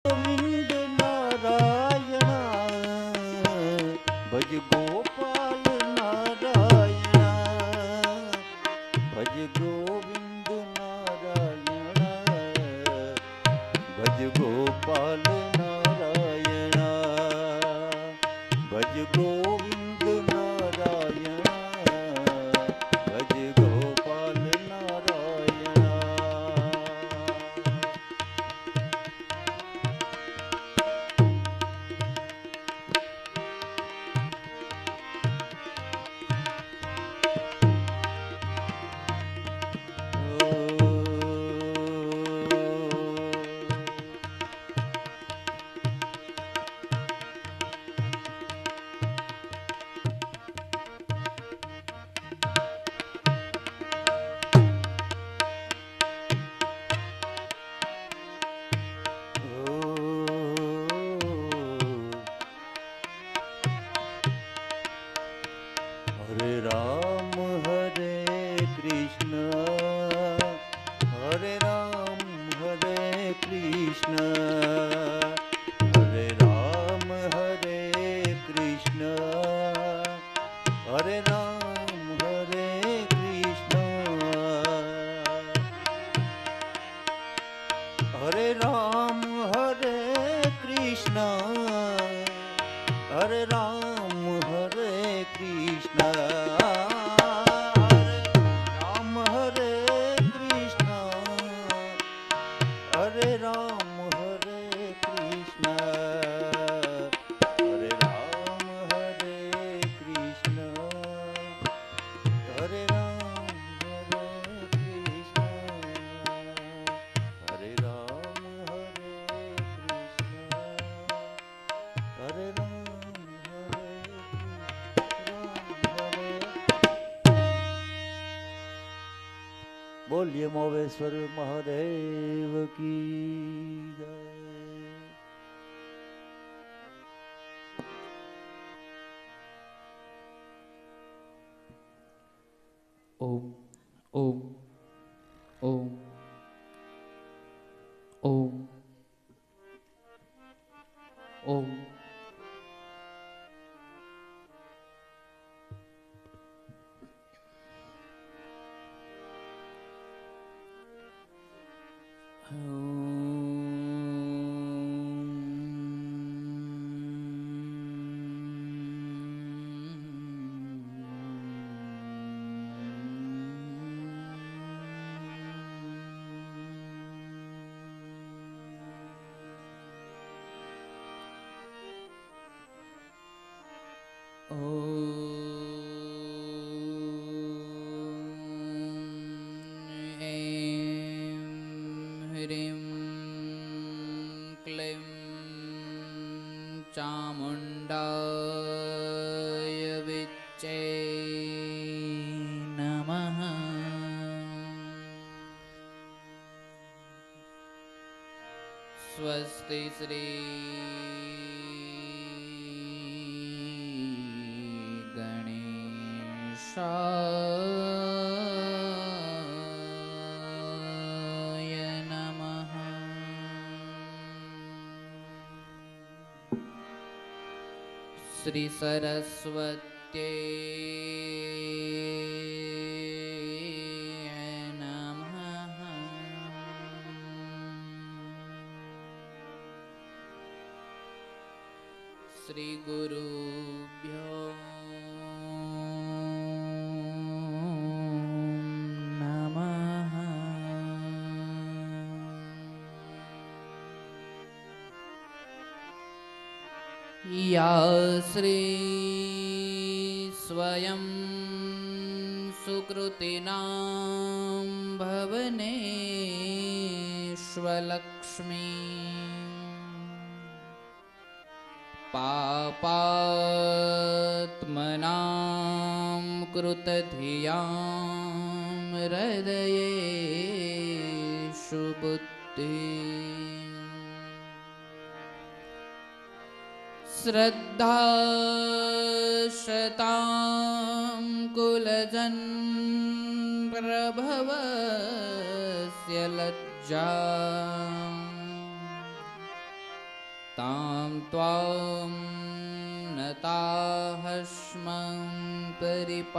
गोविंद नारायण भज गोपाल नारायण भज गोविंद नारायण भज गोपाल नारायण भज गोविंद नारायण भज गोपाल नारायण हरे राम कृष्ण हरे राम कृष्ण हरे राम कृष्ण हरे राम कृष्ण हरे राम कृष्ण हरे राम कृष्ण हरे राम कृष्ण हरे राम कृष्ण हरे राम कृष्ण हरे राम कृष्ण हरे राम कृष्ण हरे राम हरे बोलिए मोवेश्वर महादेव की जय। ओम ओम ओम ओम ओम चामुण्डाय विच्चे नमः। स्वस्ति श्री गणेशाय नमः। श्री सरस्वत्यै नमः। श्री गुरुभ्यो नमः। या श्री स्वयं सुकृतिनां भवनेष्वलक्ष्मी पापात्मनां कृतधियां हृदयेषु बुद्धि श्रद्धा शतां कुलजन् प्रभवस्य 「 लज्जा 「 「 「 」 「 「 」 「 」 「 」 「 」 「 」 「 」 「 」 「 」 「 」 「 」 「 」 「 」 「 」 「 」 「 」 「 」 「 」 「 」 「 」 「 」 「 」 「 」 " " " तां त्वां नताहस्मं परिपालय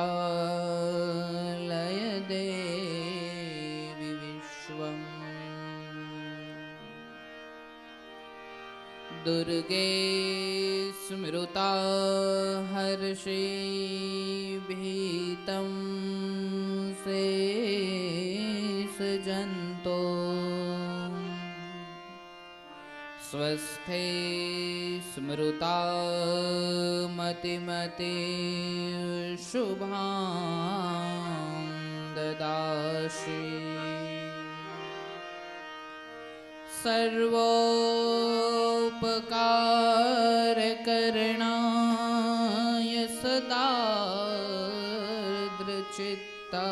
देवि विश्वम् दुर्गे स्मृता हर्षे भीतं शेषजन्तो स्वस्थे स्मृता मतिमते शुभां ददासि सर्वोपकारकरणाय सदा दृचित्ता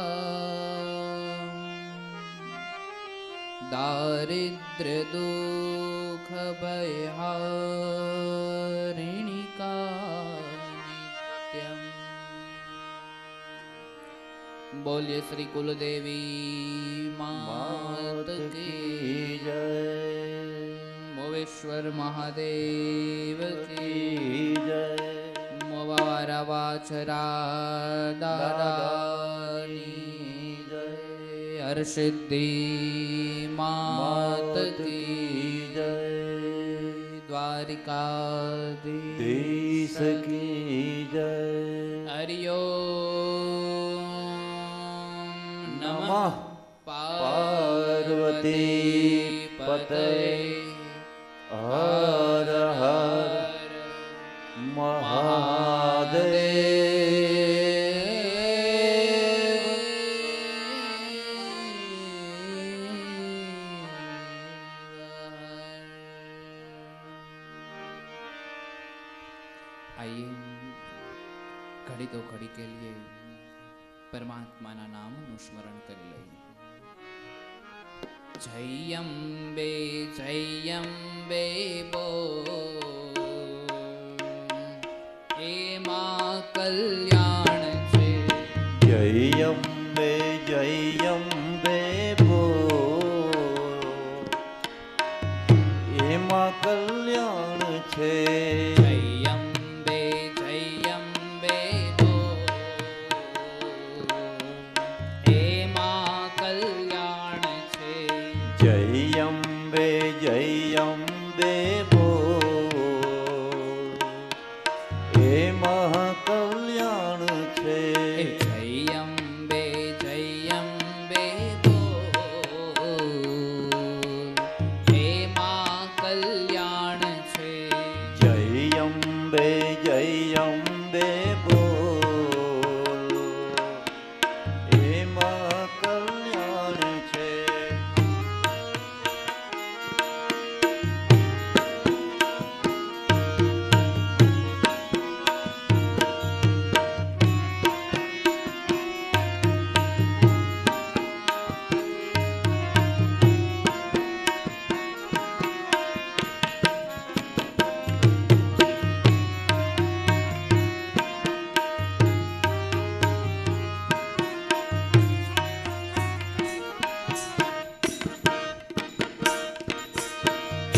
दारिद्र्यदुःखभयहारिणिका नित्यम्। बोलिए श्री कुलदेवी मात की जय। मोवेश्वर महादेव की जय। मोवारा वाछरा दादानी जय। हरसिद्धि मात की जय। द्वारिकाधीश की जय। हरि ओम नमः पार्वती पतये हर हर आइए घड़ी दो घड़ी के लिए परमात्मा ना नाम નું સ્મરણ કરી લઈએ। જય અંબે બોલ એમાં કલ્યાણ છે। જય અંબે બોલ એમાં કલ્યાણ છે। જય અંબે બોલ એમાં કલ્યાણ છે। જય અંબે બોલ એમાં કલ્યાણ છે। જય અંબે બોલ એમાં કલ્યાણ છે। જય અંબે બોલ એમાં કલ્યાણ છે।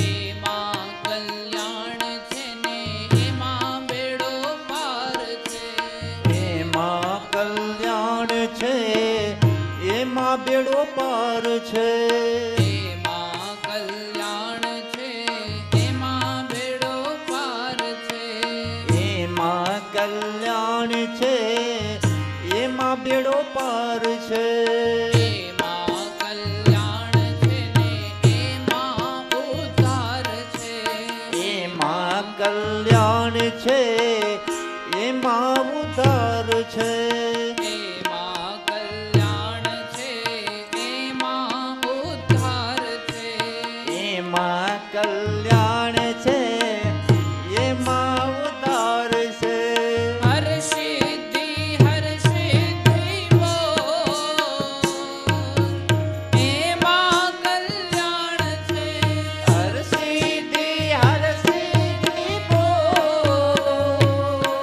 એમાં કલ્યાણ છે ને એમાં બેડો પાર છે। એમાં કલ્યાણ છે એમાં બેડો પાર છે। એમાં કલ્યાણ છે એમાં બેડો પાર છે। એમાં કલ્યાણ છે એમાં બેડો પાર છે। એમાં કલ્યાણ છે ને એમાં ઉદ્ધાર છે। એમાં કલ્યાણ છે એમાં ઉદ્ધાર છે। એમાં કલ્યાણ છે એમાં ઉદ્ધાર છે। એમાં કલ્યાણ છે એમાં ઉદ્ધાર છે। હર સિદ્ધિ બોલ એમાં કલ્યાણ છે। હર સિદ્ધિ બોલ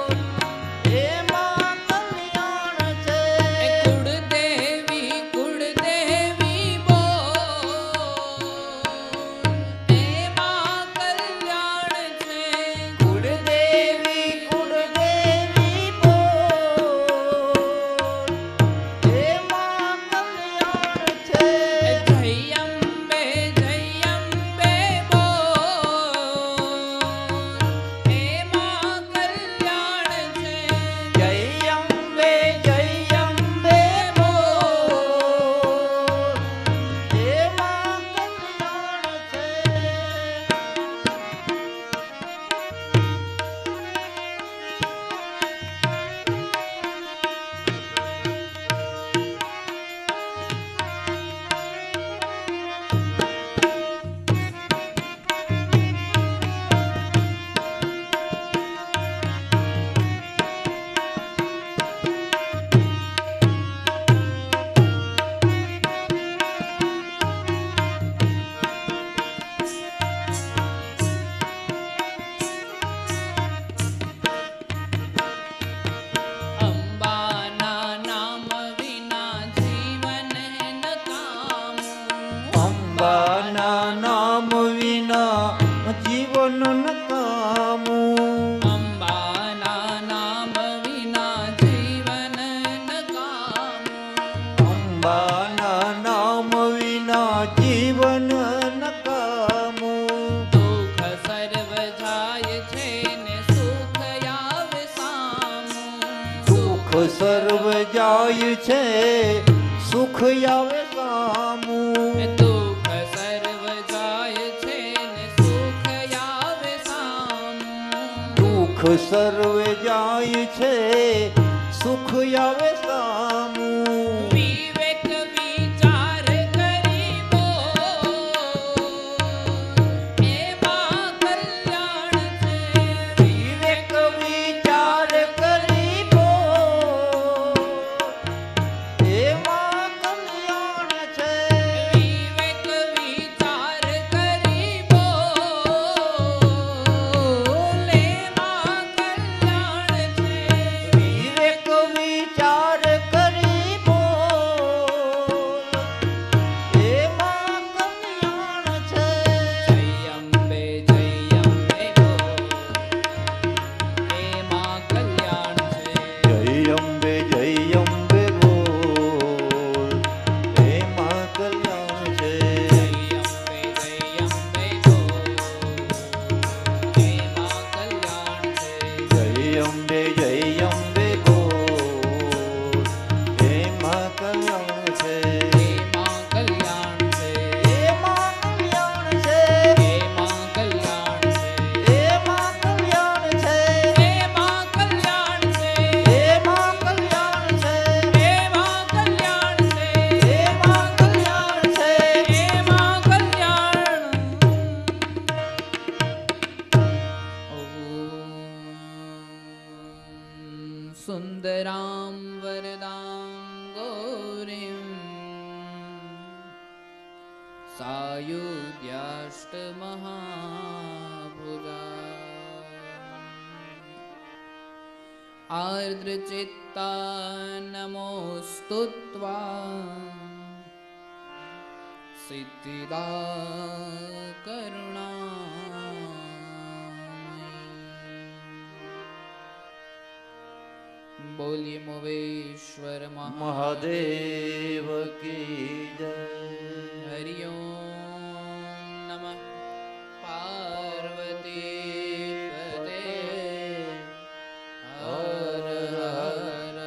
એમાં કલ્યાણ જાય છે સુખ આવે સામું દુઃખ સર્વ જાય છે ને સુખ આવે સામું દુઃખ સર્વે જાય છે સુખ આવે સામું વિવેક વિચાર કરી બોલ એમાં કલ્યાણ છે વિવેક વિચાર કરી બોલ એમાં કલ્યાણ છે વિવેક વિચાર કરી બોલ એમાં કલ્યાણ છે વિવેક વિચાર કરી બોલ એમાં કલ્યાણ છે જય અંબે બોલ એમાં કલ્યાણ છે જય અંબે બોલ એમાં કલ્યાણ છે જય અંબે બોલ એમાં કલ્યાણ છે જય અંબે બોલ એમાં કલ્યાણ છે એમાં કલ્યાણ છે એમાં કલ્યાણ છે એમાં કલ્યાણ છે એમાં કલ્યાણ છે એમાં કલ્યાણ છે એમાં કલ્યાણ છે એમાં કલ્યાણ છે એમાં કલ્યાણ છે એમાં કલ્યાણ ઓમ સુંદરામ વરદામ ગૌરીમ સાયુધ્યાષ્ટ મહાભુજા આર્દ્રચિત્તા નમોસ્તુત્વા સિદ્ધિદા કરુણા બોલીએ મોવેશ્વર મહાદેવ કી જય હરિ ઓમ નમઃ પાર્વતી પતે હર હર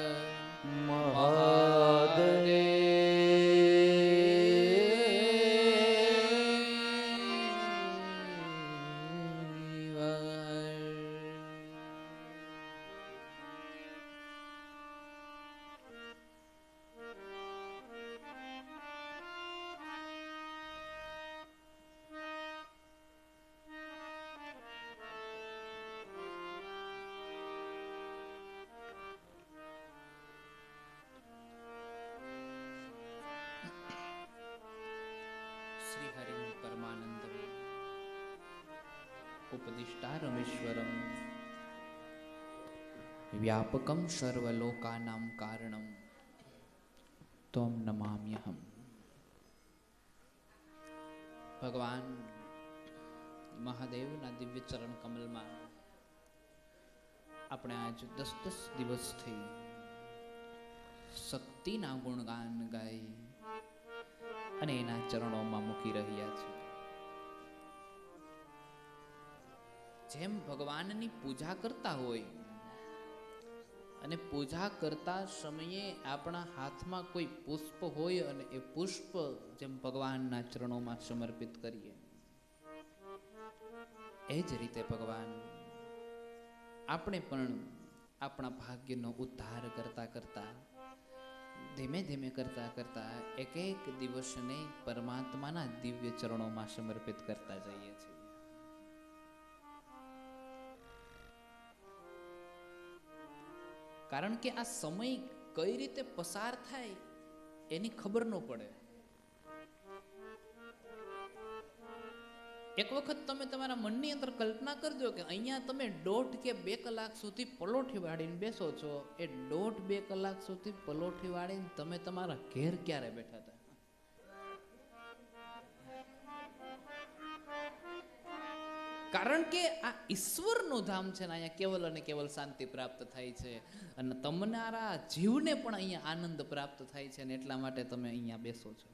શ્રી હરિ પરમાનંદ ઉપદિષ્ટારમેશ્વરમ વ્યાપકમ સર્વલોકાનાં કારણમ ત્વમ નમામ્યહમ. ભગવાન મહાદેવના દિવ્ય ચરણ કમલમાં આપણે આજ 10 દિવસથી શક્તિના ગુણગાન ગાઈ અને એના ચરણોમાં મૂકી રહ્યા છે. જેમ ભગવાનની પૂજા કરતા હોય અને પૂજા કરતા સમયે આપણા હાથમાં કોઈ પુષ્પ હોય અને એ પુષ્પ જેમ ભગવાનના ચરણોમાં સમર્પિત કરીએ, એ જ રીતે ભગવાન આપણે પણ આપણા ભાગ્યનો ઉદ્ધાર કરતા કરતા ધીમે ધીમે કરતા કરતા એક એક દિવસને પરમાત્માના દિવ્ય ચરણોમાં સમર્પિત કરતા જઈએ છીએ. કારણ કે આ સમય કઈ રીતે પસાર થાય એની ખબર ન પડે. એક વખત તમે તમારા મનની અંદર કલ્પના કરજો કે અહીંયા તમે 1.5 કે 2 કલાક સુધી પલોઠી વાળીને બેસો છો. એ 1.5-2 કલાક સુધી પલોઠી વાળીને તમે તમારા ઘેર ક્યારે બેઠા હતા? કારણ કે આ ઈશ્વરનું ધામ છે ને અહીંયા કેવલ અને કેવલ શાંતિ પ્રાપ્ત થાય છે અને તમારા જીવને પણ અહીંયા આનંદ પ્રાપ્ત થાય છે ને એટલા માટે તમે અહીંયા બેસો છો.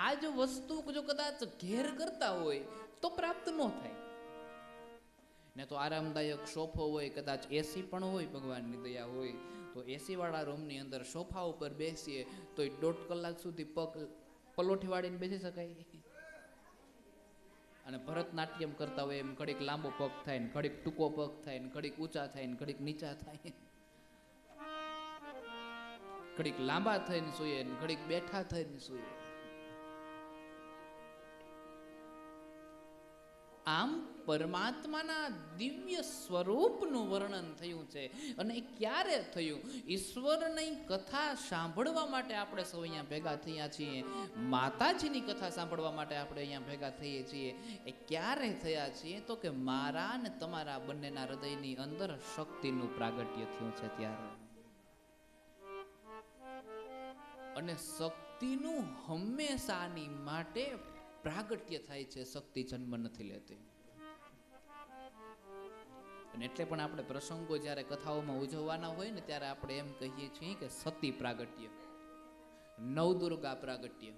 આ જ વસ્તુ જો કદાચ ઘેર કરતા હોય તો પ્રાપ્ત ન થાય ને. તો આરામદાયક સોફો હોય, કદાચ એસી પણ હોય, ભગવાનની દયા હોય તો એસી વાળા રૂમની અંદર સોફા ઉપર બેસીએ તો 1.5 કલાક સુધી પગ પલોઠી વાળીને બેસી શકાય. અને ભરતનાટ્યમ કરતા હોય એમ ઘડીક લાંબો પગ થાય ને ઘડીક ટૂંકો પગ થાય ને ઘડીક ઊંચા થાય ને ઘડીક નીચા થાય, ઘડીક લાંબા થઈને સૂઈએ ને ઘડીક બેઠા થઈને સૂઈએ. આમ પરમાત્માના દિવ્ય સ્વરૂપનું વર્ણન થયું છે. અને એ ક્યારે થયું? ઈશ્વરની કથા સાંભળવા માટે આપણે સૌ અહીંયા ભેગા થયા છીએ, માતાજીની કથા સાંભળવા માટે આપણે અહીંયા ભેગા થઈએ છીએ. એ ક્યારે થયા છીએ? તો કે મારા ને તમારા બંનેના હૃદયની અંદર શક્તિનું પ્રાગટ્ય થયું છે ત્યારે. અને શક્તિનું હંમેશાની માટે પ્રાગટ્ય થાય છે, શક્તિ જન્મ નથી લેતી. અને એટલે પણ આપણે પ્રસંગો જ્યારે કથાઓમાં ઉજવવાના હોય ને ત્યારે આપણે એમ કહીએ છીએ કે સતી પ્રાગટ્ય, નવદુર્ગા પ્રાગટ્ય,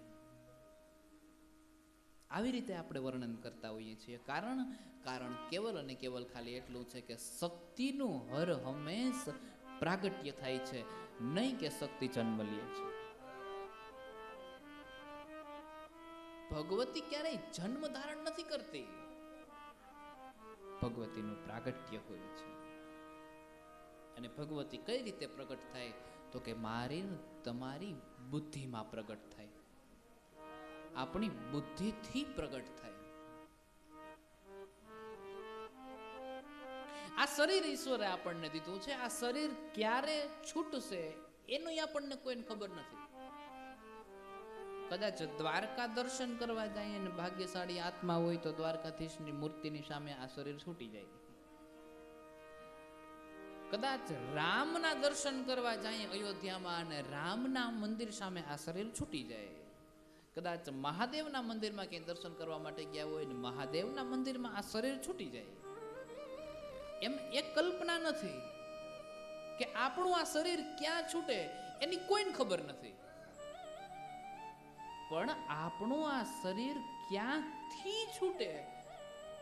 આવી રીતે આપણે વર્ણન કરતા હોઈએ છીએ. કારણ કેવલ અને કેવલ ખાલી એટલું છે કે શક્તિનું હર હંમેશ પ્રાગટ્ય થાય છે, નહીં કે શક્તિ જન્મ લે છે. ભગવતી ક્યારેય જન્મ ધારણ નથી કરતી, ભગવતીનું પ્રાગટ્ય હોય છે. અને ભગવતી કઈ રીતે પ્રગટ થાય? તો કે મારી તમારી બુદ્ધિમાં પ્રગટ થાય, આપણી બુદ્ધિથી પ્રગટ થાય. આ શરીર ઈશ્વરે આપણને દીધું છે, આ શરીર ક્યારે છૂટશે એનું આપણને કોઈને ખબર નથી. કદાચ દ્વારકા દર્શન કરવા જાય અને ભાગ્યશાળી આત્મા હોય તો દ્વારકાધીશની મૂર્તિની સામે આ શરીર છૂટી જાય. કદાચ રામના દર્શન કરવા જાય અયોધ્યામાં અને રામના મંદિર સામે આ શરીર છૂટી જાય. કદાચ મહાદેવના મંદિરમાં ક્યાંય દર્શન કરવા માટે ગયા હોય ને મહાદેવના મંદિરમાં આ શરીર છૂટી જાય. એમ એક કલ્પના નથી કે આપણું આ શરીર ક્યાં છૂટે એની કોઈને ખબર નથી. પણ આપણું આ શરીર ક્યાંથી છૂટે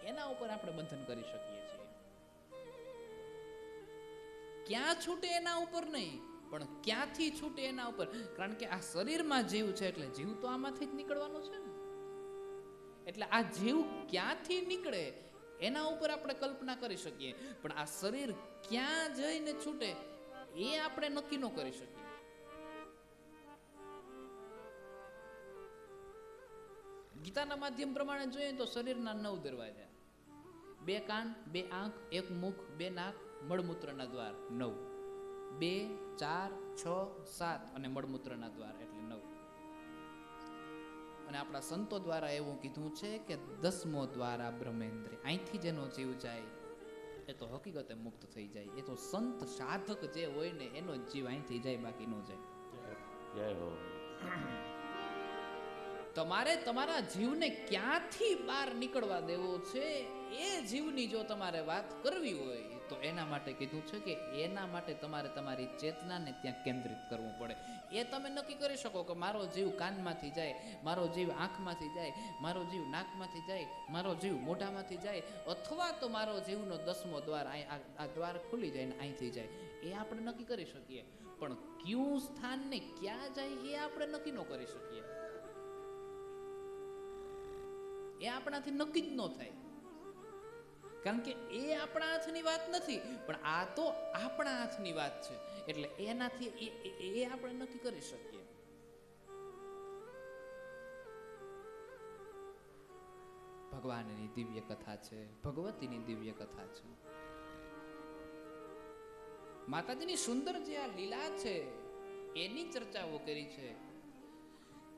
એના ઉપર આપણે બંધન કરી શકીએ છીએ. ક્યાં છૂટે એના ઉપર નહીં, પણ ક્યાંથી છૂટે એના ઉપર. કારણ કે આ શરીરમાં જીવ છે એટલે જીવ તો આમાંથી જ નીકળવાનો છે ને. એટલે આ જીવ ક્યાંથી નીકળે એના ઉપર આપણે કલ્પના કરી શકીએ, પણ આ શરીર ક્યાં જઈને છૂટે એ આપણે નક્કી ન કરી શકીએ. ગીતાના માધ્યમ પ્રમાણે જોઈએ તો શરીરના 9 દરવાજા, 2 કાન, 2 આંખ, 1 મુખ, 2 નાક, મળમૂત્રના દ્વાર 9, 2, 4, 6, 7 અને મળમૂત્રના દ્વાર એટલે 9. અને આપણા સંતો દ્વારા એવું કીધું છે કે 10મો દ્વાર આ બ્રહ્મેન્દ્ર, અહીંથી જેનો જીવ જાય એ તો હકીકતે મુક્ત થઈ જાય. એ તો સંત સાધક જે હોય ને એનો જીવ અહીંથી જાય, બાકી ન જાય. જય હો. તમારે તમારા જીવને ક્યાંથી બહાર નીકળવા દેવો છે એ જીવની જો તમારે વાત કરવી હોય તો એના માટે કીધું છે કે એના માટે તમારે તમારી ચેતનાને ત્યાં કેન્દ્રિત કરવું પડે. એ તમે નક્કી કરી શકો કે મારો જીવ કાનમાંથી જાય, મારો જીવ આંખમાંથી જાય, મારો જીવ નાકમાંથી જાય, મારો જીવ મોઢામાંથી જાય, અથવા તો મારો જીવનો 10મો દ્વાર આ દ્વાર ખુલી જાય ને અહીંથી જાય. એ આપણે નક્કી કરી શકીએ, પણ કયું સ્થાન ને ક્યાં જાય એ આપણે નક્કી ન કરી શકીએ. એ આપણાથી નક્કી જ ન થાય, કારણ કે એ આપણા હાથની વાત નથી, પણ આ તો આપણા હાથની વાત છે. એટલે એનાથી એ આપણે નક્કી કરી શકીએ. ભગવાનની દિવ્ય કથા છે, ભગવતીની દિવ્ય કથા છે, માતાજીની સુંદર જે આ લીલા છે એની ચર્ચાઓ કરી છે.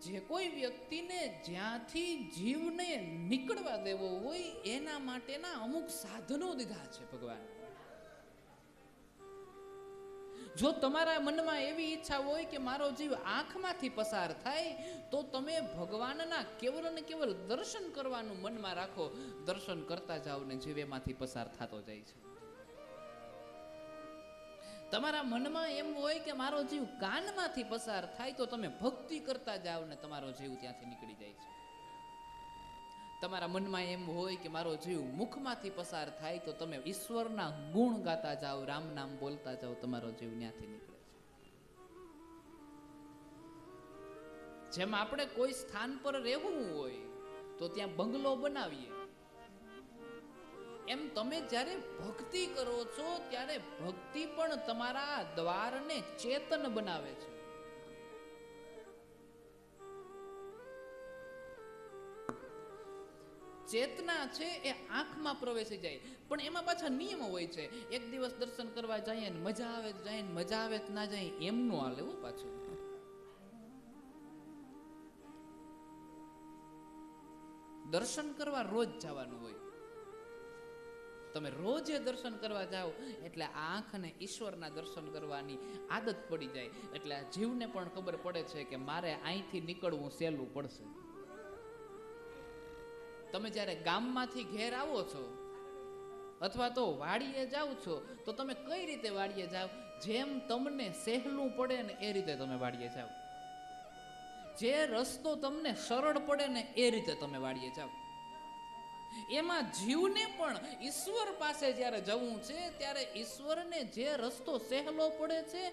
જે કોઈ વ્યક્તિને જ્યાંથી જીવને નીકળવા દેવો હોય એના માટેના અમુક સાધનો દીધા છે ભગવાન. જો તમારા મનમાં એવી ઈચ્છા હોય કે મારો જીવ આંખમાંથી પસાર થાય તો તમે ભગવાનના કેવલ અને કેવલ દર્શન કરવાનું મનમાં રાખો. દર્શન કરતા જાઓ ને જીવ એમાંથી પસાર થતો જાય છે. તમારા મનમાં એમ હોય કે મારો જીવ કાનમાંથી પસાર થાય તો તમે ભક્તિ કરતા જાઓ ને તમારો જીવ ત્યાંથી નીકળી જાય છે. તમારા મનમાં એમ હોય કે મારો જીવ મુખમાંથી પસાર થાય તો તમે ઈશ્વરના ગુણ ગાતા જાઓ, રામ નામ બોલતા જાઓ, તમારો જીવ ત્યાંથી નીકળે છે. જેમ આપણે કોઈ સ્થાન પર રહેવું હોય તો ત્યાં બંગલો બનાવીએ, એમ તમે જ્યારે ભક્તિ કરો છો ત્યારે ભક્તિ પણ તમારા દ્વારને ચેતન બનાવે છે. ચેતના છે એ આંખમાં પ્રવેશી જાય, પણ એમાં પાછા નિયમો હોય છે. એક દિવસ દર્શન કરવા જઈએ ને મજા આવે તો જાય, મજા આવે તો ના જાય, એમ નો હાલે હો. પાછું દર્શન કરવા રોજ જવાનું હોય. તમે રોજે દર્શન કરવા જાઓ એટલે આંખને ઈશ્વરના દર્શન કરવાની આદત પડી જાય. એટલે આ જીવને પણ ખબર પડે છે કે મારે અહીંથી નીકળવું સહેલું પડશે. તમે જ્યારે ગામમાંથી ઘેર આવો છો અથવા તો વાડીએ જાઓ છો તો તમે કઈ રીતે વાડીએ જાઓ? જેમ તમને સહેલું પડે ને એ રીતે તમે વાડીએ જાઓ. જે રસ્તો તમને સરળ પડે ને એ રીતે તમે વાડીએ જાઓ. એમાં જીવને પણ ઈશ્વર પાસે જ્યારે જવું છે ત્યારે ઈશ્વરને જે રસ્તો સહેલો પડે છે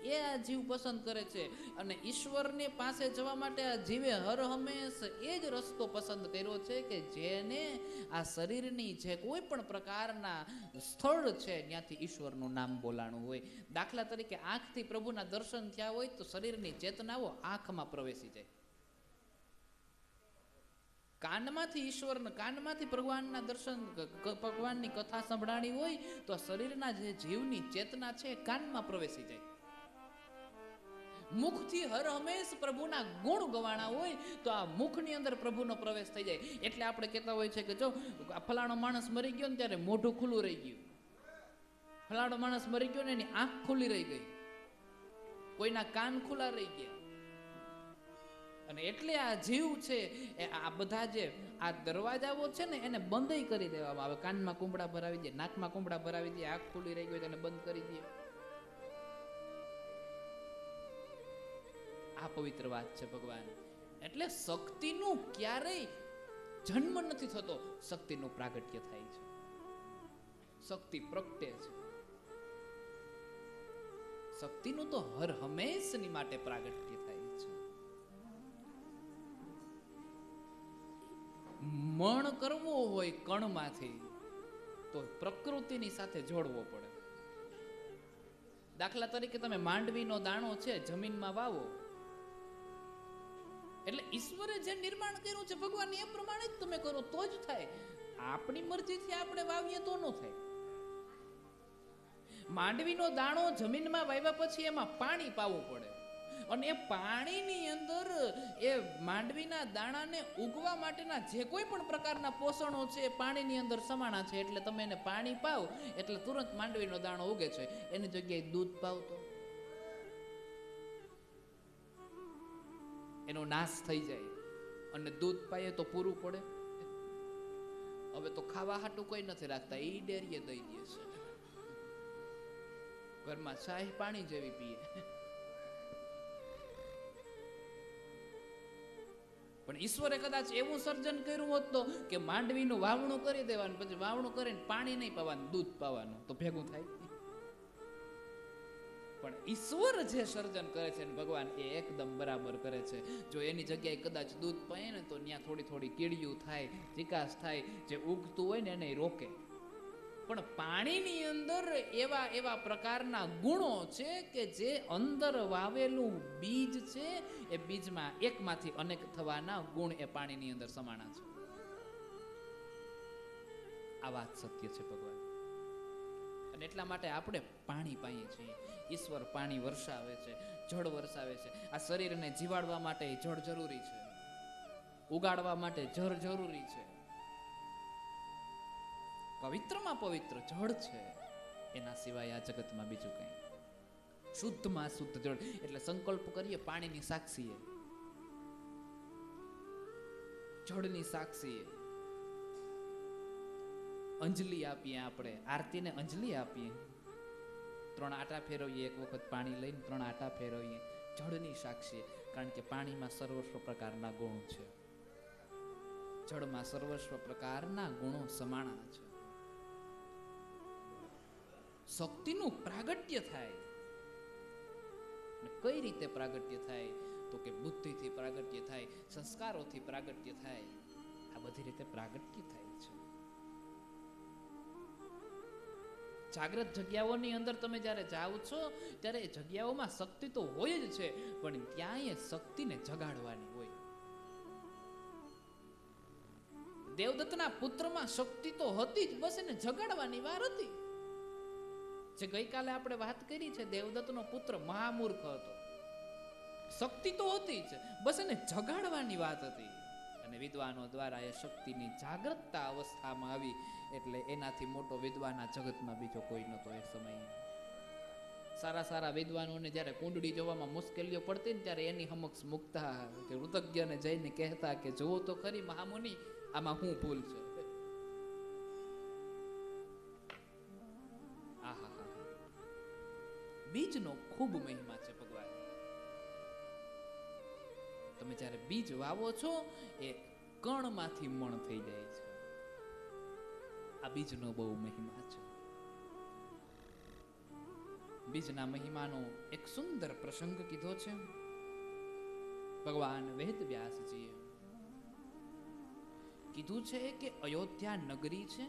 એ આ જીવ પસંદ કરે છે. અને ઈશ્વરની પાસે જવા માટે આ જીવે હર હંમેશ એ જ રસ્તો પસંદ કર્યો છે કે જેને આ શરીરની જે કોઈ પણ પ્રકારના સ્થળ છે ત્યાંથી ઈશ્વરનું નામ બોલાણું હોય. દાખલા તરીકે આંખથી પ્રભુના દર્શન થયા હોય તો શરીરની ચેતનાઓ આંખમાં પ્રવેશી જાય. કાનમાંથી ઈશ્વરના, કાનમાંથી ભગવાનના દર્શન, ભગવાનની કથા સંભળાણી હોય તો શરીરના જે જીવની ચેતના છે કાનમાં પ્રવેશી જાય. મુખથી હર હંમેશ પ્રભુના ગુણ ગવાણા હોય તો આ મુખની અંદર પ્રભુનો પ્રવેશ થઈ જાય. એટલે આપણે કહેતા હોય છે કે જો ફલાણો માણસ મરી ગયો ને ત્યારે મોઢું ખુલ્લું રહી ગયું, ફલાણો માણસ મરી ગયો ને એની આંખ ખુલ્લી રહી ગઈ, કોઈના કાન ખુલ્લા રહી ગયા. અને એટલે આ જીવ છે એ આ બધા જે આ દરવાજાઓ છે ને એને બંધ કરી દેવામાં આવે. કાનમાં કુંબડા ભરાવી દે, નાકમાં કુંબડા ભરાવી દે, આંખ ખુલ્લી રહી ગઈ તેને બંધ કરી દે. આ પવિત્ર વાત છે ભગવાન. એટલે શક્તિનું ક્યારેય જન્મ નથી થતો, શક્તિનું પ્રાગટ્ય થાય છે. શક્તિ પ્રગટે છે. શક્તિનું તો હર હંમેશની માટે પ્રાગટ્ય થાય છે. મણ કરવો હોય કણમાંથી તો પ્રકૃતિની સાથે જોડવો પડે. દાખલા તરીકે તમે માંડવીનો દાણો છે જમીનમાં વાવો એટલે ઈશ્વરે જે નિર્માણ કર્યું છે ભગવાન એ પ્રમાણે જ તમે કરો તો જ થાય. આપણી મરજીથી આપણે વાવીએ તો ન થાય. માંડવીનો દાણો જમીનમાં વાવ્યા પછી એમાં પાણી પાવું પડે અને એ પાણીની અંદર એ માંડવીના દાણાને ઉગવા માટેના જે કોઈ પણ પ્રકારના પોષણો છે એ પાણીની અંદર સમાણા છે. એટલે તમે એને પાણી પાવ એટલે તુરંત માંડવીનો દાણો ઉગે છે. એની જગ્યાએ દૂધ પાવ તો એનો નાશ થઈ જાય. અને દૂધ પાઈએ તો પૂરું પડે. હવે તો ખાવા હાટું કોઈ નથી રાખતા, ઈ ડેરીએ દઈ દે છે. ઘરમાં શાહી પાણી જેવી પીએ. પણ ઈશ્વરે કદાચ એવું સર્જન કર્યું હોત તો કે માંડવીનું વાવણું કરી દેવાનું, પછી વાવણું કરીને પાણી નહીં પાવાનું, દૂધ પાવાનું, તો ભેગું થાય. પણ ઈશ્વર જે સર્જન કરે છે ભગવાન એ એકદમ બરાબર કરે છે. જો એની જગ્યાએ કદાચ દૂધ પાય ને તો ત્યાં થોડી થોડી કીડિયું થાય, વિકાસ થાય, જે ઉગતું હોય ને એને રોકે. પણ પાણીની અંદર એવા એવા પ્રકારના ગુણો છે કે જે અંદર વાવેલું બીજ છે એ બીજમાં એકમાંથી અનેક થવાના ગુણ એ પાણીની અંદર સમાણા છે. આ વાત સત્ય છે ભગવાન. અને એટલા માટે આપણે પાણી પાઈએ છીએ. ઈશ્વર પાણી વરસાવે છે, જળ વરસાવે છે. આ શરીરને જીવાડવા માટે જળ જરૂરી છે, ઉગાડવા માટે જળ જરૂરી છે. પવિત્રમાં પવિત્ર જળ છે, એના સિવાય આ જગતમાં બીજું કઈ. શુદ્ધમાં શુદ્ધ જળ. એટલે સંકલ્પ કરીએ પાણીની સાક્ષીએ, જળની સાક્ષીએ અંજલિ આપીએ. આપણે આરતીને અંજલિ આપીએ, 3 આટા ફેરવીએ, એક વખત પાણી લઈને 3 આટા ફેરવીએ જળની સાક્ષીએ. કારણ કે પાણીમાં સર્વસ્વ પ્રકારના ગુણ છે, જળમાં સર્વસ્વ પ્રકારના ગુણો સમાણા છે. શક્તિનું પ્રાગટ્ય થાય. કઈ રીતે પ્રાગટ્ય થાય? તો તો કે બુદ્ધિથી પ્રાગટ્ય થાય, સંસ્કારોથી પ્રાગટ્ય થાય, આ બધી રીતે પ્રાગટ્ય થાય છે. જાગ્રત જગ્યાઓની અંદર તમે જ્યારે જાઓ છો ત્યારે એ જગ્યાઓમાં શક્તિ તો હોય જ છે, પણ ત્યાં એ શક્તિને જગાડવાની હોય. દેવદત્તના પુત્રમાં શક્તિ તો હતી જ, બસ એને જગાડવાની વાર હતી. જે ગઈકાલે આપણે વાત કરી છે, દેવદત્તનો પુત્ર મહામૂર્ખ હતો, શક્તિ તો હતી જ, બસ એને જગાડવાની વાત હતી. અને વિદ્વાનો દ્વારા એ શક્તિની જાગૃતતા અવસ્થામાં આવી, એટલે એનાથી મોટો વિદ્વાન આ જગતમાં બીજો કોઈ નહોતો એ સમયે. સારા સારા વિદ્વાનોને જ્યારે કુંડળી જોવામાં મુશ્કેલીઓ પડતી ને ત્યારે એની સમક્ષ મૂકતા કે કૃતજ્ઞને જઈને કહેતા કે જુઓ તો ખરી મહામુનિ, આમાં શું ભૂલ છે. આહા, બીજનો ખૂબ મહિમા છે ભગવાન. તમે જ્યારે બીજ વાવો છો એ કણમાંથી મણ થઈ જાય છે. આ બીજનો બહુ મહિમા છે. બીજના મહિમાનો એક સુંદર પ્રસંગ કીધો છે ભગવાન વેદ વ્યાસજીએ. કીધું છે કે અયોધ્યા નગરી છે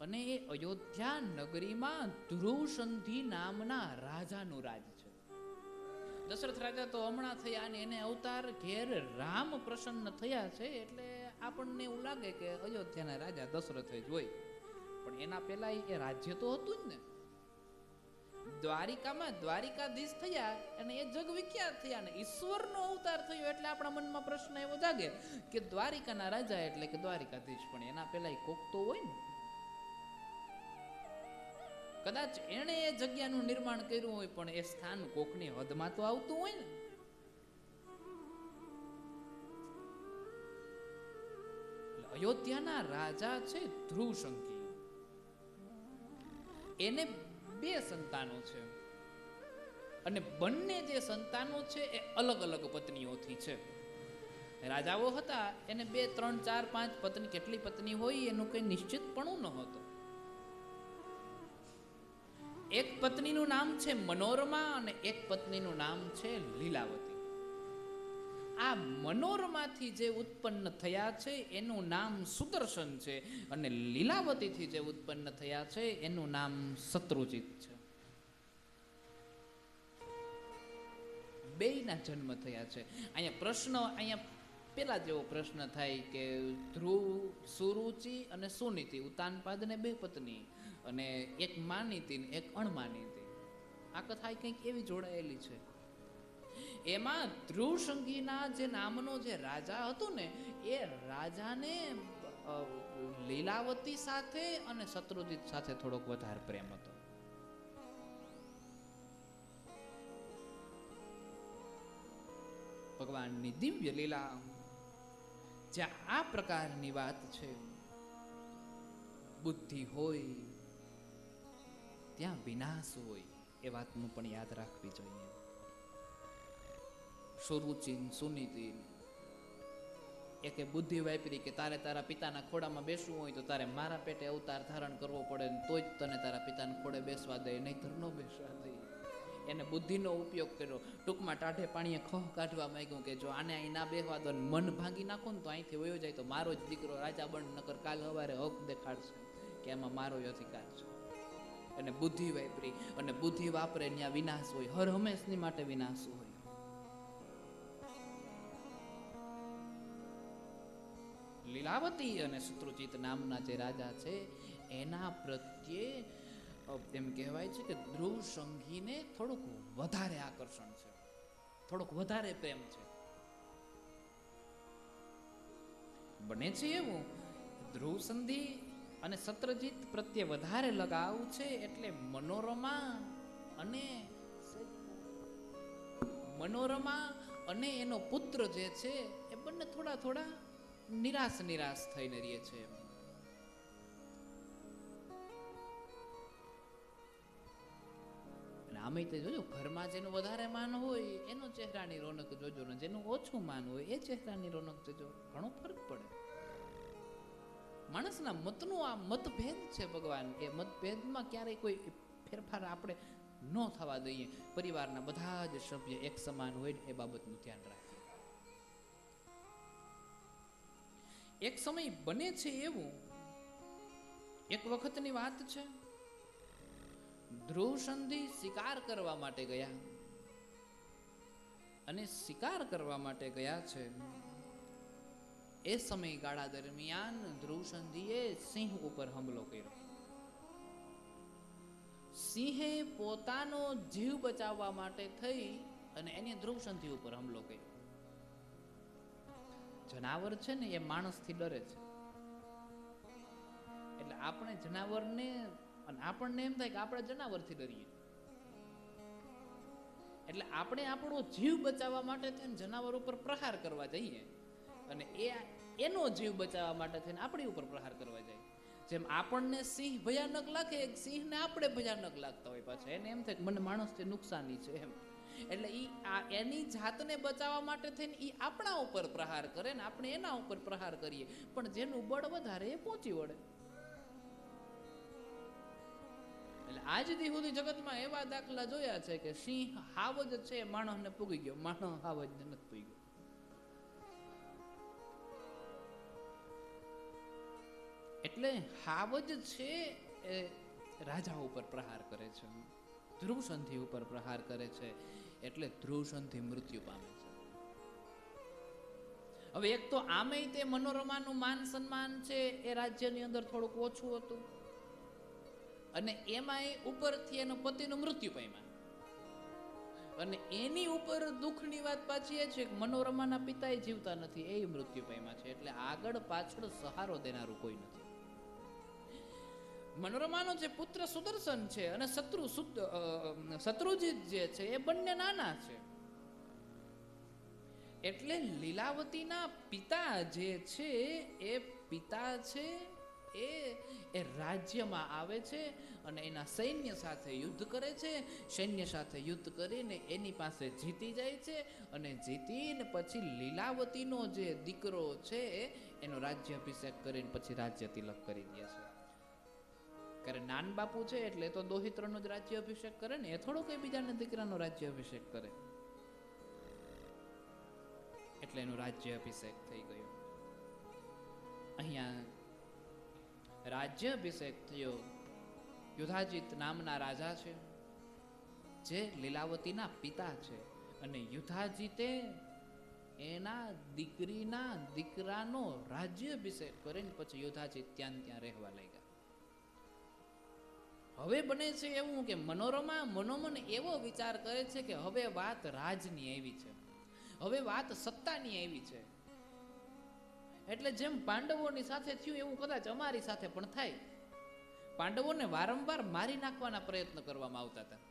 અને એ અયોધ્યા નગરીમાં ધ્રુવસંધિ નામના રાજાનું રાજ છે. દશરથ રાજા તો હમણાં થયા અને એને અવતાર ઘેર રામ પ્રસન્ન થયા છે, એટલે આપણને એવું લાગે કે અયોધ્યાના રાજા દશરથ જ હોય, પણ એના પહેલા એ રાજ્ય તો હતું જ ને. દ્વારિકામાં દ્વારિકાધીશ થયા અને એ જગ વિખ્યાત થયા ને ઈશ્વરનો અવતાર થયો, એટલે આપણા મનમાં પ્રશ્ન એવો જાગે કે દ્વારિકાના રાજા એટલે કે દ્વારિકાધીશ, પણ એના પહેલા કોક તો હોય ને. કદાચ એણે એ જગ્યાનું નિર્માણ કર્યું હોય, પણ એ સ્થાન કોકની હદમાં તો આવતું હોય ને. અયોધ્યાના રાજા છે ધ્રુવશંકી. એને 2 સંતાનો છે અને બંને જે સંતાનો છે એ અલગ અલગ પત્નીઓથી છે. રાજાઓ હતા એને 2, 3, 4, 5 પત્ની, કેટલી પત્ની હોય એનું કઈ નિશ્ચિતપણું ન હતું. એક પત્નીનું નામ છે મનોરમા અને એક પત્નીનું નામ છે લીલાવતી. આ મનોરમાથી જે ઉત્પન્ન થયા છે એનું નામ સુદર્શન છે અને લીલાવતીથી જે ઉત્પન્ન થયા છે એનું નામ શત્રુજીત છે. બેયના જન્મ થયા છે. અહીંયા પેલા જેવો પ્રશ્ન થાય કે ધ્રુવ, સુરુચિ અને સુનીતિ, ઉતાનપાદને 2 પત્ની અને એક માનીતી ને એક અણમાનીતી. આ કથા કંઈક એવી જોડાયેલી છે. એમાં ધ્રુવશંકીના જે નામનો જે રાજા હતો ને એ રાજાને લીલાવતી સાથે અને શત્રુજીત સાથે થોડોક વધારે પ્રેમ હતો. ભગવાનની દિવ્ય લીલા જ્યાં આ પ્રકારની વાત છે, બુદ્ધિ હોય ત્યાં વિનાશ હોય, એ વાતનું પણ યાદ રાખવી જોઈએ. સુરુચિન સુનીતિન એકે બુદ્ધિ વાપરી કે તારે તારા પિતાના ખોડામાં બેસવું હોય તો તારે મારા પેટે અવતાર ધારણ કરવો પડે, તો જ તને તારા પિતાના ખોડે બેસવા દે, નહીંતર ન બેસવા દે. એને બુદ્ધિનો ઉપયોગ કર્યો. ટૂંકમાં ટાઢે પાણીએ ખોહ કાઢવા માંગ્યું કે જો આને અહીં ના બેસવા દો, મન ભાંગી નાખો ને તો અહીંથી વયો જાય તો મારો જ દીકરો રાજા બન, નકર કાલ સવારે હક દેખાડશે કે એમાં મારો અધિકાર છે. અને બુદ્ધિ વાપરી અને બુદ્ધિ વાપરે ત્યાં વિનાશ હોય, હર હંમેશની માટે વિનાશ હોય. લીલાવતી અને શત્રુજીત નામના જે રાજા છે એના પ્રત્યે એમ કહેવાય છે કે ધ્રુવ સંઘીને થોડુંક વધારે આકર્ષણ છે, થોડોક વધારે પ્રેમ છે. બને છે એવું ધ્રુવ સંધિ અને શત્રુજીત પ્રત્યે વધારે લગાવ છે, એટલે મનોરમા અને એનો પુત્ર જે છે એ બંને થોડા થોડા નિરાશ થઈને રહે છે. આમે તો જોજો, ઘરમાં જેનું વધારે માન હોય એનો ચહેરાની રોનક જોજો ને જેનું ઓછું માન હોય એ ચહેરાની રોનક જોજો, ઘણો ફરક પડે. માણસના મતનું આ મતભેદ છે ભગવાન, એ મતભેદમાં ક્યારેય કોઈ ફેરફાર આપણે ન થવા દઈએ. પરિવારના બધા જ સભ્ય એક સમાન હોય એ બાબતનું ધ્યાન રાખીએ. એક સમય બને છે એવું, એક વખતની વાત છે, ધ્રુવ સંધિ શિકાર કરવા માટે ગયા અને શિકાર કરવા માટે ગયા છે એ સમયગાળા દરમિયાન ધ્રુવ સંધિએ સિંહ ઉપર હુમલો કર્યો. સિંહે પોતાનો જીવ બચાવવા માટે થઈ અને એને ધ્રુવ સંધિ ઉપર હુમલો કર્યો. જનાવર છે ને એ માણસથી ડરે છે, એટલે આપણે જનાવરને, અને આપણને એમ થાય કે આપણે જનાવરથી ડરીએ, એટલે આપણે આપણો જીવ બચાવવા માટે થઈને જનાવર ઉપર પ્રહાર કરવા જઈએ અને એનો જીવ બચાવવા માટે થઈને આપણી ઉપર પ્રહાર કરવા જાય. જેમ આપણને સિંહ ભયાનક લાગે, સિંહને આપણે ભયાનક લાગતા હોય પાછા. એને એમ થાય કે મને માણસથી નુકસાની છે એમ, એટલે એની જાતને બચાવવા માટે થઈને એ આપણા ઉપર પ્રહાર કરે ને આપણે એના ઉપર પ્રહાર કરીએ, પણ જેનું બળ વધારે એ પહોંચી વળે. એટલે આજ દી સુધી જગતમાં એવા દાખલા જોયા છે કે સિંહ હાવ જ છે માણસને પૂગી ગયો, માણસ હાવ જ નથી પૂગી ગયો. એટલે હાવ જ છે એ રાજા ઉપર પ્રહાર કરે છે, ધ્રુવ સંધિ ઉપર પ્રહાર કરે છે, એટલે ધ્રુવ સંધિ મૃત્યુ પામે છે. હવે એક તો આમેય તે મનોરમાનું માન સન્માન છે એ રાજ્યની અંદર થોડુંક ઓછું હતું, અને એમાંય ઉપરથી એનો પતિનું મૃત્યુ પામ્યા, અને એની ઉપર દુઃખની વાત પાછી એ છે કે મનોરમાના પિતાએ જીવતા નથી, એ મૃત્યુ પામ્યા છે. એટલે આગળ પાછળ સહારો દેનારું કોઈ નથી. મનોરમાનો જે પુત્ર સુદર્શન છે અને શત્રુજીત જે છે એ બંને નાના છે, એટલે લીલાવતીના પિતા જે છે એ પિતા છે એ રાજ્યમાં આવે છે અને એના સૈન્ય સાથે યુદ્ધ કરે છે. સૈન્ય સાથે યુદ્ધ કરીને એની પાસે જીતી જાય છે, અને જીતીને પછી લીલાવતીનો જે દીકરો છે એનો રાજ્યાભિષેક કરીને પછી રાજ્ય તિલક કરી દે છે. કારણ નાન બાપુ છે એટલે તો દોહિત્રનો જ રાજ્યાભિષેક કરે ને, એ થોડો કઈ બીજાના દીકરાનો રાજ્યાભિષેક કરે, એટલે એનો રાજ્યાભિષેક થઈ ગયો. અહીંયા રાજ્યાભિષેક થયો. યુધાજીત નામના રાજા છે જે લીલાવતીના પિતા છે, અને યુધાજીતે એના દીકરીના દીકરાનો રાજ્યાભિષેક કરીને પછી યુધાજીત ત્યાં રહેવા લાગ્યા. હવે બને છે એવું કે મનોરમા મનોમન એવો વિચાર કરે છે કે હવે વાત રાજની આવી છે, હવે વાત સત્તાની આવી છે, એટલે જેમ પાંડવોની સાથે થયું એવું કદાચ અમારી સાથે પણ થાય. પાંડવોને વારંવાર મારી નાખવાના પ્રયત્ન કરવામાં આવતા હતા,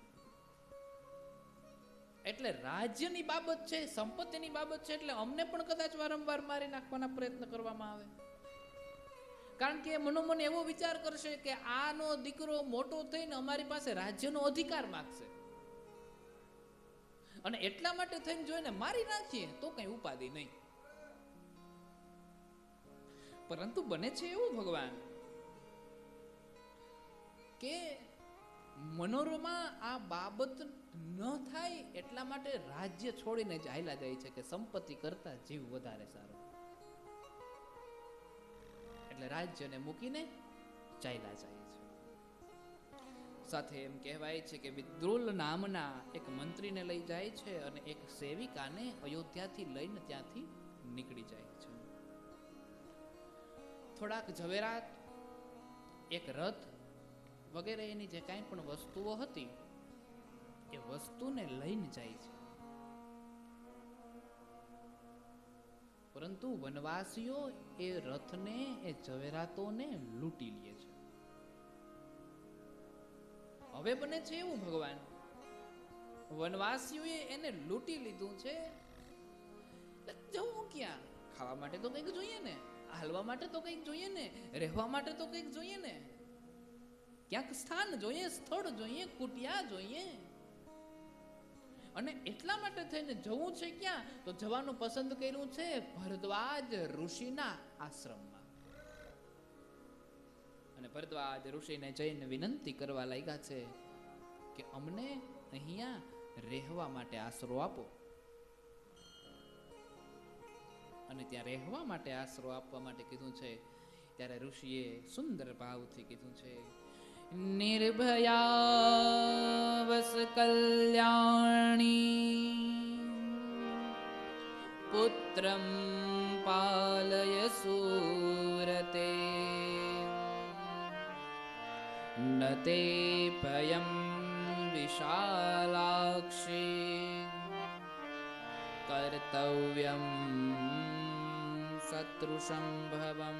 એટલે રાજ્યની બાબત છે, સંપત્તિની બાબત છે, એટલે અમને પણ કદાચ વારંવાર મારી નાખવાના પ્રયત્ન કરવામાં આવે. કારણ કે મનોમન એવો વિચાર કરશે કે આનો દીકરો મોટો થઈને અમારી પાસે રાજ્યનો અધિકાર માંગશે, અને એટલા માટે થઈને જોઈને મારી નાખીએ તો કઈ ઉપાધિ નહીં. પરંતુ બને છે એવું ભગવાન કે મનોરમા આ બાબત ન થાય એટલા માટે રાજ્ય છોડીને જ હાલ્યા જાય છે કે સંપત્તિ કરતા જીવ વધારે સારો, એટલે રાજ્યને મૂકીને ચાલ્યા જાય છે. સાથે એમ કહેવાય છે કે વિદ્રુલ નામના એક મંત્રીને લઈ જાય છે અને એક સેવિકાને અયોધ્યાથી લઈને ત્યાંથી નીકળી જાય છે. થોડાક ઝવેરાત, એક રથ વગેરે એની જે કાંઈ પણ વસ્તુઓ હતી એ વસ્તુને લઈને જાય છે, પરંતુ વનવાસીઓ એ રથને, એ ઝવેરાતોને લૂંટી લે છે. હવે બને છે એવું ભગવાન, વનવાસીઓએ એને લૂંટી લીધું છે, જવું ક્યાં? ખાવા માટે તો કંઈક જોઈએ ને, હાલવા માટે તો કંઈક જોઈએ ને, રહેવા માટે તો કંઈક જોઈએ ને, ક્યાંક સ્થાન જોઈએ, સ્થળ જોઈએ, કુટિયા જોઈએ. અને એટલા માટે થઈને જવું છે ક્યાં? તો જવાનું પસંદ કર્યું છે ભરદ્વાજ ઋષિના આશ્રમમાં. અને ભરદ્વાજ ઋષિને જઈને વિનંતી કરવા લાગ્યા છે કે અમને અહીંયા રહેવા માટે આશરો આપો. અને ત્યાં રહેવા માટે આશરો આપવા માટે કીધું છે ત્યારે ઋષિએ સુંદર ભાવથી કીધું છે, નિર્ભયા વસ કલ્યાણી પુત્રમ પાલય સુરતે ન તે ભયમ વિશાલાક્ષી કર્તવ્યમ શત્રુસંભવમ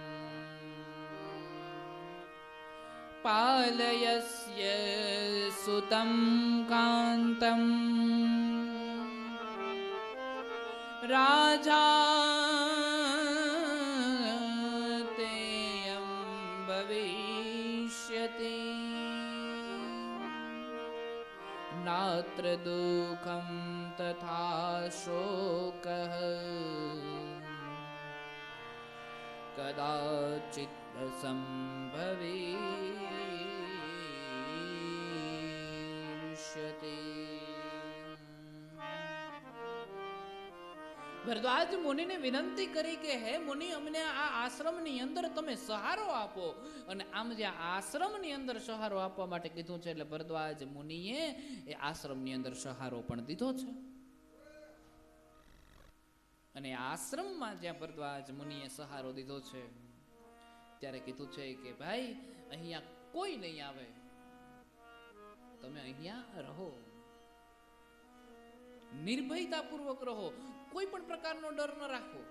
પાલયસ્ય સુતં કાંતં રાજા તેયં ભવિષ્યતિ નાત્ર દુઃખં તથા શોકઃ કદાચિત સંભવિષ્યતિ. ભરદ્વાજ મુનિને વિનંતી કરી કે હે મુનિ, અમને આ આશ્રમની અંદર તમે સહારો આપો. અને આમ જે આશ્રમની અંદર સહારો આપવા માટે કીધું છે એટલે ભરદ્વાજ મુનિએ એ આશ્રમની અંદર સહારો પણ દીધો છે. અને આશ્રમમાં જ્યાં ભરદ્વાજ મુનિએ સહારો દીધો છે ત્યારે કીધું છે કે ભાઈ અહીંયા કોઈ નહીં આવે, તમે અહીંયા રહો, નિર્ભયતાપૂર્વક રહો, કોઈ પણ પ્રકારનો ડર ન રાખો,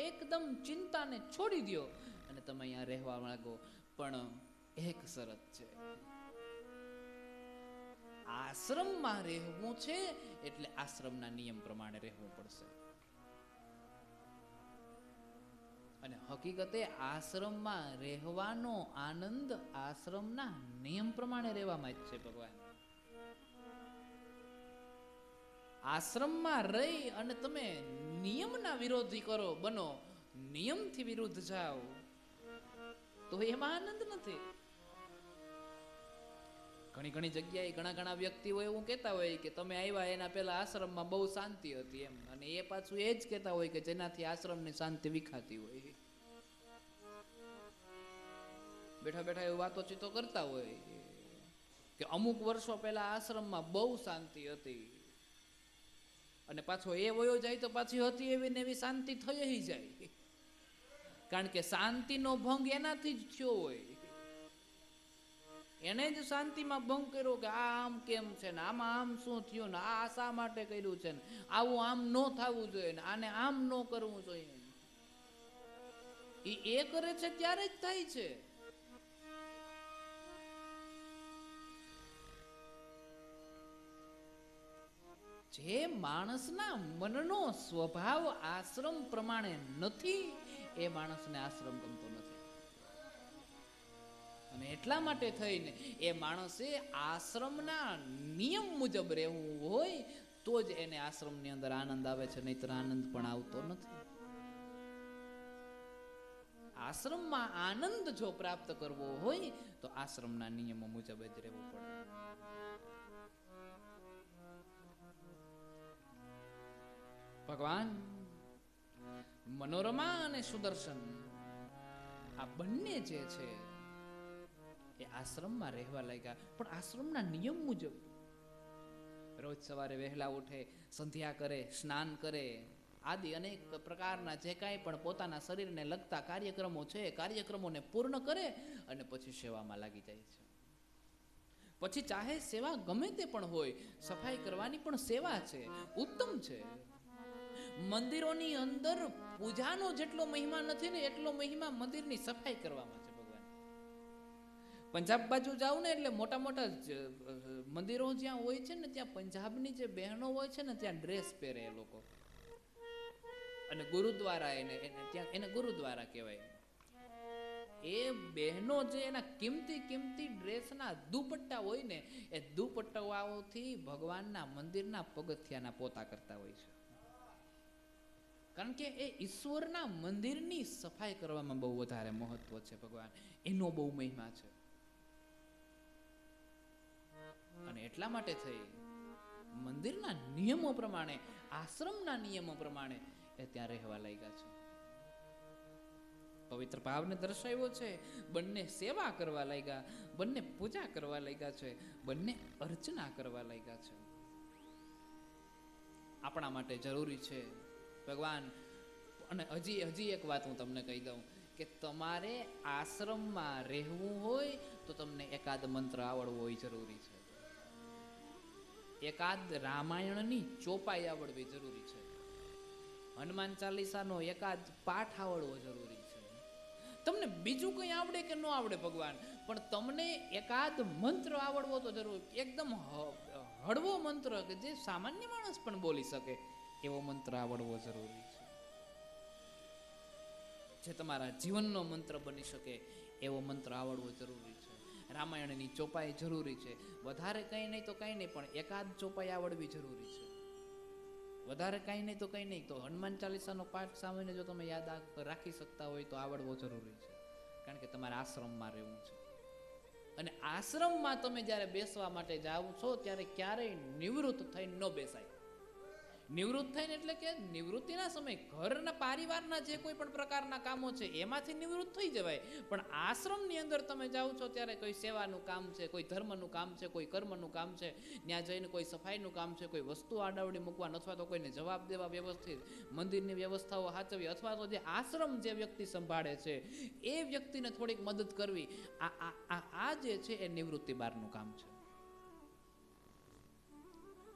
એકદમ ચિંતાને છોડી દો અને તમે અહીંયા રહેવા માંગો. પણ એક શરત છે, આશ્રમમાં રહેવું છે એટલે આશ્રમના નિયમ પ્રમાણે રહેવું પડશે. અને હકીકતે આશ્રમમાં રહેવાનો આનંદ આશ્રમના નિયમ પ્રમાણે રહેવામાં જ છે. ભગવાન આશ્રમમાં રહી અને તમે નિયમના વિરોધી બનો, નિયમથી વિરુદ્ધ જાઓ તો એમાં આનંદ નથી. ઘણી જગ્યાએ ઘણા વ્યક્તિઓ એવું કહેતા હોય કે તમે આવ્યા એના પહેલા આશ્રમમાં બહુ શાંતિ હતી એમ, અને એ પાછું એ જ કહેતા હોય કે જેનાથી આશ્રમની શાંતિ વિખાતી હોય. બેઠા એવું વાતોચીતો કરતા હોય કે અમુક વર્ષો પહેલા આશ્રમમાં બહુ શાંતિ હતી, અને પાછો એ વયો જાય તો પાછી હતી એવી ને એવી શાંતિ થઈ જાય. કારણ કે શાંતિનો ભંગ એનાથી જ થયો હોય, એને જ શાંતિમાં ભંગ કર્યો કે આ આમ કેમ છે ને આમાં આમ શું થયું ને આ શા માટે કર્યું છે ને આવું આમ ન થવું જોઈએ ને આને આમ ન કરવું જોઈએ. એ કરે છે ત્યારે જ થાય છે. જે માણસના મનનો સ્વભાવ આશ્રમ પ્રમાણે નથી એ માણસને આશ્રમ ગમતો નથી. અને એટલા માટે થઈને એ માણસે આશ્રમના નિયમ મુજબ રહેવું હોય તો જ એને આશ્રમની અંદર આનંદ આવે છે, નહીતર આનંદ પણ આવતો નથી. આશ્રમમાં આનંદ જો પ્રાપ્ત કરવો હોય તો આશ્રમના નિયમો મુજબ જ રહેવું પડે. ભગવાન મનોરમા અને સુદર્શન આ બંને જે છે એ આશ્રમમાં રહેવા લાગ્યા, પણ આશ્રમના નિયમ મુજબ. રોજ સવારે વહેલા ઉઠે, સંધ્યા કરે, સ્નાન કરે, આદિ અનેક પ્રકારના જે કાંઈ પણ પોતાના શરીરને લગતા કાર્યક્રમો છે કાર્યક્રમોને પૂર્ણ કરે અને પછી સેવામાં લાગી જાય છે. પછી ચાહે સેવા ગમે તે પણ હોય, સફાઈ કરવાની પણ સેવા છે, ઉત્તમ છે. મંદિરોની અંદર પૂજાનો જેટલો મહિમા નથી ને એટલો મહિમા મંદિરની સફાઈ કરવામાં છે. ભગવાન પંજાબ બાજુ જાવ ને એટલે મોટા મોટા મંદિરો જ્યાં હોય છે ને ત્યાં પંજાબની જે બહેનો હોય છે ને ત્યાં ડ્રેસ પહેરે એ લોકો, અને ગુરુદ્વારા એને ગુરુદ્વારા કહેવાય. એ બહેનો જે એના કિંમતી ડ્રેસના દુપટ્ટા હોય ને એ દુપટ્ટાઓથી ભગવાનના મંદિરના પગથિયાના પોતા કરતા હોય છે. કારણ કે એ ઈશ્વરના મંદિરની સફાઈ કરવામાં બહુ વધારે મહત્વ છે. ભગવાન એનો બહુ મહિમા છે. અને એટલા માટે થઈ મંદિરના નિયમો પ્રમાણે, આશ્રમના નિયમો પ્રમાણે એ ત્યાં રહેવા લાગ્યા છે. પવિત્ર ભાવને દર્શાવ્યો છે. બંને સેવા કરવા લાગ્યા, બંને પૂજા કરવા લાગ્યા છે, બંને અર્ચના કરવા લાગ્યા છે. આપણા માટે જરૂરી છે ભગવાન. અને હજી એક વાત હું તમને કહી દઉં કે તમારે આશ્રમમાં રહેવું હોય તો તમને એકાદ મંત્ર આવડવો હોય જરૂરી છે. એકાદ રામાયણની ચોપાઈ આવડવી જરૂરી છે. હનુમાન ચાલીસાનો એકાદ પાઠ આવડવો જરૂરી છે. તમને બીજું કંઈ આવડે કે ન આવડે ભગવાન, પણ તમને એકાદ મંત્ર આવડવો તો જરૂર. એકદમ હળવો મંત્ર કે જે સામાન્ય માણસ પણ બોલી શકે એવો મંત્ર આવડવો જરૂરી છે. જે તમારા જીવનનો મંત્ર બની શકે એવો મંત્ર આવડવો જરૂરી છે. રામાયણની ચોપાઈ જરૂરી છે. વધારે કંઈ નહીં તો કંઈ નહીં, પણ એકાદ ચોપાઈ આવડવી જરૂરી છે. વધારે કંઈ નહીં તો કંઈ નહીં તો હનુમાન ચાલીસાનો પાઠ સામાન્ય જો તમે યાદ રાખી શકતા હોય તો આવડવો જરૂરી છે. કારણ કે તમારે આશ્રમમાં રહેવું છે. અને આશ્રમમાં તમે જ્યારે બેસવા માટે જાઓ છો ત્યારે ક્યારેય નિવૃત્ત થઈને ન બેસાય. નિવૃત્ત થઈને એટલે કે નિવૃત્તિના સમય ઘરના પરિવારના જે કોઈ પણ પ્રકારના કામો છે એમાંથી નિવૃત્ત થઈ જવાય. પણ આશ્રમની અંદર તમે જાઓ છો ત્યારે કોઈ સેવાનું કામ છે, કોઈ ધર્મનું કામ છે, કોઈ કર્મનું કામ છે, ત્યાં જઈને કોઈ સફાઈનું કામ છે, કોઈ વસ્તુ આડાવડી મૂકવા અથવા તો કોઈને જવાબ દેવા વ્યવસ્થિત, મંદિરની વ્યવસ્થાઓ સાચવી, અથવા તો જે આશ્રમ જે વ્યક્તિ સંભાળે છે એ વ્યક્તિને થોડીક મદદ કરવી, આ જે છે એ નિવૃત્તિ બહારનું કામ છે.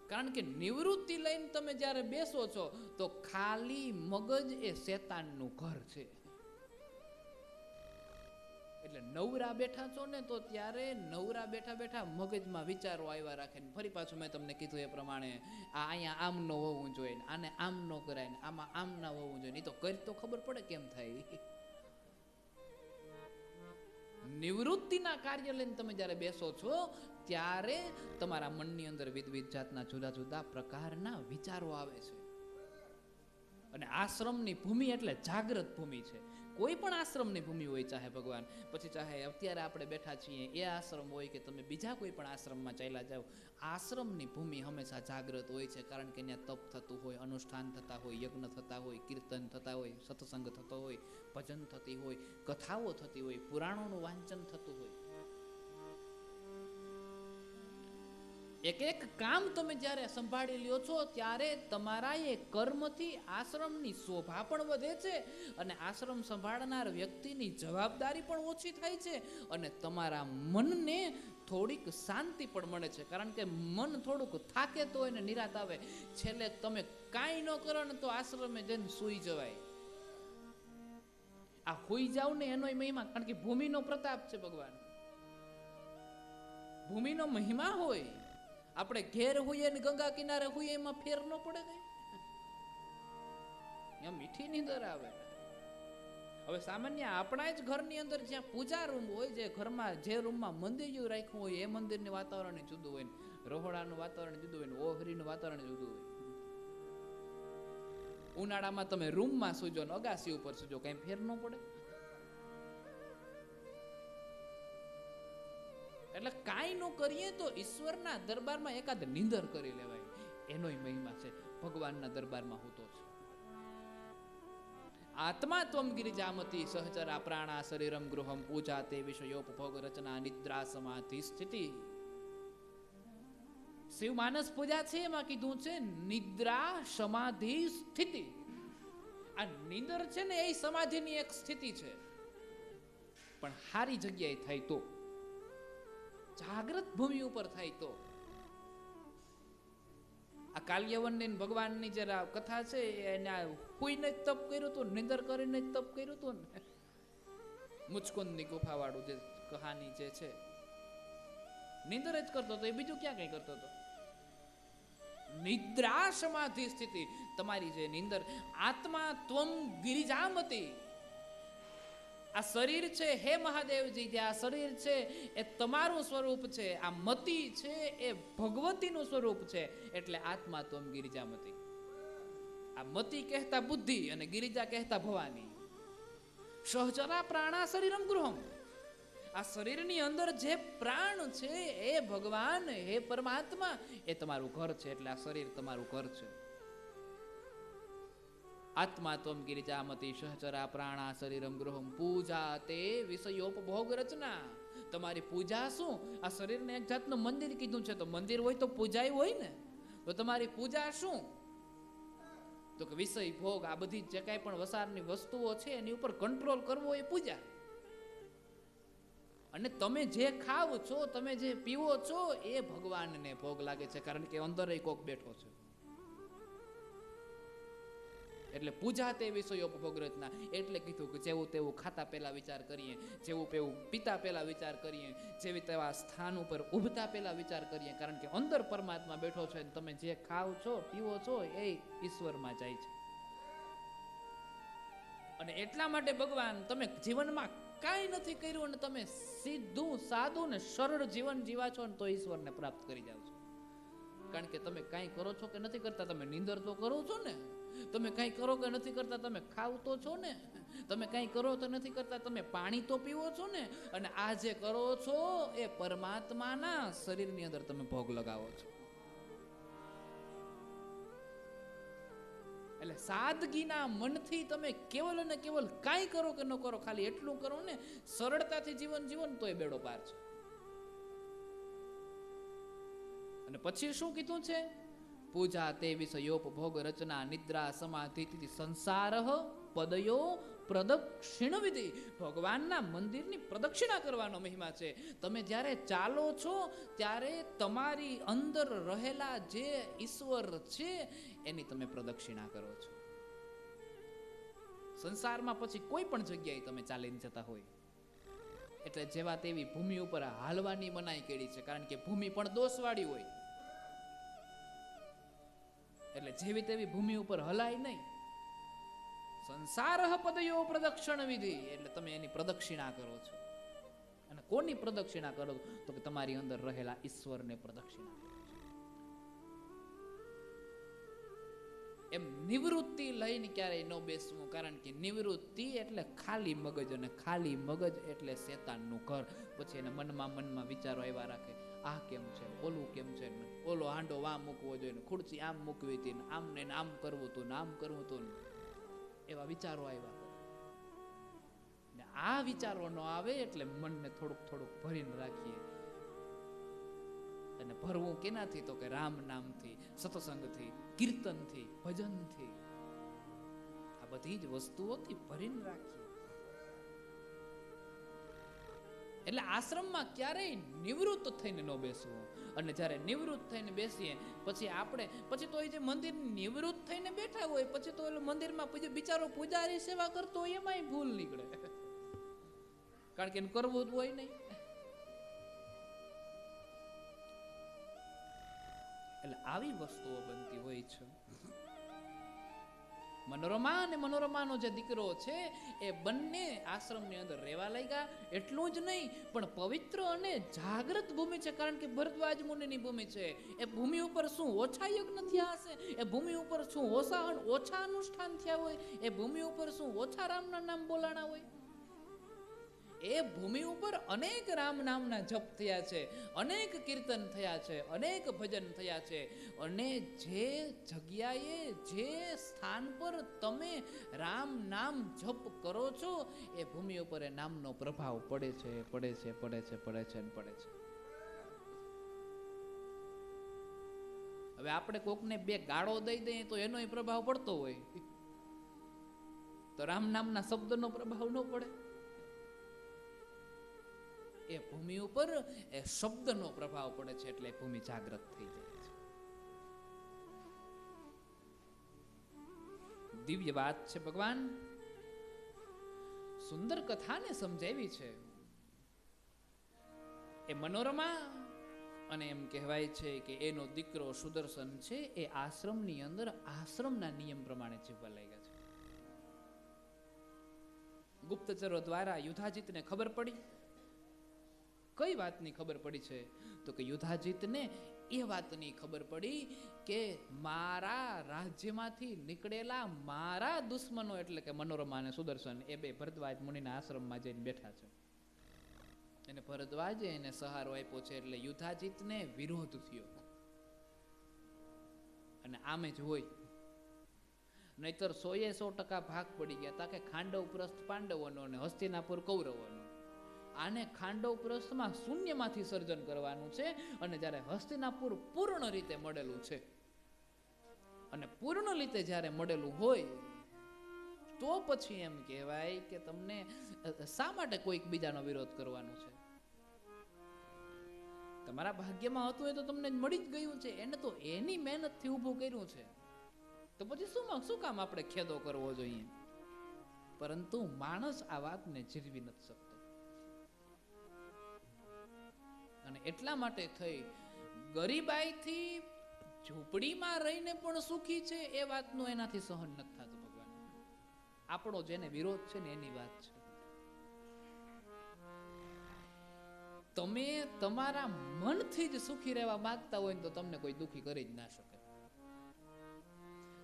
કારણ કે નિવૃત્તિ લઈને તમે જ્યારે બેસો છો તો ખાલી મગજ એ શેતાનનું ઘર છે. એટલે નવરા બેઠા છો ને તો ત્યારે નવરા બેઠા બેઠા મગજમાં વિચારો આવ્યા રાખે. ફરી પાછું મેં તમને કીધું એ પ્રમાણે અહીંયા આમ ન હોવું જોઈએ, આને આમ ન કરાય, આમાં આમ ના હોવું જોઈએ. નહીં તો કરી તો ખબર પડે કેમ થાય. નિવૃત્તિના કાર્ય લઈને તમે જ્યારે બેસો છો ત્યારે તમારા મનની અંદર વિવિધ જાતના જુદા જુદા પ્રકારના વિચારો આવે છે. અને આશ્રમની ભૂમિ એટલે જાગ્રત ભૂમિ છે. કોઈ પણ આશ્રમની ભૂમિ હોય, ચાહે ભગવાન પછી ચાહે અત્યારે આપણે બેઠા છીએ એ આશ્રમ હોય કે તમે બીજા કોઈ પણ આશ્રમમાં ચાલ્યા જાઓ, આશ્રમની ભૂમિ હંમેશા જાગ્રત હોય છે. કારણ કે ત્યાં તપ થતું હોય, અનુષ્ઠાન થતા હોય, યજ્ઞ થતા હોય, કીર્તન થતા હોય, સત્સંગ થતો હોય, ભજન થતી હોય, કથાઓ થતી હોય, પુરાણોનું વાંચન થતું હોય. એક એક કામ તમે જ્યારે સંભાળી લ્યો છો ત્યારે તમારા એ કર્મથી આશ્રમની શોભા પણ વધે છે અને આશ્રમ સંભાળનાર વ્યક્તિની જવાબદારી પણ ઓછી થાય છે અને તમારા મનને થોડીક શાંતિ પણ મળે છે. કારણ કે મન થોડુંક થાકે તો એને નિરાત આવે. છેલ્લે તમે કાંઈ ન કરો ને તો આશ્રમે જઈને સૂઈ જવાય. આ હોઈ જાવ ને એનો મહિમા. કારણ કે ભૂમિનો પ્રતાપ છે ભગવાન, ભૂમિનો મહિમા હોય. આપણે ઘેર હોઈએ ને ગંગા કિનારે હોઈએ એમાં ફેર ન પડે કઈ. એમ મીઠી નીંદર આવે. હવે સામાન્ય આપણા જ ઘરની અંદર જ્યાં પૂજા રૂમ હોય, જે ઘરમાં જે રૂમમાં મંદિર રાખ્યું હોય એ મંદિરનું વાતાવરણ જુદું હોય, રહોડાનું વાતાવરણ જુદું હોય, ઓહરીનું વાતાવરણ જુદું હોય. ઉનાળામાં તમે રૂમમાં સૂજો ને અગાસી ઉપર સૂજો, કઈ ફેર ન પડે. એટલે કાંઈ ન કરીએ તો ઈશ્વરના દરબારમાં એકાદ નિંદર કરી લેવાય, એનોય મહિમા છે. ભગવાનના દરબારમાં હોતો છે. આત્મા ત્વમ ગિરિજામતી સહચરા પ્રાણા શરીરમ ગૃહમ પૂજા તે વિષયોપભોગ રચના નિદ્રા સમાધિ સ્થિતિ. શિવ માનસ પૂજા છે એમાં કીધું છે નિદ્રા સમાધિ સ્થિતિ. આ નિંદર છે ને એ સમાધિની એક સ્થિતિ છે, પણ સારી જગ્યાએ થાય તો, જાગ્રત ભૂમિ ઉપર થાય તો. આ કાલ્યવનની ભગવાનની જે કથા છે એને કોઈને જ તપ કર્યું હતું, નિંદર કરીને જ તપ કર્યું હતું ને. મુચકુંદની ગુફા વાળું જે કહાની જે છે, નિંદર જ કરતો હતો, એ બીજું ક્યાં કઈ કરતો હતો. નિદ્રા સમાધિ સ્થિતિ, તમારી જે નિંદર. આત્મા ત્વમ ગિરિજામતી. આ શરીર છે હે મહાદેવજી, જે આ શરીર છે એ તમારું સ્વરૂપ છે. આ મતિ છે એ ભગવતીનું સ્વરૂપ છે. એટલે આત્મા ત્વમ ગિરિજામતી. આ મતિ કહેતા બુદ્ધિ અને ગિરિજા કહેતા ભવાની. સહચરા પ્રાણા શરીરમ ગૃહમ. આ શરીરની અંદર જે પ્રાણ છે એ ભગવાન, હે પરમાત્મા, એ તમારું ઘર છે. એટલે આ શરીર તમારું ઘર છે. આત્મા ત્વમ ગિરિજામતી સહચરા પ્રાણા શરીરમ ગૃહમ પૂજા તે વિષયોપભોગ રચના. તમારી પૂજા શું? આ શરીરને એક જાતનું મંદિર કીધું છે, તો મંદિર હોય તો પૂજાય હોય ને. તો તમારી પૂજા શું? તો કે વિષય ભોગ, આ બધી જે કાંઈ પણ વસારની વસ્તુઓ છે એની ઉપર કંટ્રોલ કરવો એ પૂજા. અને તમે જે ખાવ છો, તમે જે પીવો છો, એ ભગવાનને ભોગ લાગે છે, કારણ કે અંદર કોક બેઠો છે. એટલે પૂજા તે વિષયોપભોગ રચના. એટલે કીધું કે જેવું તેવું ખાતા પહેલા વિચાર કરીએ, જેવું તેવું પીતા પહેલા વિચાર કરીએ, જેવી તેવા સ્થાન ઉપર ઉભતા પહેલા વિચાર કરીએ, કારણ કે અંદર પરમાત્મા બેઠો છે. તમે જે ખાવ છો, પીવો છો, એ ઈશ્વરમાં જાય છે. અને એટલા માટે ભગવાન, તમે જીવનમાં કાંઈ નથી કર્યું અને તમે સીધું સાદું ને સરળ જીવન જીવા છો ને તો ઈશ્વરને પ્રાપ્ત કરી જાવ છો. કારણ કે તમે કાંઈ કરો છો કે નથી કરતા, તમે નીંદર તો કરો છો ને. તમે કાંઈ કરો કે નથી કરતા, તમે ખાવ તો છો ને. તમે કાંઈ કરો તો નથી કરતા, તમે પાણી તો પીવો છો ને. અને આ જે કરો છો એ પરમાત્માના શરીરની અંદર તમે ભોગ લગાવો છો. એટલે સાદગીના મનથી તમે કેવલ અને કેવલ કાંઈ કરો કે ન કરો, ખાલી એટલું કરો ને, સરળતાથી જીવન જીવન તો એ બેડો પાર છે. અને પછી શું કીધું છે? પૂજા તે વિષયોપભોગ રચના નિદ્રા સમાધિ સંસાર પદયો પ્રદક્ષિણ વિધિ. ભગવાનના મંદિરની પ્રદક્ષિણા કરવાનો મહિમા છે. તમે જ્યારે ચાલો છો ત્યારે તમારી અંદર રહેલા જે ઈશ્વર છે એની તમે પ્રદક્ષિણા કરો છો. સંસારમાં પછી કોઈ પણ જગ્યાએ તમે ચાલીને જતા હોય એટલે જેવા તેવી ભૂમિ ઉપર હાલવાની મનાઈ કરી છે, કારણ કે ભૂમિ પણ દોષવાળી હોય. એટલે જેવી તેવી ભૂમિ ઉપર હલાય નહીં. સંસાર પદયો પ્રદક્ષિણ વિધિ, એટલે તમે એની પ્રદક્ષિણા કરો છો. અને કોની પ્રદક્ષિણા કરો? તો કે તમારી અંદર રહેલા ઈશ્વરને પ્રદક્ષિણા કરો છો. એમ નિવૃત્તિ લઈને ક્યારેય ન બેસવું, કારણ કે નિવૃત્તિ એટલે ખાલી મગજ, અને ખાલી મગજ એટલે શેતાનનું ઘર. પછી એને મનમાં વિચારો આવ્યા રાખે, આ કેમ છે, ઓલું કેમ છે, ઓલો હાંડો આમ મૂકવો જોઈએ, ખુરશી આમ મૂકવી હતી, આમ ને આમ કરવું હતું ને આમ કરવું હતું, એવા વિચારો આવ્યા. ને આ વિચારો ન આવે એટલે મનને થોડુંક ભરીને રાખીએ. અને ભરવું કેનાથી? તો કે રામ નામથી, સત્સંગથી, કીર્તનથી, ભજનથી. આ બધી જ વસ્તુઓથી ભરીને રાખીએ. એટલે આશ્રમમાં ક્યારેય નિવૃત્ત થઈને ન બેસવું. અને જ્યારે નિવૃત્ત થઈને બેસીએ પછી તો એ જે મંદિર નિવૃત્ત થઈને બેઠા હોય, પછી તો એ મંદિરમાં બિચારો પૂજારી સેવા કરતો હોય એમાંય ભૂલ નીકળે, કારણ કે કરવું જ હોય નહીં. એટલે આવી વસ્તુઓ બનતી હોય છે. મનોરમા અને મનોરમાનો જે દીકરો છે એ બંને આશ્રમની અંદર રહેવા લાગ્યા. એટલું જ નહીં, પણ પવિત્ર અને જાગૃત ભૂમિ છે, કારણ કે ભરદ્વાજ મુનિની ભૂમિ છે. એ ભૂમિ ઉપર શું ઓછા યજ્ઞ થયા હશે? એ ભૂમિ ઉપર શું ઓછા અનુષ્ઠાન થયા હોય? એ ભૂમિ ઉપર શું ઓછા રામના નામ બોલાણા હોય? એ ભૂમિ ઉપર અનેક રામ નામના જપ થયા છે, અનેક કીર્તન થયા છે, અનેક ભજન થયા છે. અને જે જગ્યાએ, જે સ્થાન પર તમે રામ નામ જપ કરો છો એ ભૂમિ ઉપર એ નામનો પ્રભાવ પડે છે. હવે આપણે કોકને બે ગાળો દઈ દઈએ તો એનો પ્રભાવ પડતો હોય, તો રામ નામના શબ્દનો પ્રભાવ ન પડે. એ ભૂમિ ઉપર એ શબ્દનો પ્રભાવ પડે છે, એટલે ભૂમિ જાગૃત થઈ જાય છે. દિવ્ય વાત છે. ભગવાન સુંદર કથાને સમજાવી છે. એ મનોરમા, અને એમ કહેવાય છે કે એનો દીકરો સુદર્શન છે, એ આશ્રમની અંદર આશ્રમના નિયમ પ્રમાણે જીવવા લાગ્યા છે. ગુપ્તચરો દ્વારા યુધાજીતને ખબર પડી. કઈ વાતની ખબર પડી છે? તો કે યુધાજીતને એ વાતની ખબર પડી કે મારા રાજ્યમાંથી નીકળેલા મારા દુશ્મનો, એટલે કે મનોરમા અને સુદર્શન, એ બે ભરદ્વાજ મુનિના આશ્રમમાં જઈને બેઠા છે. એને અને ભરદ્વાજે એને સહારો આપ્યો છે એટલે યુધાજીતને વિરોધ થયો. અને આમે જ હોય, નહીતર 100% ભાગ પડી ગયા હતા કે ખાંડવ પ્રસ્થ પાંડવોનો અને હસ્તિનાપુર કૌરવોનો. આને ખાંડવ પ્રસ્થમાં શૂન્યમાંથી સર્જન કરવાનું છે, અને જ્યારે હસ્તિનાપુર પૂર્ણ રીતે મળેલું છે, અને પૂર્ણ રીતે જ્યારે મળેલું હોય તો પછી એમ કહેવાય કે તમને શા માટે કોઈક બીજાનો વિરોધ કરવાનો છે? તમારા ભાગ્યમાં હતું એ તો તમને મળી જ ગયું છે, એને તો એની મહેનતથી ઊભું કર્યું છે, તો પછી શું કામ આપણે ખેદો કરવો જોઈએ? પરંતુ માણસ આ વાતને જીરવી નથી શકતો, અને એટલા માટે થઈ ગરીબાઈથી ઝૂંપડીમાં રહીને પણ સુખી છે એ વાતનું એનાથી સહન નથી થતું. ભગવાન આપણો જેને વિરોધ છે ને એની વાત છે. તમે તમારા મનથી જ સુખી રહેવા માંગતા હોય તો તમને કોઈ દુખી કરી જ ના શકે.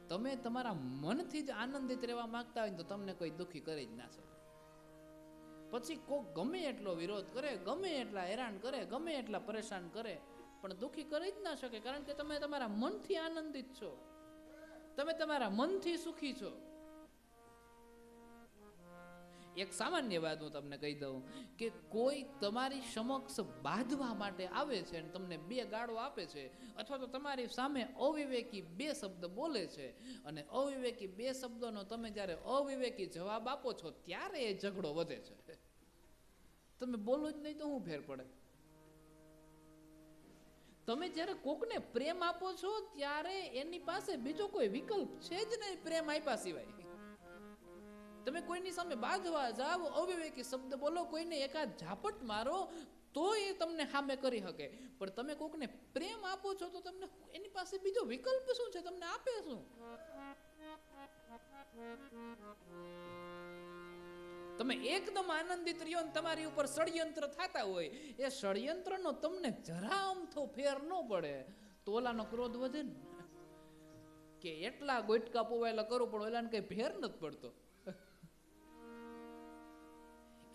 તમે તમારા મનથી જ આનંદિત રહેવા માંગતા હોય તો તમને કોઈ દુખી કરી જ ના શકે. પછી કોઈ ગમે એટલો વિરોધ કરે, ગમે એટલા હેરાન કરે, ગમે એટલા પરેશાન કરે, પણ દુખી કરી જ ના શકે, કારણ કે તમે તમારા મનથી આનંદિત છો, તમે તમારા મનથી સુખી છો. એક સામાન્ય વાત હું તમને કહી દઉં કે કોઈ તમારી સમક્ષ બાંધવા માટે આવે છે અને તમને 2 ગાળો આપે છે, અથવા તો તમારી સામે અવિવેકી 2 શબ્દ બોલે છે, અને અવિવેકી 2 શબ્દોનો તમે જ્યારે અવિવેકી જવાબ આપો છો ત્યારે એ ઝઘડો વધે છે. તમે બોલો જ નહીં તો શું ફેર પડે? તમે જ્યારે કોકને પ્રેમ આપો છો ત્યારે એની પાસે બીજો કોઈ વિકલ્પ છે જ નહીં પ્રેમ આપ્યા સિવાય. તમે કોઈની સામે બાંધવા જાવ, અવિવેકી શબ્દ બોલો, કોઈને એકાદ ઝાપટ મારો તો એ તમને સામે કરી શકે, પણ તમે કોકને પ્રેમ આપો છો તો તમને એની પાસે બીજો વિકલ્પ શું છે? તમને આપે શું? તમે એકદમ આનંદિત રહ્યો ને તમારી ઉપર ષડયંત્ર થતા હોય, એ ષડયંત્રનો તમને જરા અમથો ફેર ન પડે તો ઓલાનો ક્રોધ વધે ને, કે એટલા ગોટકા પોવાયેલા કરું પણ ઓલાને કઈ ફેર નથી પડતો.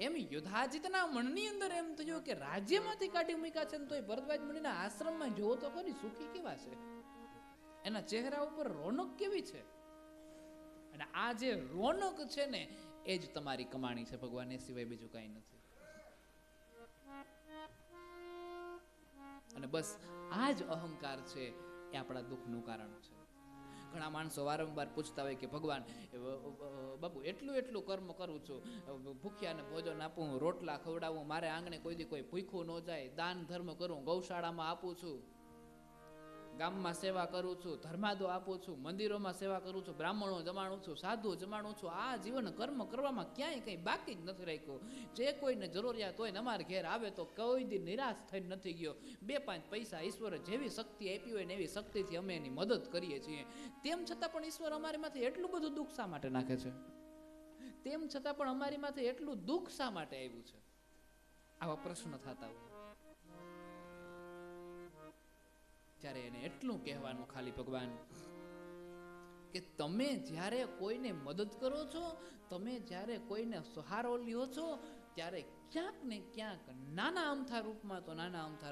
એમ યુધાજીતના મનની અંદર એમ થયું કે રાજ્યમાંથી કાઢી મૂક્યા છે ને તોય ભરદ્વાજ મુનિના આશ્રમમાં જોવો તો ખરી સુખી કેવા છે, એના ચહેરા ઉપર રોનક કેવી છે. અને આ જે રોનક છે ને એ જ તમારી કમાણી છે ભગવાન, એ સિવાય બીજું કાંઈ નથી. અને બસ આ જ અહંકાર છે એ આપણા દુઃખનું કારણ છે. ઘણા માણસો વારંવાર પૂછતા હોય કે ભગવાન બાપુ એટલું કર્મ કરું છું, ભૂખ્યાને ભોજન આપું, રોટલા ખવડાવું, મારે આંગણે કોઈ ભૂખ્યું ન જાય, દાન ધર્મ કરું, ગૌશાળામાં આપું છું, ગામમાં સેવા કરું છું, ધર્માદો આપું છું, મંદિરોમાં સેવા કરું છું, બ્રાહ્મણો જમાડું છું, સાધુ જમાડું છું, આ જીવન કર્મ કરવામાં ક્યાંય કંઈ બાકી જ નથી રાખ્યું. જે કોઈને જરૂરિયાત હોય ને અમારા ઘેર આવે તો કોઈ દી નિરાશ થઈને નથી ગયો. 2-5 પૈસા ઈશ્વરે જેવી શક્તિ આપી હોય ને એવી શક્તિથી અમે એની મદદ કરીએ છીએ. તેમ છતાં પણ ઈશ્વર અમારી માથે એટલું બધું દુઃખ શા માટે નાખે છે? તેમ છતાં પણ અમારી માથે એટલું દુઃખ શા માટે આવ્યું છે? આવા પ્રશ્ન થતા હોય ત્યારે એને એટલું કહેવાનું ખાલી ભગવાન કે તમે જ્યારે કોઈને મદદ કરો છો, તમે જ્યારે કોઈને સહારો લ્યો છો, ત્યારે ક્યાંક ને ક્યાંક નાના અમથા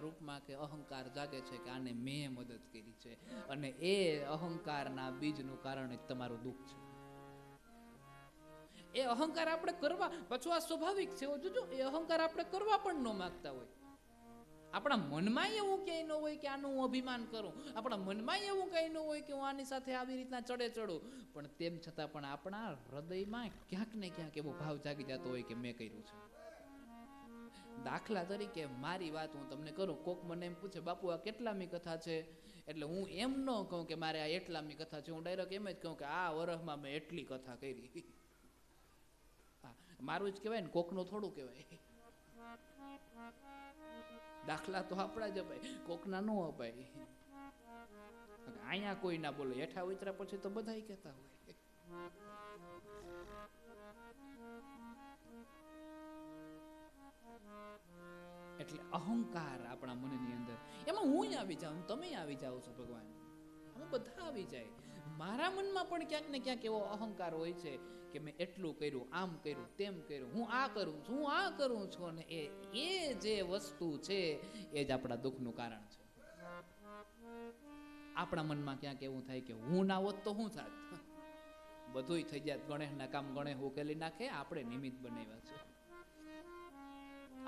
રૂપમાં કે અહંકાર જાગે છે કે આને મેં મદદ કરી છે, અને એ અહંકારના બીજનું કારણ જ તમારું દુઃખ છે. એ અહંકાર આપણે કરવા, પાછું આ સ્વાભાવિક છે, જોજો, એ અહંકાર આપણે કરવા પણ ન માંગતા હોય. આપણા મનમાં એવું ક્યાંય ન હોય કે આનું હું અભિમાન કરું, આપણા મનમાં એવું કંઈ ન હોય કે હું આની સાથે આવી રીતના ચડું, પણ તેમ છતાં પણ આપણા હૃદયમાં ક્યાંક ને ક્યાંક એવો ભાવ જાગી જતો હોય કે મેં કર્યું છે. દાખલા તરીકે મારી વાત હું તમને કરું, કોક મને એમ પૂછે બાપુ આ કેટલામી કથા છે, એટલે હું એમ ન કહું કે મારે આ એટલામી કથા છે, હું ડાયરેક્ટ એમ જ કહું કે આ વર્ષમાં મેં એટલી કથા કરી. મારું જ કહેવાય ને, કોકનું થોડું કહેવાય. દાખલા તો આપણા જ અપાય, કોકના ન અપાય. અહીંયા કોઈ ના બોલે, હેઠા ઉતરા પછી તો બધાય કહેતા હોય. એટલે અહંકાર આપણા મનની અંદર, એમાં હું આવી જાઉં, તમે આવી જાઓ છો ભગવાન, અમે બધા આવી જાય. મારા મનમાં પણ ક્યાંક ને ક્યાંક એવો અહંકાર હોય છે કે મેં એટલું કર્યું, આમ કર્યું, તેમ કર્યું, હું આ કરું છું, અને એ જે વસ્તુ છે એ જ આપણા દુઃખનું કારણ છે. આપણા મનમાં ક્યાંક એવું થાય કે હું ના હોત તો શું થાત, બધુંય થઈ જાય. ગણેશના કામ ગણેશ ઉકેલી નાખે, આપણે નિમિત્ત બનાવ્યા છે.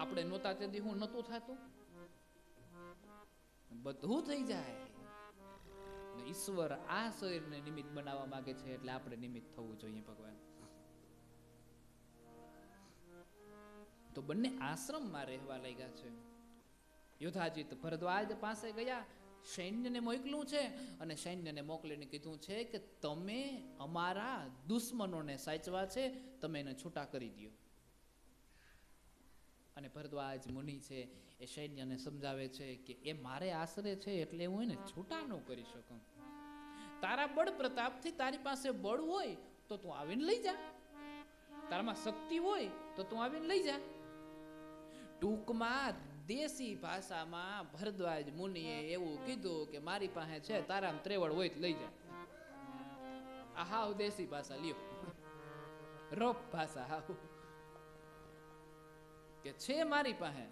આપણે નહોતા તેથી હું નહોતું થતું, બધું થઈ જાય. ઈશ્વર આ શરીરને નિમિત્ત બનાવવા માંગે છે, એટલે આપણે નિમિત્ત થવું જોઈએ ભગવાન. તો બંને આશ્રમમાં રહેવા લાગ્યા છે. યુધાજીત ભરદ્વાજ પાસે ગયા, સૈન્યને મોકલું છે, અને સૈન્યને મોકલીને કીધું છે કે તમે અમારા દુશ્મનોને સાચવા છે, તમે એને છૂટા કરી દો. અને ભરદ્વાજ મુનિ છે એ સૈન્યને સમજાવે છે કે એ મારે આશરે છે, એટલે હું એને છૂટા ન કરી શકું. તારા બળ પ્રતાપથી તારી પાસે બળ હોય તો તું આવીને લઈ જા, તારામાં શક્તિ હોય તો તું આવીને લઈ જા. ટૂંકમાં દેશી ભાષામાં ભરદ્વાજ મુનિએ એવું કીધું કે મારી પાસે છે, તારામાં ત્રેવડ હોય તો લઈ જા. આ હાવ દેશી ભાષા લ્યો, રોપ ભાષા હાવ કે છે મારી પાસે,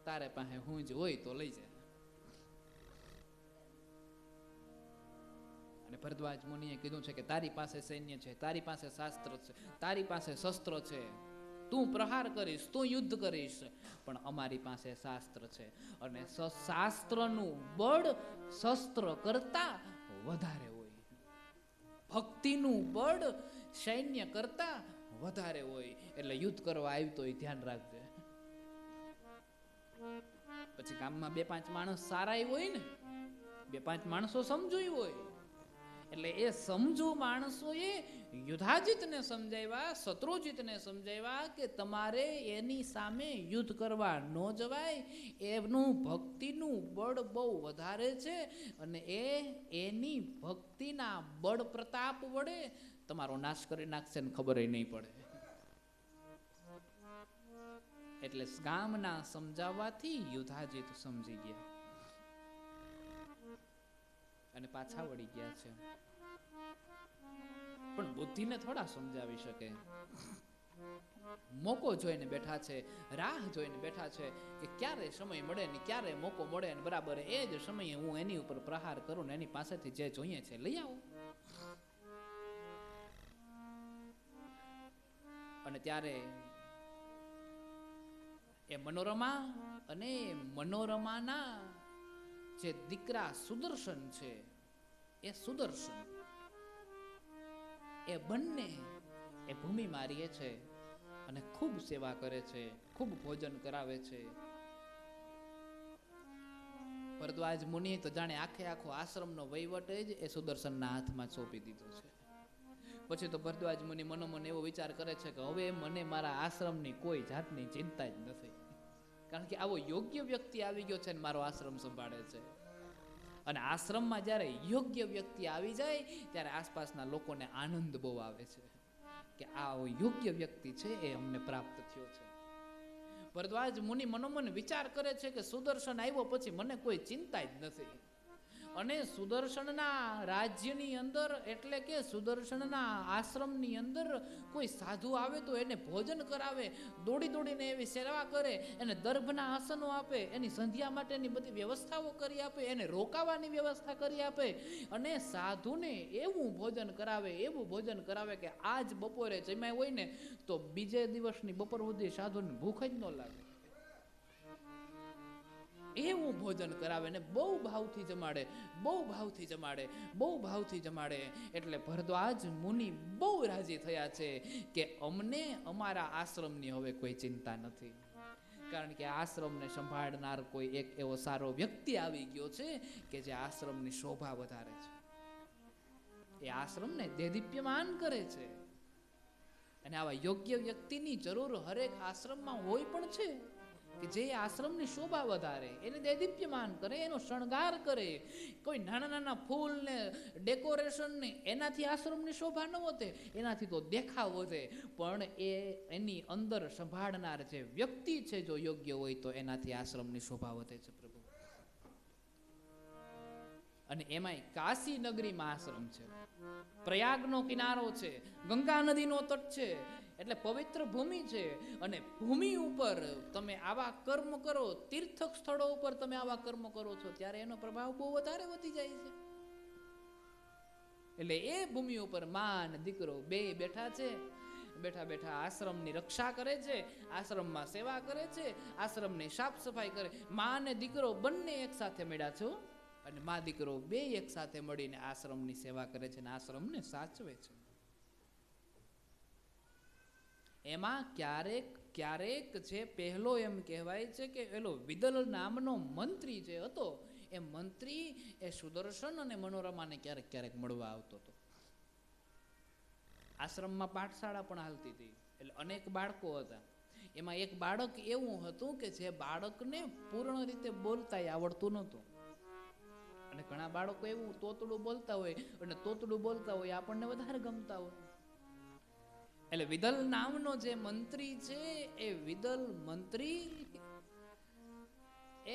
તારે પાસે હું જ હોય તો લઈ જા. અને ભરદ્વાજ મુનિએ કીધું છે કે તારી પાસે સૈન્ય છે, તારી પાસે શાસ્ત્ર છે, તારી પાસે શસ્ત્ર છે, તું પ્રહાર કરીશ, તું યુદ્ધ કરીશ, પણ અમારી પાસે શાસ્ત્ર છે, અને શાસ્ત્રનું બળ શસ્ત્ર કરતા વધારે હોય, ભક્તિનું બળ સૈન્ય કરતા વધારે હોય. એટલે યુદ્ધ કરવા આવ્યું તો એ ધ્યાન રાખજે. પછી ગામમાં 2-5 માણસ સારા હોય ને, 2-5 માણસો સમજુ હોય, એટલે એ સમજુ માણસોએ યુધાજીતને સમજાવ્યા, શત્રુજીતને સમજાવ્યા કે તમારે એની સામે યુદ્ધ કરવા ન જવાય, એનું ભક્તિનું બળ બહુ વધારે છે, અને એની ભક્તિના બળ પ્રતાપ વડે તમારો નાશ કરી નાખશે ને ખબર નહીં પડે. એટલે ગામના સમજાવવાથી યુધાજીત સમજી ગયા અને પાછા વળી ગયા છે. પણ બુદ્ધિને થોડા સમજાવી શકે. મોકો જોઈને બેઠા છે, રાહ જોઈને બેઠા છે કે ક્યારે સમય મળે ને ક્યારે મોકો મળે ને બરાબર એ જ સમયે હું એની ઉપર પ્રહાર કરું ને એની પાસેથી જે જોઈએ છે લઈ આવું. અને ત્યારે એ મનોરમા અને મનોરમાના જે દીકરા સુદર્શન છે, એ સુદર્શન એ બંને એ ભૂમિ મારીએ છે અને ખૂબ સેવા કરે છે, ખૂબ ભોજન કરાવે છે. ભરદ્વાજ મુનિ તો જાણે આખો આશ્રમનો વહીવટ જ એ સુદર્શનના હાથમાં સોંપી દીધો છે. પછી તો ભરદ્વાજ મુનિ મનોમન એવો વિચાર કરે છે કે હવે મને મારા આશ્રમની કોઈ જાતની ચિંતા જ નથી, કારણ કે આવો યોગ્ય વ્યક્તિ આવી ગયો છે ને મારો આશ્રમ સંભાળે છે. અને આશ્રમમાં જ્યારે યોગ્ય વ્યક્તિ આવી જાય ત્યારે આસપાસના લોકોને આનંદ બહુ આવે છે કે આ યોગ્ય વ્યક્તિ છે એ અમને પ્રાપ્ત થયો છે. ભરદ્વાજ મુનિ મનોમન વિચાર કરે છે કે સુદર્શન આવ્યો પછી મને કોઈ ચિંતા જ નથી. અને સુદર્શનના રાજ્યની અંદર એટલે કે સુદર્શનના આશ્રમની અંદર કોઈ સાધુ આવે તો એને ભોજન કરાવે, દોડી દોડીને એવી સેવા કરે, એને દર્ભના આસનો આપે, એની સંધ્યા માટેની બધી વ્યવસ્થાઓ કરી આપે, એને રોકાવાની વ્યવસ્થા કરી આપે, અને સાધુને એવું ભોજન કરાવે કે આજ બપોરે જમ્યા હોય ને તો બીજે દિવસની બપોર સુધી સાધુને ભૂખ જ ન લાગે. એવું ભોજન કરાવે ને બહુ ભાવથી જમાડે. એટલે ભરદ્વાજ મુનિ બહુ રાજી થયા છે કે અમને અમારા આશ્રમની હવે કોઈ ચિંતા નથી, કારણ કે આશ્રમને સંભાળનાર કોઈ એક એવો સારો વ્યક્તિ આવી ગયો છે કે જે આશ્રમની શોભા વધારે છે, એ આશ્રમને દેદીપ્યમાન કરે છે. અને આવા યોગ્ય વ્યક્તિની જરૂર હરેક આશ્રમમાં હોય પણ છે કે જે આશ્રમની શોભા વધારે, એને દેદીપ્યમાન કરે, એનો શણગાર કરે. કોઈ નાના ફૂલ ને ડેકોરેશન ને એનાથી આશ્રમની શોભા ન વધે, એનાથી તો દેખાવ વધે, પણ એની અંદર સંભાળનાર જે વ્યક્તિ છે જો યોગ્ય હોય તો એનાથી આશ્રમની શોભા વધે છે પ્રભુ. અને એમાંય કાશી નગરીમાં આશ્રમ છે, પ્રયાગનો કિનારો છે, ગંગા નદીનો તટ છે, એટલે પવિત્ર ભૂમિ છે, અને ભૂમિ ઉપર તમે આવા કર્મ કરો, તીર્થક સ્થળો ઉપર તમે આવા કર્મ કરો છો, ત્યારે એનો પ્રભાવ બહુ વધારે વધી જાય છે. એટલે એ ભૂમિ ઉપર માં અને દીકરો બે બેઠા છે. બેઠા બેઠા આશ્રમની રક્ષા કરે છે, આશ્રમમાં સેવા કરે છે, આશ્રમની સાફ સફાઈ કરે. માં અને દીકરો બંને એક સાથે મળ્યા છે, અને માં દીકરો બે એક સાથે મળીને આશ્રમની સેવા કરે છે અને આશ્રમને સાચવે છે. એમાં ક્યારેક ક્યારેક જે પહેલો એમ કહેવાય છે કે એલો વિદલ નામનો મંત્રી જે હતો, એ મંત્રી એ સુદર્શન અને મનોરમાને ક્યારેક ક્યારેક મળવા આવતો હતો. આશ્રમમાં પાઠશાળા પણ હાલતી હતી, એટલે અનેક બાળકો હતા. એમાં એક બાળક એવું હતું કે જે બાળકને પૂર્ણ રીતે બોલતા આવડતું નહોતું. અને ઘણા બાળકો એવું તોતડું બોલતા હોય, અને તોતડું બોલતા હોય આપણને વધારે ગમતા હોય. એટલે વિદલ નામનો જે મંત્રી છે, એ વિદલ મંત્રી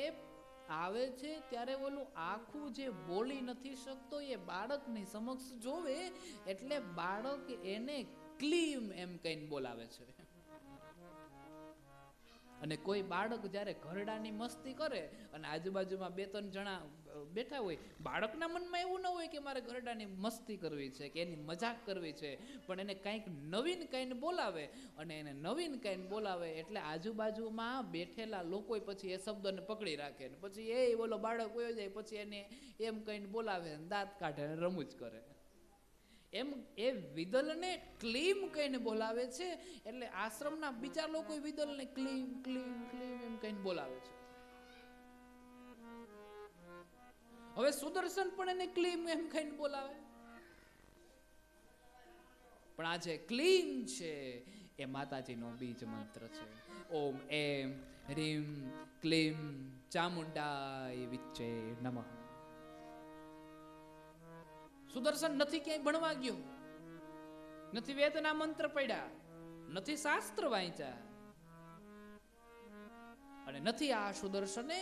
એ આવે છે ત્યારે ઓલું આખું જે બોલી નથી શકતો એ બાળકની સમક્ષ જોવે, એટલે બાળક એને ક્લીમ એમ કહીને બોલાવે છે. અને કોઈ બાળક જ્યારે ઘરડાની મસ્તી કરે અને આજુબાજુમાં બે ત્રણ જણા બેઠા હોય, બાળકના મનમાં એવું ન હોય કે મારે ઘરડાની મસ્તી કરવી છે કે એની મજાક કરવી છે, પણ એને કંઈક નવીન કહીને બોલાવે, અને એને નવીન કહીને બોલાવે એટલે આજુબાજુમાં બેઠેલા લોકો પછી એ શબ્દને પકડી રાખે, ને પછી એ બોલો બાળક વયો જાય, પછી એને એમ કહીને બોલાવે, દાંત કાઢે અને રમૂજ કરે. એમ એ વિદલને ક્લીમ કહીને બોલાવે છે, એટલે આશ્રમના બીજા લોકો વિદલને ક્લીમ ક્લીમ ક્લીમ એમ કહીને બોલાવે છે. હવે સુદર્શન પણ એને ક્લીમ એમ કહીને બોલાવે, પણ આ જે ક્લીમ છે એ માતાજીનો બીજ મંત્ર છે. ઓમ એમ રીમ ક્લીમ ચામુંડાય વિચ્ચે નમઃ. સુદર્શન નથી ક્યાંય ભણવા ગયો, નથી વેદના મંત્ર પડ્યા, નથી શાસ્ત્ર વાંચ્યા, અને નથી આ સુદર્શને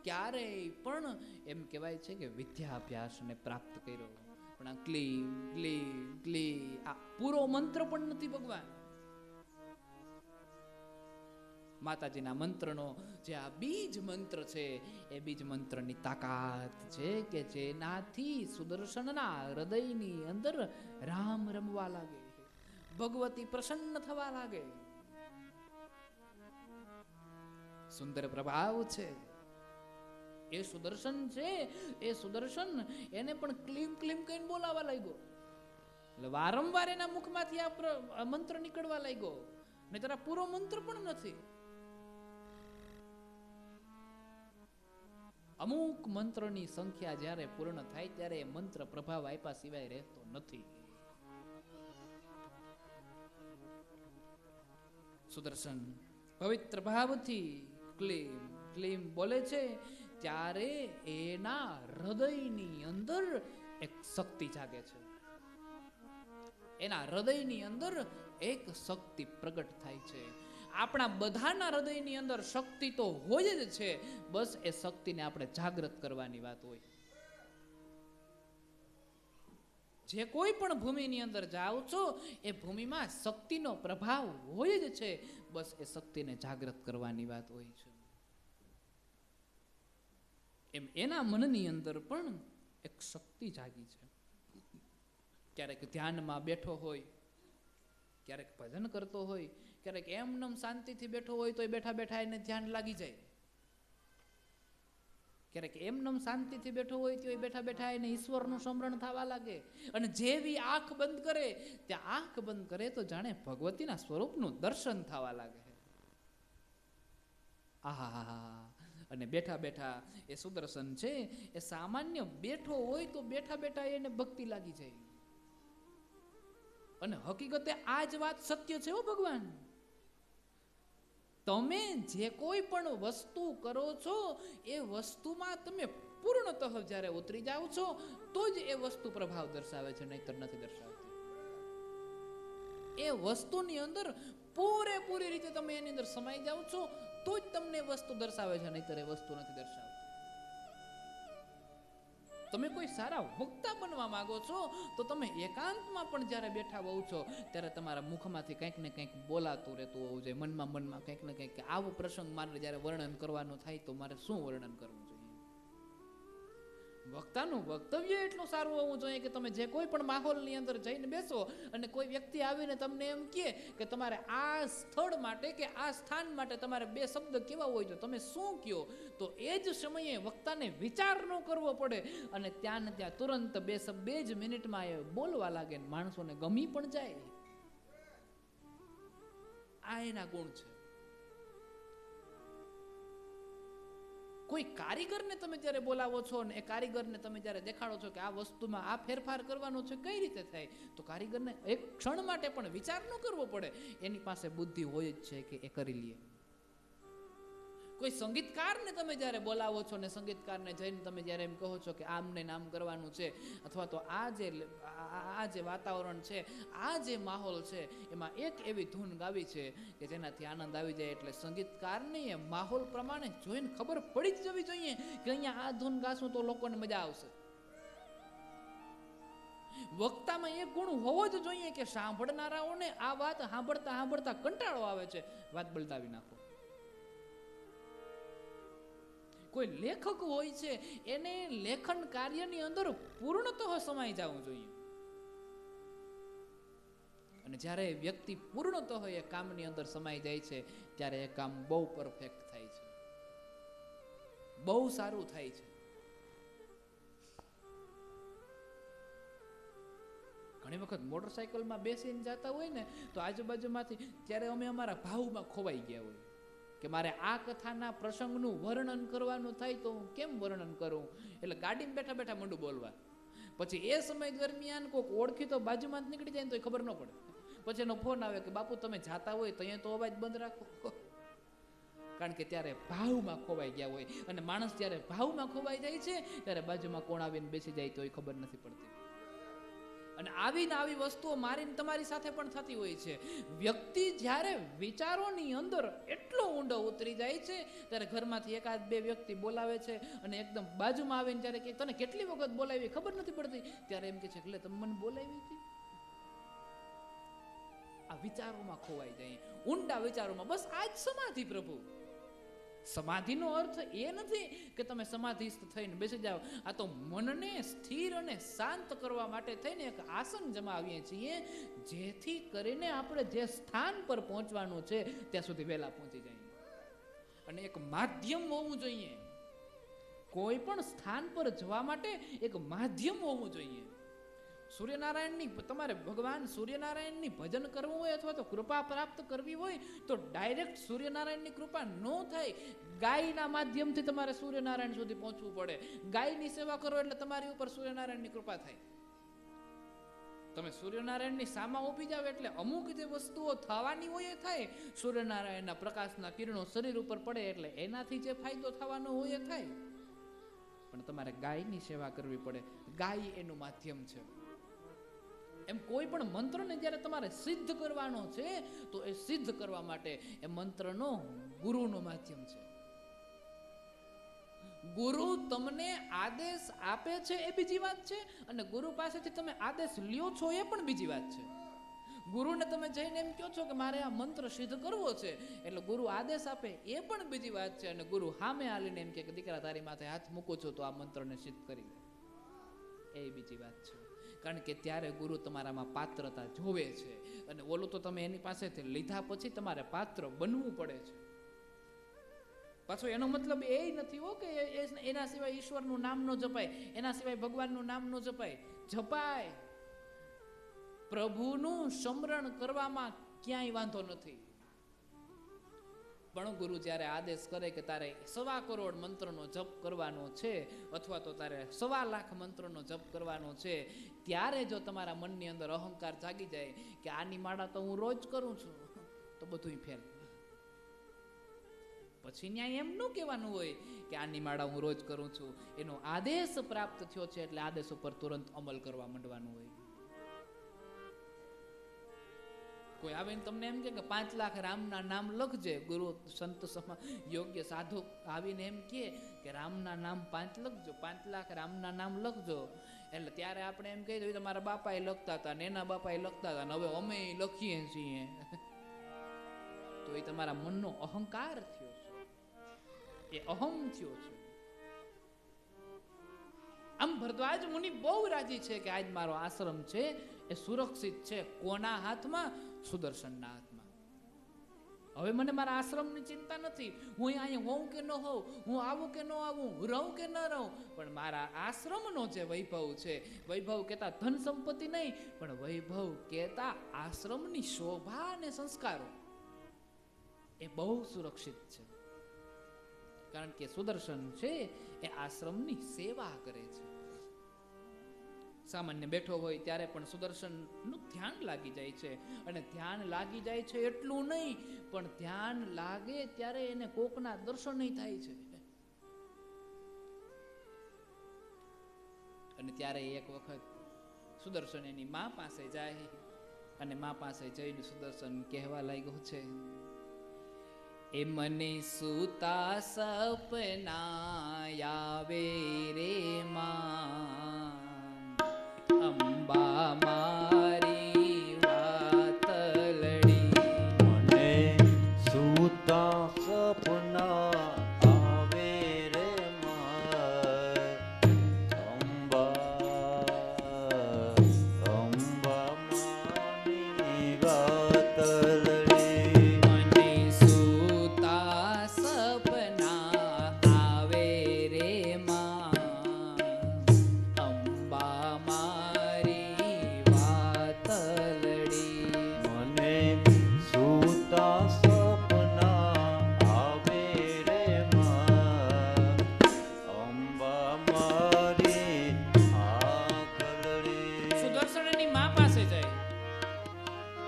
ક્યારેય પણ એમ કહેવાય છે કે વિદ્યાભ્યાસને પ્રાપ્ત કર્યો. પણ આ ક્લી ક્લી ક્લી આ પૂરો મંત્ર પણ નથી ભગવાન. માતાજીના મંત્રનો જે આ બીજ મંત્ર છે, એ બીજ મંત્રની તાકાત છે કે જેનાથી સુદર્શનના હૃદયની અંદર રામ રમવા લાગે, ભગવતી પ્રસન્ન થવા લાગે. સુંદર પ્રભાવ છે એ સુદર્શન છે. એ સુદર્શન એને પણ ક્લીમ ક્લીમ કહીને બોલાવા લાગ્યો, એટલે વારંવાર એના મુખમાંથી આ મંત્ર નીકળવા લાગ્યો, નહીંતર આ પૂરો મંત્ર પણ નથી. અમુક મંત્રની સંખ્યા જ્યારે પૂર્ણ થાય ત્યારે એ મંત્ર પ્રભાવ આપ્યા સિવાય રહેતો નથી. સુદર્શન પવિત્ર ભાવથી ક્લીમ ક્લીમ બોલે છે, ત્યારે એના હૃદયની અંદર એક શક્તિ જાગે છે. એના હૃદયની અંદર એક શક્તિ પ્રગટ થાય છે. આપણા બધાના હૃદયની અંદર શક્તિ તો હોય જ છે, બસ એ શક્તિને આપણે જાગૃત કરવાની વાત હોય. જે કોઈ પણ ભૂમિની અંદર જાઓ છો, એ ભૂમિમાં શક્તિનો પ્રભાવ હોય જ છે, બસ એ શક્તિને જાગૃત કરવાની વાત હોય છે. એમ એના મનની અંદર પણ એક શક્તિ જાગી છે. ક્યારેક ધ્યાનમાં બેઠો હોય, ક્યારેક ભજન કરતો હોય, ક્યારેક એમનેમ શાંતિથી બેઠો હોય તો બેઠા બેઠા એને ધ્યાન લાગી જાય. ક્યારેક એમનેમ શાંતિથી બેઠો હોય તો બેઠા બેઠા એને ઈશ્વરનું સ્મરણ થવા લાગે. અને જેવી આંખ બંધ કરે ત્યાં આંખ બંધ કરે તો જાણે ભગવતીના સ્વરૂપનું દર્શન થવા લાગે. આહા! અને બેઠા બેઠા એ સુદર્શન છે એ સામાન્ય બેઠો હોય તો બેઠા બેઠા એને ભક્તિ લાગી જાય. અને હકીકતે આ જ વાત સત્ય છે. હો ભગવાન, તમે જે કોઈ પણ વસ્તુ કરો છો એ વસ્તુમાં તમે પૂર્ણતઃ જ્યારે ઉતરી જાઓ છો તો જ એ વસ્તુ પ્રભાવ દર્શાવે છે, નહીતર નથી દર્શાવતી. એ વસ્તુની અંદર પૂરેપૂરી રીતે તમે એની અંદર સમાઈ જાઓ છો તો જ તમને વસ્તુ દર્શાવે છે, નહીતર એ વસ્તુ નથી દર્શાવતી. તમે કોઈ સારા વક્તા બનવા માંગો છો તો તમે એકાંતમાં પણ જ્યારે બેઠા હોવ છો ત્યારે તમારા મુખમાંથી કંઈક ને કંઈક બોલાતું રહેતું હોવું જોઈએ, મનમાં કંઈક ને કંઈક, આવો પ્રસંગ મારે જ્યારે વર્ણન કરવાનું થાય તો મારે શું વર્ણન કરવું જોઈએ. વક્તાનું વક્તવ્ય એટલું સારું હોવું જોઈએ કે તમે જે કોઈ પણ માહોલની અંદર જઈને બેસો અને કોઈ વ્યક્તિ આવીને તમને એમ કહે કે તમારે આ સ્થળ માટે કે આ સ્થાન માટે તમારે બે શબ્દ કેવા હોય તો તમે શું કહો, તો એ જ સમયે વક્તાને વિચાર ન કરવો પડે અને ત્યાં ને ત્યાં તુરંત બે જ મિનિટમાં એ બોલવા લાગે ને માણસોને ગમી પણ જાય. આ એના ગુણ છે. કોઈ કારીગરને તમે જ્યારે બોલાવો છો ને એ કારીગરને તમે જ્યારે દેખાડો છો કે આ વસ્તુમાં આ ફેરફાર કરવાનો છે, કઈ રીતે થાય, તો કારીગરને એક ક્ષણ માટે પણ વિચાર ન કરવો પડે, એની પાસે બુદ્ધિ હોય જ છે કે એ કરી લે. કોઈ સંગીતકારને તમે જ્યારે બોલાવો છો ને સંગીતકારને જઈને તમે જ્યારે એમ કહો છો કે આમને નામ કરવાનું છે અથવા તો આ જે વાતાવરણ છે, આ જે માહોલ છે એમાં એક એવી ધૂન ગાવી છે કે જેનાથી આનંદ આવી જાય, એટલે સંગીતકારને એ માહોલ પ્રમાણે જોઈને ખબર પડી જ જવી જોઈએ કે અહીંયા આ ધૂન ગાશું તો લોકોને મજા આવશે. વક્તામાં એ ગુણ હોવો જ જોઈએ કે સાંભળનારાઓને આ વાત સાંભળતા કંટાળો આવે છે, વાત બળદાવી નાખો. કોઈ લેખક હોય છે એને લેખન કાર્યની અંદર પૂર્ણતઃ સમાઈ જવું જોઈએ, અને જ્યારે વ્યક્તિ પૂર્ણતઃ એ કામની અંદર સમાઈ જાય છે ત્યારે એ કામ બહુ પરફેક્ટ થાય છે, બહુ સારું થાય છે. ઘણી વખત મોટરસાયકલમાં બેસીને જતા હોય ને તો આજુબાજુમાંથી ત્યારે અમે અમારા ભાવમાં ખોવાઈ ગયા હોય કે મારે આ કથાના પ્રસંગનું વર્ણન કરવાનું થાય તો હું કેમ વર્ણન કરું, એટલે ગાડીમાં બેઠા બેઠા મંડું બોલવા. પછી એ સમય દરમિયાન કોઈક ઓળખી તો બાજુમાં જ નીકળી જાય ને તો ખબર ન પડે. પછી એનો ફોન આવે કે બાપુ તમે જાતા હોય તો અહીંયા તો અવાજ બંધ રાખો, કારણ કે ત્યારે ભાવમાં ખોવાઈ ગયા હોય, અને માણસ જ્યારે ભાવમાં ખોવાઈ જાય છે ત્યારે બાજુમાં કોણ આવીને બેસી જાય તો એ ખબર નથી પડતી. અને આવી વસ્તુઓ મારીને તમારી સાથે પણ થતી હોય છે. વ્યક્તિ જ્યારે વિચારોની અંદર એટલો ઊંડો ઉતરી જાય છે ત્યારે ઘરમાંથી એકાદ બે વ્યક્તિ બોલાવે છે અને એકદમ બાજુમાં આવીને જ્યારે કે તને કેટલી વખત બોલાવી ખબર નથી પડતી, ત્યારે એમ કે છે એટલે તમે મને બોલાવી હતી. આ વિચારોમાં ખોવાઈ જાય, ઊંડા વિચારોમાં. બસ આ જ સમાધિ પ્રભુ. સમાધિનો અર્થ એ નથી કે તમે સમાધિસ્થ થઈને બેસી જાઓ. આ તો મનને સ્થિર અને શાંત કરવા માટે થઈને એક આસન જમાવીએ છીએ, જેથી કરીને આપણે જે સ્થાન પર પહોંચવાનું છે ત્યાં સુધી વહેલા પહોંચી જઈએ. અને એક માધ્યમ હોવું જોઈએ, કોઈ પણ સ્થાન પર જવા માટે એક માધ્યમ હોવું જોઈએ. સૂર્યનારાયણની તમારે ભગવાન સૂર્યનારાયણની ભજન કરવું હોય અથવા તો કૃપા પ્રાપ્ત કરવી હોય તો ડાયરેક્ટ સૂર્યનારાયણની કૃપા ન થાય. ગાયના માધ્યમથી તમારે સૂર્યનારાયણ સુધી પહોંચવું પડે. ગાયની સેવા કરો એટલે તમારી ઉપર સૂર્યનારાયણની કૃપા થાય. તમે સૂર્યનારાયણની સામા ઊભી જાવ એટલે અમુક જે વસ્તુઓ થવાની હોય એ થાય. સૂર્યનારાયણના પ્રકાશના કિરણો શરીર ઉપર પડે એટલે એનાથી જે ફાયદો થવાનો હોય એ થાય. પણ તમારે ગાયની સેવા કરવી પડે. ગાય એનું માધ્યમ છે. એમ કોઈ પણ મંત્રને જ્યારે તમારે સિદ્ધ કરવાનો છે તો એ સિદ્ધ કરવા માટે એ મંત્રનો ગુરુનું માધ્યમ છે. ગુરુ તમને આદેશ આપે છે એ બીજી વાત છે, અને ગુરુ પાસેથી તમે આદેશ લ્યો છો એ પણ બીજી વાત છે. ગુરુને તમે જઈને એમ કહો છો કે મારે આ મંત્ર સિદ્ધ કરવો છે, એટલે ગુરુ આદેશ આપે એ પણ બીજી વાત છે, અને ગુરુ સામે આલીને એમ કે દીકરા તારી માથે હાથ મૂકો છો તો આ મંત્રને સિદ્ધ કરી લે, એ બીજી વાત છે. કારણ કે ત્યારે ગુરુ તમારામાં પાત્રતા જોવે છે, અને ઓલું તો તમે એની પાસેથી લીધા પછી તમારે પાત્ર બનવું પડે છે. પાછો એનો મતલબ એ નથી હો કે એના સિવાય ઈશ્વરનું નામ ન જપાય, એના સિવાય ભગવાનનું નામ ન જપાય. જપાય. પ્રભુનું સ્મરણ કરવામાં ક્યાંય વાંધો નથી. પણ ગુરુ જ્યારે આદેશ કરે કે તારે 1.25 કરોડ મંત્રનો જપ કરવાનો છે અથવા તો તારે 1.25 લાખ મંત્રનો જપ કરવાનો છે, ત્યારે જો તમારા મનની અંદર અહંકાર જાગી જાય કે આની માળા તો હું રોજ કરું છું, તો બધું ફેલ. પછી ન્યાય એમ ન કહેવાનું હોય કે આની માળા હું રોજ કરું છું, એનો આદેશ પ્રાપ્ત થયો છે એટલે આદેશ ઉપર તુરંત અમલ કરવા માંડવાનું હોય. કોઈ આવીને તમને એમ કે 5 લાખ રામના નામ લખજે, ગુરુ સંત સમા યોગ્ય સાધુ આવીને એમ કે રામના નામ 5 લખજો, 5 લાખ રામના નામ લખજો, એટલે ત્યારે આપણે એમ કહી દઈએ તમારા બાપાએ લખતા હતા ને એના બાપાએ લખતા હતા ને હવે અમે લખીએ છીએ. તો એ તમારા મનનો અહંકાર થયો છે, એ અહમ થયો છે. આમ ભરદ્વાજ મુનિ બહુ રાજી છે કે આજ મારો આશ્રમ છે એ સુરક્ષિત છે. કોના હાથમાં? સુદર્શનના હાથમાં. હવે મને મારા આશ્રમની ચિંતા નથી. હું અહીંયા હોઉં કે ન હોઉં, હું આવું કે ન આવું, રહું કે ન રહું, પણ મારા આશ્રમનો જે વૈભવ છે, વૈભવ કહેતા ધન સંપત્તિ નહીં, પણ વૈભવ કહેતા આશ્રમની શોભા અને સંસ્કારો એ બહુ સુરક્ષિત છે. કારણ કે સુદર્શન છે એ આશ્રમની સેવા કરે છે. સામાન્ય બેઠો હોય ત્યારે પણ સુદર્શનનું ધ્યાન લાગી જાય છે, અને ધ્યાન લાગી જાય છે એટલું નહીં, પણ ધ્યાન લાગે ત્યારે એને કોકના દર્શન થાય છે. અને ત્યારે એક વખત સુદર્શન એની મા પાસે જાય, અને મા પાસે જઈને સુદર્શન કહેવા લાગ્યો છે, એ મને સૂતા સપના આવે રે માં, અંબા મારી વાતલડી. મને સૂતા સપના આવે રે માં, અંબા માની વાતલડી. મને સૂતા સપના આવે રે માં, અંબા મારી વાતલડી. મને સૂતા સપના આવે રે માં, અંબા મારી આંખલડી. સુદર્શન એની મા પાસે જાય,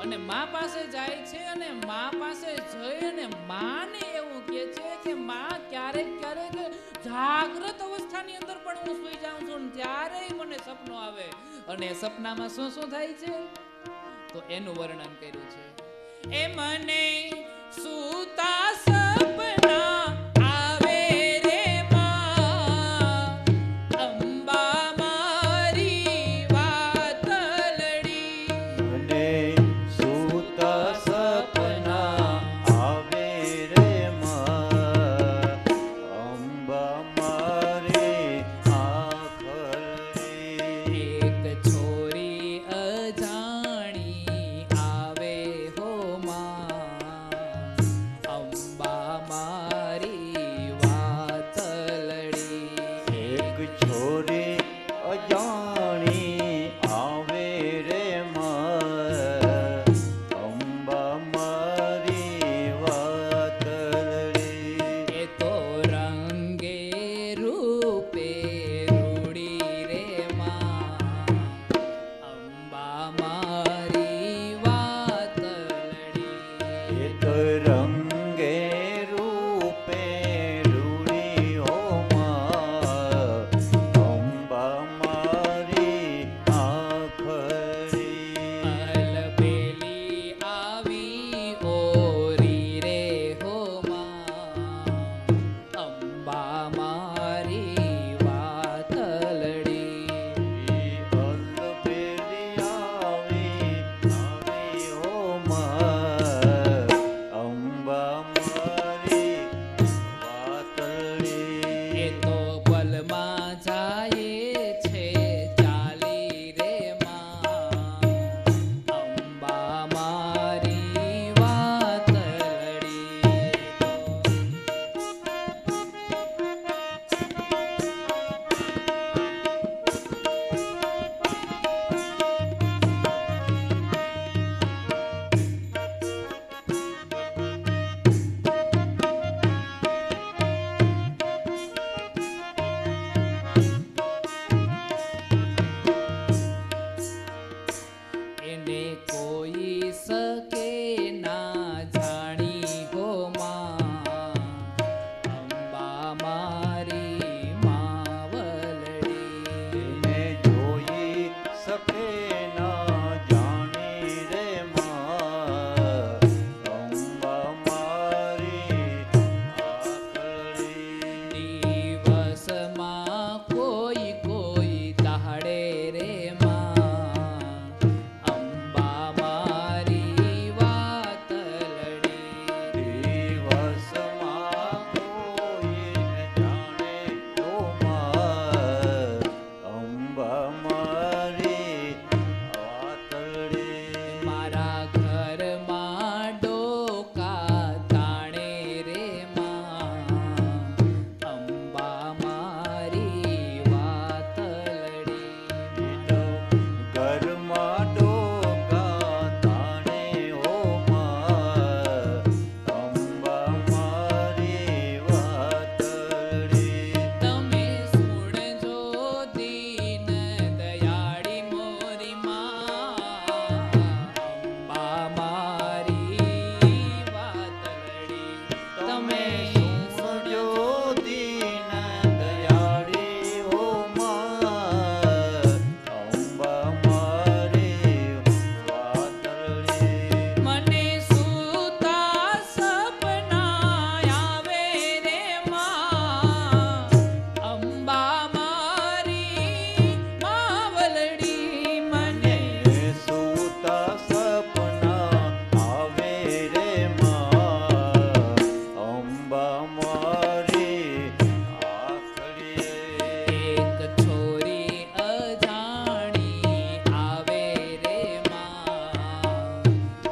અને મા પાસે જાય છે, અને મા પાસે જઈ અને માને એવું કહે છે કે મા ક્યારેક ક્યારેક જાગ્રત અવસ્થાની અંદર પણ હું સૂઈ જાઉં છું, ત્યારે મને સપનો આવે. અને સપનામાં શું શું થાય છે તો એનું વર્ણન કર્યું છે. એ મને સૂતા સપના આવે રે માં, અંબા મારી વાતલડી. મને સૂતા સપના આવે રે માં, અંબા મારી આંખલડી. એક છોરી અજાણી આવે હો માં, અંબા મારી આખડીએ. એક છોરી અજાણી આવે રે માં,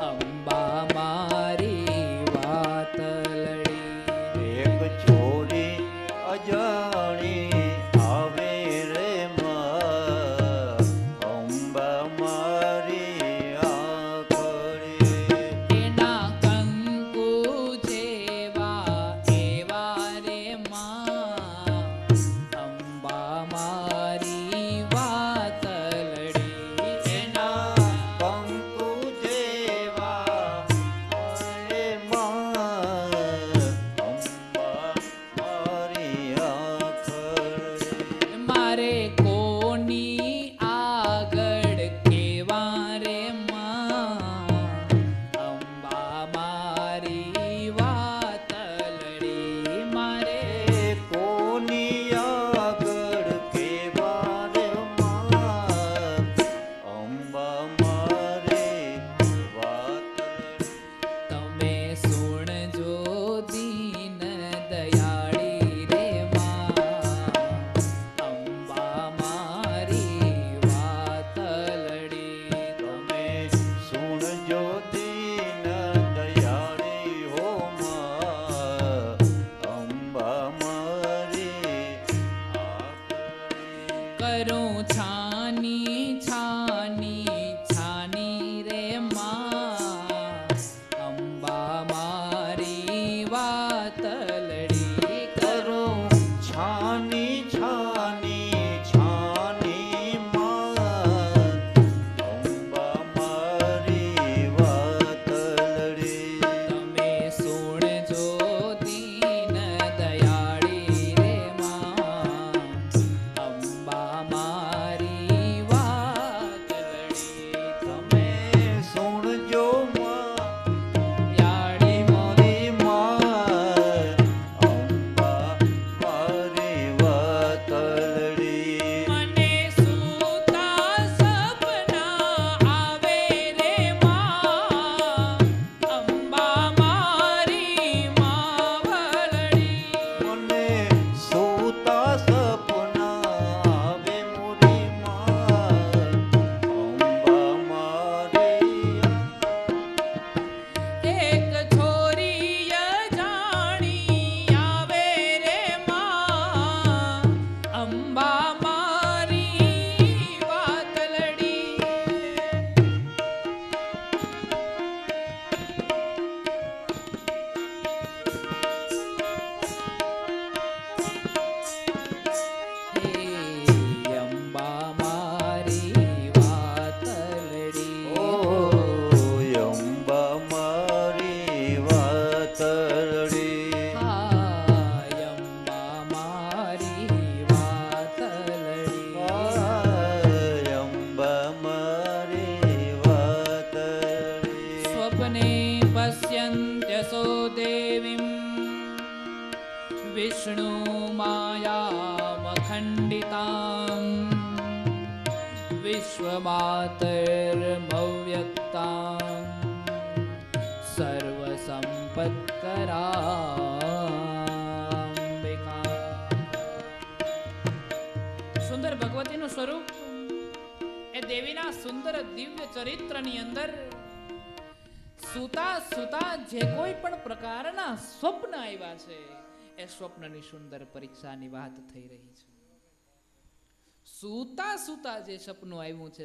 અંબા મારી વાતલડી. એક છોરી અજાણી આવે રે માં, અંબા મારી આખડીએ. એના કંકુ જેવા એવા રે માં, અંબા મારી વાતલડી. એના કંકુ જેવા રે માં, અંબા મારી આખડીએ. મારે કોની આગળ કેવા રે માં, અંબા મારી વાતલડી. મારે કોની આગળ કેવા રે માં, અંબા મારે વાતલડી. તમે સુણજો દીન દયાળી રે માં, અંબા મારી વાતલડી. તમે સુણજો દીન દયાળી હો માં, અંબા મારી આખડી. કરું છાની છાની છાની રે માં, અંબા મારી વાતલડી. કરું છાની છાની છાની માં, અંબા મારી વાતલડી. તમે સુણજો દીન દયાળી રે માં, અંબા મારી વાતલડી. તમે સુણજો માં, યાળી મારી માં, અંબા મારી વાતલડી. મને સૂતા સપના આવે રે માં, અંબા મારી માવલડી. મને સૂતા સપના આવે મોરી માં, અંબા મારી. એક છોરી અજાણી આવે રે માં, અંબા મારી વાતલડી. હે અંબા મારી વાતલડી. ઓ અંબા મારી વાતલડી. હાય અંબા મારી વાતલડી. અંબા મારી વાતલડી. સ્વપ્ને પશ્યન્ત્યસો દેવીમ વિષ્ણુ માયામખંડિતામ, વિશ્વમાતર્મવ્યક્તામ, સર્વસંપત્કરાંબિકા. સુંદર ભગવતીનું સ્વરૂપ એ દેવીના સુંદર દિવ્ય ચરિત્રની અંદર સુતા સુતા જે કોઈ પણ પ્રકારના સ્વપ્ન આવ્યા છે એ સ્વપ્નની સુંદર પરીક્ષાની વાત થઈ રહી છે. સૂતા સૂતા જે સપનું આવ્યું છે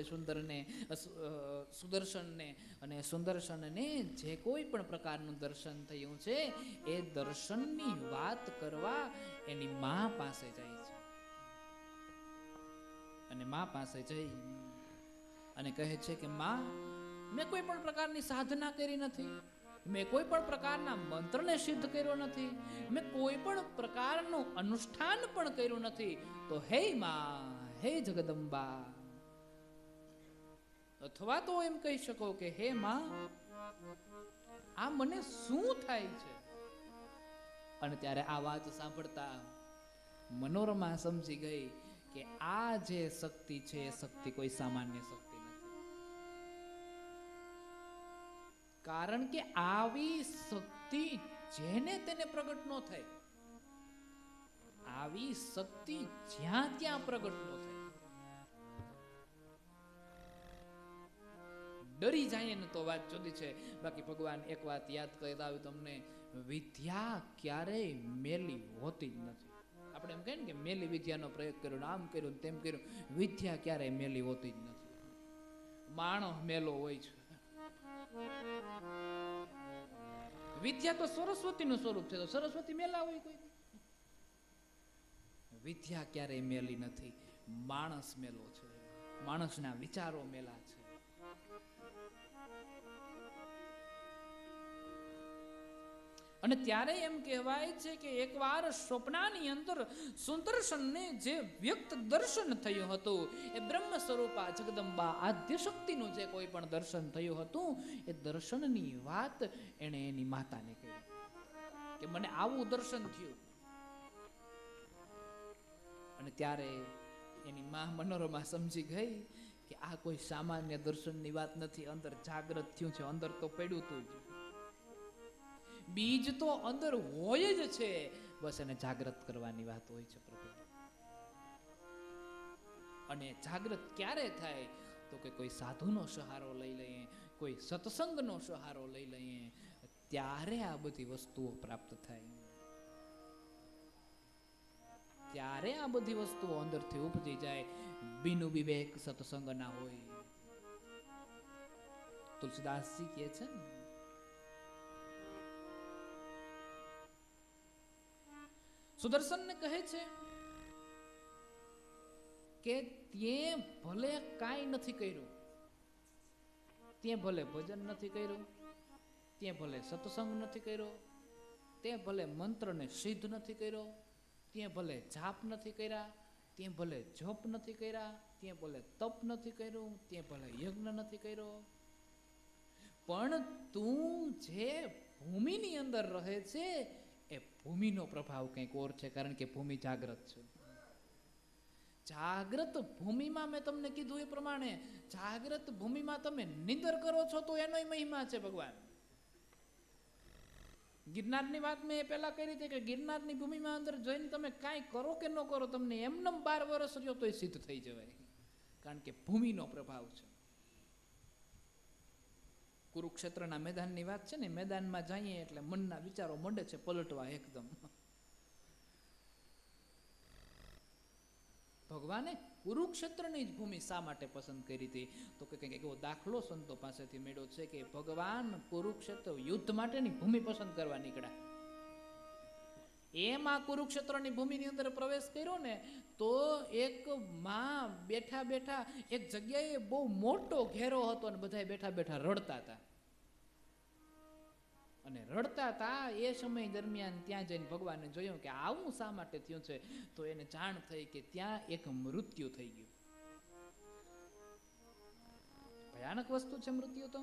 સુદર્શનને, અને સુદર્શનને જે કોઈ પણ પ્રકારનું દર્શન થયું છે એ દર્શનની વાત કરવા એની મા પાસે જાય છે. અને મા પાસે જઈ અને કહે છે કે મા, મેં કોઈ પણ પ્રકારની સાધના કરી નથી, મેં કોઈ પણ પ્રકારના મંત્રને સિદ્ધ કર્યો નથી, મેં કોઈ પણ પ્રકારનું અનુષ્ઠાન પણ કર્યું નથી, તો હે માં, હે જગદંબા, અથવા તો એમ કહી શકો કે હે માં, આ મને શું થાય છે? અને ત્યારે આ વાત સાંભળતા મનોરમા સમજી ગઈ કે આ જે શક્તિ છે એ શક્તિ કોઈ સામાન્ય શક્તિ નથી. કારણ કે આવી શક્તિ જેને તેને પ્રગટ ન થાય આવી શક્તિ જ્યાં ત્યાં પ્રગટ ન થાય. ડરી જાય ને તો વાત જુદી છે. બાકી ભગવાન એક વાત યાદ કરી દઉં તમને, વિદ્યા ક્યારેય મેલી હોતી જ નથી. આપણે એમ કહીએ ને કે મેલી વિદ્યાનો પ્રયોગ કર્યો, આમ કર્યું ને તેમ કર્યું, વિદ્યા ક્યારેય મેલી હોતી જ નથી. માણસ મેલો હોય છે. વિદ્યા તો સરસ્વતીનું સ્વરૂપ છે, તો સરસ્વતી મેલા હોય કોઈ? વિદ્યા ક્યારેય મેલી નથી, માણસ મેલો છે, માણસના વિચારો મેલા છે. અને ત્યારે એમ કહેવાય છે કે એકવાર સ્વપ્નાની અંદર સુદર્શનને જે વ્યક્ત દર્શન થયું હતું, એ બ્રહ્મ સ્વરૂપા જગદંબા આદ્ય શક્તિનું જે કોઈ પણ દર્શન થયું હતું, એ દર્શનની વાત એણે એની માતાને કહી કે મને આવું દર્શન થયું. અને ત્યારે એની મા મનોરમા સમજી ગઈ કે આ કોઈ સામાન્ય દર્શનની વાત નથી, અંદર જાગ્રત થયું છે, અંદર તો પડ્યું તું જ, બીજ તો અંદર હોય જ છે, બસ એને જાગ્રત કરવાની વાત હોય છે પ્રભુ. અને જાગ્રત ક્યારે થાય તો કે કોઈ સાધુનો સહારો લઈ લઈએ, કોઈ સત્સંગનો સહારો લઈ લઈએ, ત્યારે આ બધી વસ્તુઓ પ્રાપ્ત થાય, ત્યારે આ બધી વસ્તુઓ અંદરથી ઉપજી જાય. બિનુ વિવેક સત્સંગ ના હોય. તુલસીદાસજી કહે છે ને, સુદર્શનને કહે છે કે તે ભલે કાંઈ નથી કર્યું, તે ભલે ભજન નથી કર્યું, તે ભલે સત્સંગ નથી કર્યો, તે ભલે મંત્રને સિદ્ધ નથી કર્યો, તે ભલે જાપ નથી કર્યા, તે ભલે જપ નથી કર્યા, તે ભલે તપ નથી કર્યું, તે ભલે યજ્ઞ નથી કર્યો, પણ તું જે ભૂમિની અંદર રહે છે એ ભૂમિનો પ્રભાવ કંઈક ઓર છે, કારણ કે ભૂમિ જાગ્રત છે. જાગ્રત ભૂમિમાં મેં તમને કીધું એ પ્રમાણે, જાગ્રત ભૂમિમાં તમે નિંદર કરો છો તો એનોય મહિમા છે ભગવાન. ગિરનારની વાત મેં એ પહેલા કરી હતી કે ગિરનારની ભૂમિમાં અંદર જઈને તમે કાંઈ કરો કે ન કરો, તમને એમને 12 વર્ષ રહ્યો તો એ સિદ્ધ થઈ જવાય, કારણ કે ભૂમિનો પ્રભાવ છે. કુરુક્ષેત્રના મેદાનની વાત છે ને, મેદાનમાં જઈએ એટલે મનના વિચારો મંડે છે પલટવા એકદમ. ભગવાને કુરુક્ષેત્રની જ ભૂમિ શા માટે પસંદ કરી હતી તો કે કંઈક એવો દાખલો સંતો પાસેથી મેળ્યો છે કે ભગવાન કુરુક્ષેત્ર યુદ્ધ માટેની ભૂમિ પસંદ કરવા નીકળ્યા. એમાં કુરુક્ષેત્રની ભૂમિની અંદર પ્રવેશ કર્યો ને તો એક માં બેઠા બેઠા એક જગ્યાએ બહુ મોટો ઘેરો હતો અને બધા બેઠા બેઠા રડતા હતા. અને રડતા હતા એ સમય દરમિયાન ત્યાં જઈને ભગવાને જોયું કે આવું શા માટે થયું છે, તો એને જાણ થઈ કે ત્યાં એક મૃત્યુ થઈ ગયું. ભયાનક વસ્તુ છે મૃત્યુ તો.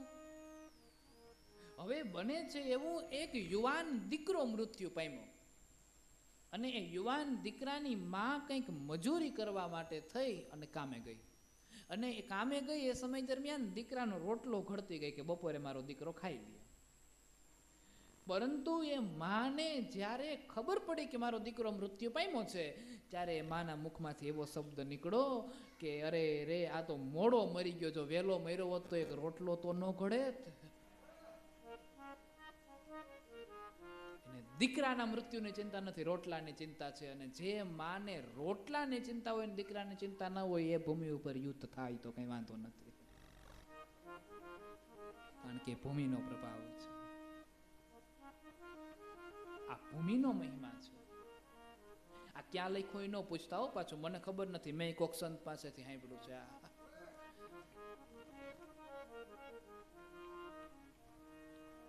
હવે બને છે એવું એક યુવાન દીકરો મૃત્યુ પામ્યો, અને એ યુવાન દીકરાની માં કંઈક મજૂરી કરવા માટે થઈ અને કામે ગઈ, અને એ કામે ગઈ એ સમય દરમિયાન દીકરાનો રોટલો ઘડતી ગઈ કે બપોરે મારો દીકરો ખાઈ લે. પરંતુ એ માને જ્યારે ખબર પડી કે મારો દીકરો મૃત્યુ પામ્યો છે, ત્યારે એ માના મુખમાંથી એવો શબ્દ નીકળ્યો કે અરે રે, આ તો મોડો મરી ગયો, જો વહેલો મર્યો હોત તો એક રોટલો તો ન ઘડે. દીકરાના મૃત્યુની ચિંતા નથી, રોટલાની ચિંતા છે. અને જે માને રોટલાની ચિંતા હોય ને દીકરાની ચિંતા ન હોય, એ ભૂમિ ઉપર યુદ્ધ થાય તો કઈ વાંધો નથી, કારણ કે ભૂમિનો પ્રભાવ છે. આ ભૂમિનો મહિમા છે. આ ક્યાં લખ્યું એ ન પૂછતા હો પાછું, મને ખબર નથી, મેં કોક સંત પાસેથી સાંભળ્યું છે.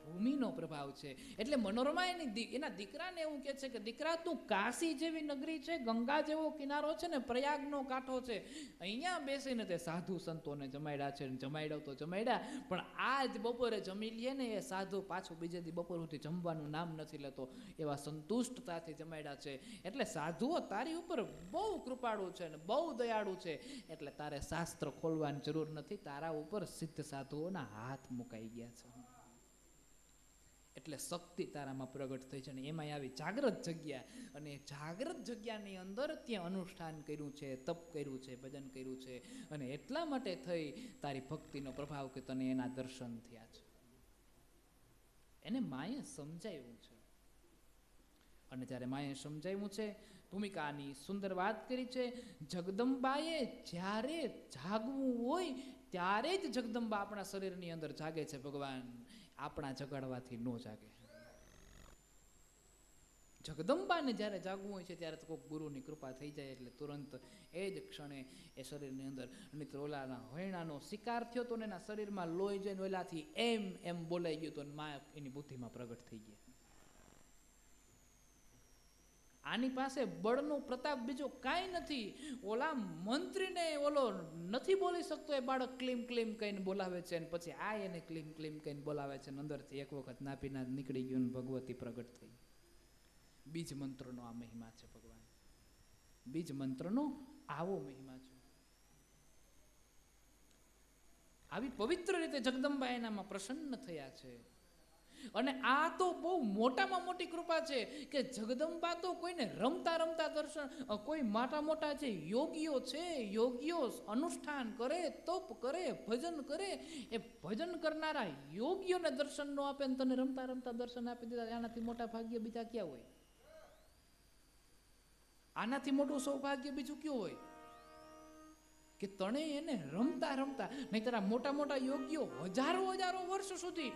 ભૂમિનો પ્રભાવ છે. એટલે મનોરમા એના દીકરાને એવું કહે છે કે દીકરા, તું કાશી જેવી નગરી છે, ગંગા જેવો કિનારો છે ને, પ્રયાગનો કાંઠો છે, અહીંયા બેસીને તે સાધુ સંતોને જમાડ્યા છે, જમાડ્યા તો જમાડ્યા, પણ આજ બપોરે જમી લઈએ ને એ સાધુ પાછું બીજે દી બપોર સુધી જમવાનું નામ નથી લેતો, એવા સંતુષ્ટતાથી જમાડ્યા છે. એટલે સાધુઓ તારી ઉપર બહુ કૃપાળુ છે ને બહુ દયાળુ છે, એટલે તારે શાસ્ત્ર ખોલવાની જરૂર નથી, તારા ઉપર સિદ્ધ સાધુઓના હાથ મુકાઈ ગયા છે. એટલે શક્તિ તારામાં પ્રગટ થઈ છે. અને એમાં આવી જાગ્રત જગ્યા, અને જાગ્રત જગ્યાની અંદર ત્યાં અનુષ્ઠાન કર્યું છે, તપ કર્યું છે, ભજન કર્યું છે, અને એટલા માટે થઈ તારી ભક્તિનો પ્રભાવ કે તને એના દર્શન થયા છે. એને માએ સમજાવ્યું છે. અને જ્યારે માએ સમજાવ્યું છે, ભૂમિકાની સુંદર વાત કરી છે. જગદંબાએ જ્યારે જાગવું હોય ત્યારે જ જગદંબા આપણા શરીરની અંદર જાગે છે. ભગવાન આપણા જગાડવાથી ન જાગે. જગદંબાને જ્યારે જાગવું હોય છે ત્યારે તો કોઈ ગુરુની કૃપા થઈ જાય એટલે તુરંત એ જ ક્ષણે એ શરીરની અંદર મિત્ર ઓલાના હૈણાનો શિકાર થયો તો એના શરીરમાં લોહી જઈને ઓલાથી એમ એમ બોલાઈ ગયું તો મા એની બુદ્ધિમાં પ્રગટ થઈ ગયા. આની પાસે બળનો પ્રતાપ બીજો કાંઈ નથી. ઓલા મંત્રીને ઓલો નથી બોલી શકતો, એ બાળક ક્લીમ ક્લીમ કહીને બોલાવે છે, અને પછી આ એને ક્લીમ ક્લીમ કહીને બોલાવે છે. અંદરથી એક વખત નાપીના નીકળી ગયું, ભગવતી પ્રગટ થઈ. બીજ મંત્રનો આ મહિમા છે ભગવાન. બીજ મંત્રનો આવો મહિમા છે. આવી પવિત્ર રીતે જગદંબા એનામાં પ્રસન્ન થયા છે. અને આ તો બહુ મોટામાં મોટી કૃપા છે કે જગદંબા તો કોઈને રમતા રમતા દર્શન, કોઈ મોટા જે યોગીઓ છે, યોગીઓ અનુષ્ઠાન કરે, તપ કરે, ભજન કરે, એ ભજન કરનારા યોગીઓને દર્શન ન આપે ને તને રમતા રમતા દર્શન આપી દીધા, આનાથી મોટા ભાગ્ય બીજા ક્યાં હોય? આનાથી મોટું સૌભાગ્ય બીજું કયું હોય કે તણે એને રમતા રમતા? નહીંતર આ મોટા મોટા યોગીઓ હજારો વર્ષ સુધી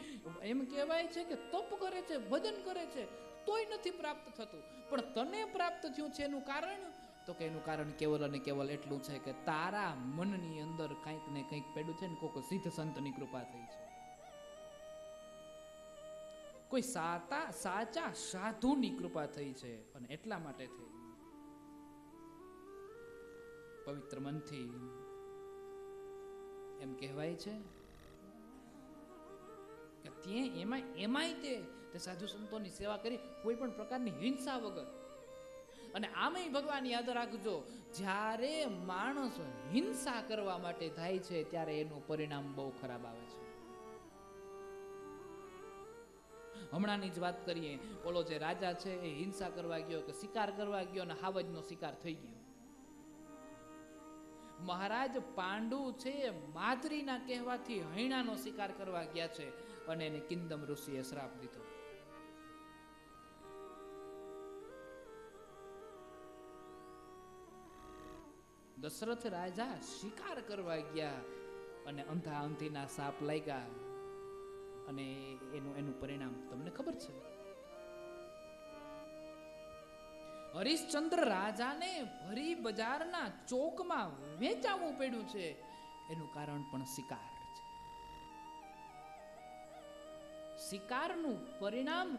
એમ કહેવાય છે કે તપ કરે છે, ભજન કરે છે, તોય નથી પ્રાપ્ત થતું. પણ તને પ્રાપ્ત થયું છે એનું કારણ તો કે એનું કારણ કેવલ અને કેવલ એટલું છે કે તારા મનની અંદર કંઈક ને કંઈક પડ્યું છે ને કોઈ સિદ્ધ સંતની કૃપા થઈ છે, કોઈ સાચા સાધુની કૃપા થઈ છે. અને એટલા માટે થઈ પવિત્ર મનથી એમ કહેવાય છે કે ત્યાં એમાંય તે સાધુ સંતોની સેવા કરી કોઈ પણ પ્રકારની હિંસા વગર. અને આમેય ભગવાન યાદ રાખજો, જ્યારે માણસ હિંસા કરવા માટે થાય છે ત્યારે એનું પરિણામ બહુ ખરાબ આવે છે. હમણાંની જ વાત કરીએ, ઓલો જે રાજા છે એ હિંસા કરવા ગયો કે શિકાર કરવા ગયો અને હાવજનો શિકાર થઈ ગયો. મહારાજ પાંડુ છે માધરીના કહેવાથી હૈણાનો શિકાર કરવા ગયા છે અને એને કિંદમ ઋષિએ શ્રાપ દીધો. દશરથ રાજા શિકાર કરવા ગયા અને અંધા અંધીના સાપ લાગ્યા અને એનું પરિણામ તમને ખબર છે. હરિશ્ચંદ્ર રાજાને ભરી બજારના ચોકમાં વેચાવું પડ્યું છે, એનું કારણ પણ શિકાર છે. શિકારનું પરિણામ,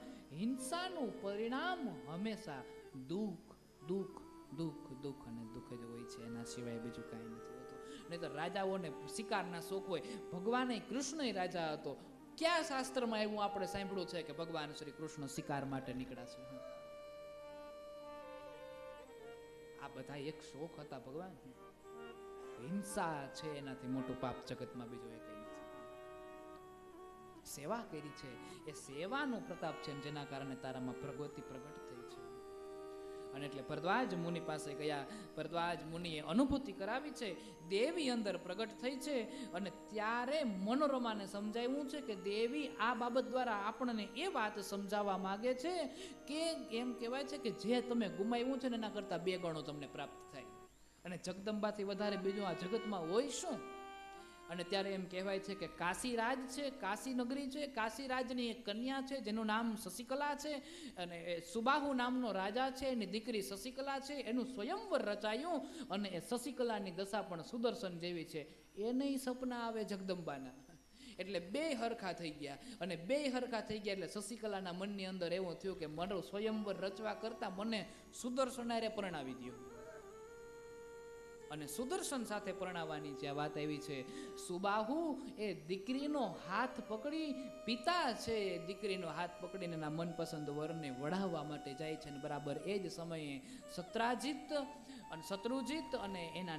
હિંસાનું પરિણામ હંમેશા દુઃખ દુઃખ દુઃખ દુઃખ અને દુઃખ જ હોય છે, એના સિવાય બીજું કાંઈ નથી હોતું. નહીં તો રાજાઓને શિકારના શોખ હોય. ભગવાન કૃષ્ણ રાજા હતો. ક્યાં શાસ્ત્રમાં એવું આપણે સાંભળ્યું છે કે ભગવાન શ્રી કૃષ્ણ શિકાર માટે નીકળ્યા છે? આ બધા એક શોખ હતા ભગવાન. હિંસા છે એનાથી મોટું પાપ જગતમાં બીજું એ કઈ નથી. સેવા કરી છે એ સેવાનો પ્રતાપ છે, જેના કારણે તારામાં ભગવતી પ્રગટ થઈ છે. અને એટલે ભરદ્વાજ મુનિ પાસે ગયા. ભરદ્વાજ મુનિએ અનુભૂતિ કરાવી છે, દેવી અંદર પ્રગટ થઈ છે. અને ત્યારે મનોરમાને સમજાવ્યું છે કે દેવી આ બાબત દ્વારા આપણને એ વાત સમજાવવા માંગે છે કે એમ કહેવાય છે કે જે તમે ગુમાવ્યું છે ને એના કરતાં 2 ગણો તમને પ્રાપ્ત થાય. અને જગદંબાથી વધારે બીજું આ જગતમાં હોય શું? અને ત્યારે એમ કહેવાય છે કે કાશીરાજ છે, કાશી નગરી છે, કાશીરાજની એક કન્યા છે જેનું નામ શશિકલા છે. અને સુબાહુ નામનો રાજા છે, એની દીકરી શશિકલા છે. એનું સ્વયંવર રચાયું અને એ શશિકલાની દશા પણ સુદર્શન જેવી છે. એને સપના આવે જગદંબાના. એટલે 2 હરખા થઈ ગયા. અને 2 હરખા થઈ ગયા એટલે શશિકલાના મનની અંદર એવું થયું કે મારો સ્વયંવર રચવા કરતા મને સુદર્શન હારે પરણાવી દો. અને સુદર્શન સાથે પરણાવવાની જે વાત આવી છે, સુબાહુ એ દીકરીનો હાથ પકડી, પિતા છે દીકરીનો હાથ પકડીને એના મનપસંદ વરને વઢાવવા માટે જાય છે. અને બરાબર એ જ સમયે શત્રુજીત અને એના